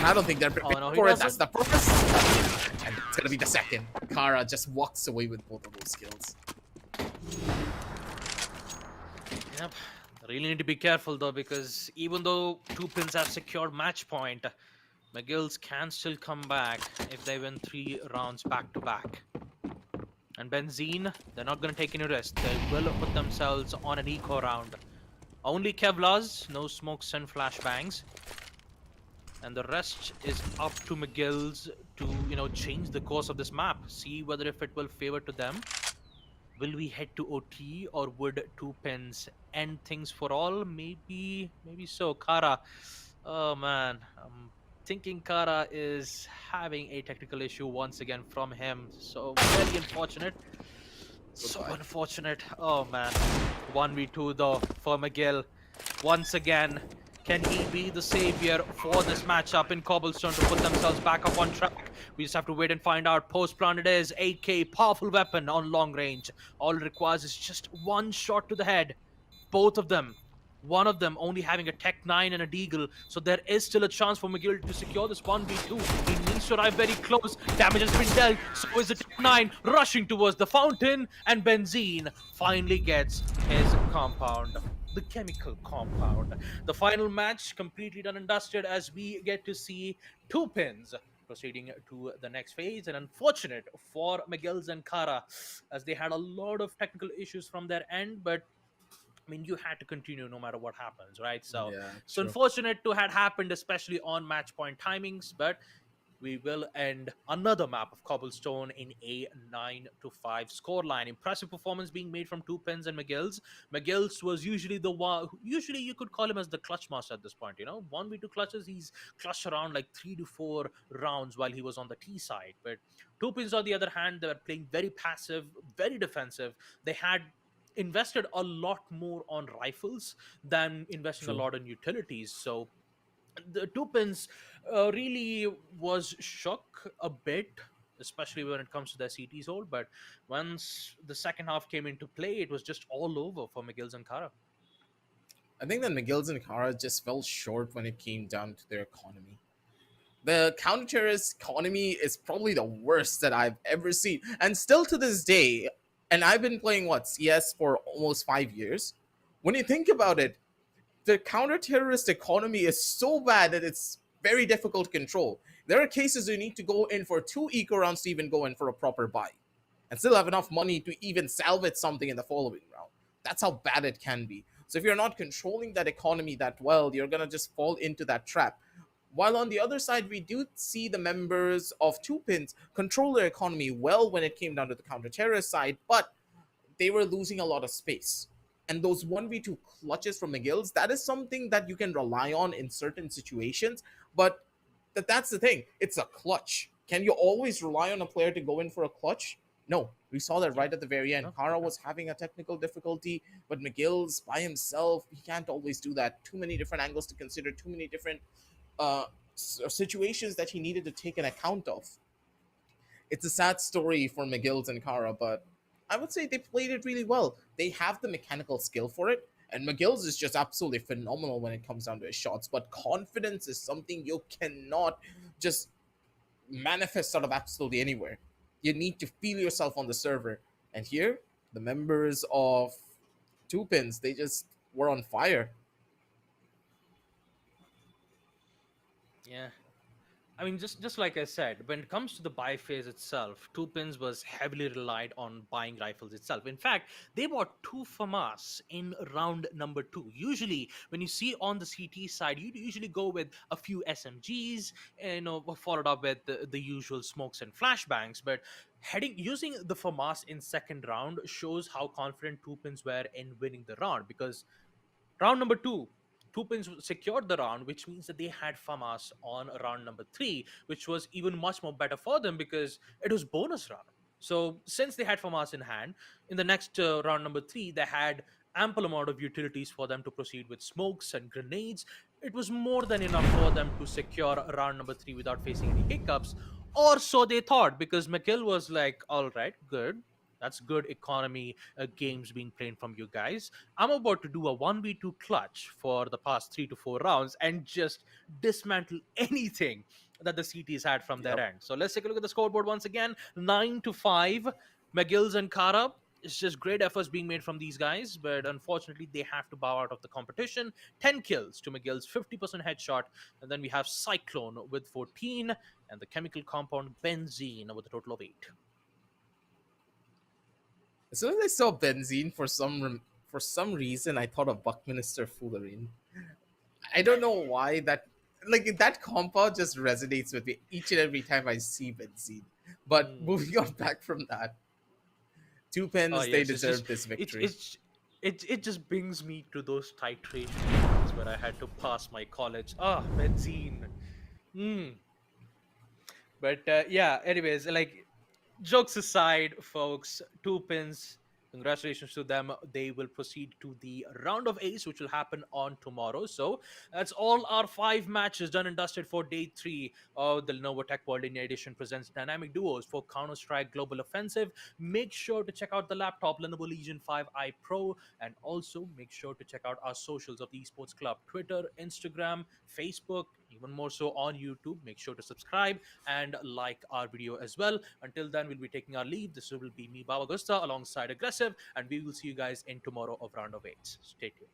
[SPEAKER 4] I don't think they're prepared for it. That's the first. And it's gonna be the second. CARA just walks away with both of those kills.
[SPEAKER 1] Yep. Really need to be careful though, because even though two pins have secured match point, McGill's can still come back if they win 3 rounds back to back. And Benzine, they're not going to take any risk. They will put themselves on an eco round. Only Kevlars, no smokes and flashbangs. And the rest is up to McGill's to, change the course of this map. See whether if it will favor to them. Will we head to OT, or would two pins end things for all? Maybe so. CARA, oh man, I'm thinking CARA is having a technical issue once again from him. So very unfortunate. So unfortunate. Oh man, 1v2 though for McGill. Once again, can he be the savior for this matchup in Cobblestone to put themselves back up on track? We just have to wait and find out. Post-plant it is. 8K, powerful weapon on long range. All it requires is just one shot to the head. Both of them. One of them only having a Tech 9 and a Deagle. So there is still a chance for McGill to secure this 1v2. He needs to arrive very close. Damage has been dealt. So is the Tech 9 rushing towards the fountain. And Benzine finally gets his compound. The chemical compound. The final match completely done and dusted as we get to see two pins proceeding to the next phase. And unfortunate for McGill's and CARA, as they had a lot of technical issues from their end, but I mean, you had to continue no matter what happens, right? So,
[SPEAKER 4] Yeah,
[SPEAKER 1] so
[SPEAKER 4] true.
[SPEAKER 1] unfortunate to had happened, especially on match point timings, but we will end another map of cobblestone in a 9-5 scoreline. Impressive performance being made from Two Pins and McGill's. McGill's was usually the one, usually you could call him as the clutch master at this point. 1v2 clutches, he's clutched around like 3 to 4 rounds while he was on the T side. But Two Pins, on the other hand, they were playing very passive, very defensive. They had invested a lot more on rifles than investing a
[SPEAKER 2] True.
[SPEAKER 1] lot on utilities. So the Two Pins really was shook a bit, especially when it comes to their CT's hold. But once the second half came into play, it was just all over for McGill's and Kara.
[SPEAKER 4] I think that McGill's and CARA just fell short when it came down to their economy. The counter-terrorist economy is probably the worst that I've ever seen. And still to this day, and I've been playing CS for almost 5 years. When you think about it, the counter-terrorist economy is so bad that it's very difficult to control. There are cases you need to go in for 2 eco rounds to even go in for a proper buy, and still have enough money to even salvage something in the following round. That's how bad it can be. So if you're not controlling that economy that well, you're gonna just fall into that trap. While on the other side, we do see the members of Two Pins control their economy well when it came down to the counter-terrorist side, but they were losing a lot of space. And those 1v2 clutches from McGill's, that is something that you can rely on in certain situations, but that's the thing. It's a clutch. Can you always rely on a player to go in for a clutch? No. We saw that right at the very end.
[SPEAKER 1] No.
[SPEAKER 4] CARA was having a technical difficulty, but McGill's by himself, he can't always do that. Too many different angles to consider, too many different situations that he needed to take an account of. It's a sad story for McGill's and CARA, but I would say they played it really well. They have the mechanical skill for it, and McGill's is just absolutely phenomenal when it comes down to his shots. But confidence is something you cannot just manifest out of absolutely anywhere. You need to feel yourself on the server. And here, the members of Two Pins, they just were on fire.
[SPEAKER 1] Yeah. I mean, just like I said, when it comes to the buy phase itself, Two Pins was heavily relied on buying rifles itself. In fact, they bought 2 FAMAS in round number 2. Usually, when you see on the CT side, you usually go with a few SMGs, followed up with the usual smokes and flashbangs. But using the FAMAS in second round shows how confident Two Pins were in winning the round, because round number 2, Two Pins secured the round, which means that they had FAMAS on round number 3, which was even much more better for them because it was bonus round. So since they had FAMAS in hand, in the next round number 3, they had ample amount of utilities for them to proceed with smokes and grenades. It was more than enough for them to secure round number 3 without facing any hiccups, or so they thought, because McGill was like, all right, good. That's good economy games being played from you guys. I'm about to do a 1v2 clutch for the past 3 to 4 rounds and just dismantle anything that the CTs had from their
[SPEAKER 2] Yep.
[SPEAKER 1] end. So let's take a look at the scoreboard once again. 9-5. McGill's and CARA. It's just great efforts being made from these guys, but unfortunately they have to bow out of the competition. 10 kills to McGill's 50% headshot, and then we have Cyclone with 14, and the chemical compound benzene with a total of 8.
[SPEAKER 4] As soon as I saw benzene, for some reason, I thought of Buckminster Fullerene. I don't know why that compound just resonates with me each and every time I see benzene. But moving on back from that, Two Pins,
[SPEAKER 1] Oh,
[SPEAKER 4] they
[SPEAKER 1] yes,
[SPEAKER 4] deserve this victory.
[SPEAKER 1] it just brings me to those titration days where I had to pass my college. Benzene. But yeah, anyways, like, jokes aside, folks, Two Pins, congratulations to them. They will proceed to the round of ace, which will happen on tomorrow. So that's all our 5 matches done and dusted for day 3 of the Lenovo Tech World India Edition presents Dynamic Duos for Counter-Strike Global Offensive. Make sure to check out the laptop, Lenovo Legion 5i Pro, and also make sure to check out our socials of the Esports Club, Twitter, Instagram, Facebook, even more so on YouTube. Make sure to subscribe and like our video as well. Until then, we'll be taking our leave. This will be me, Baba Gusta, alongside Aggressive, and we will see you guys in tomorrow of round of 8. Stay tuned.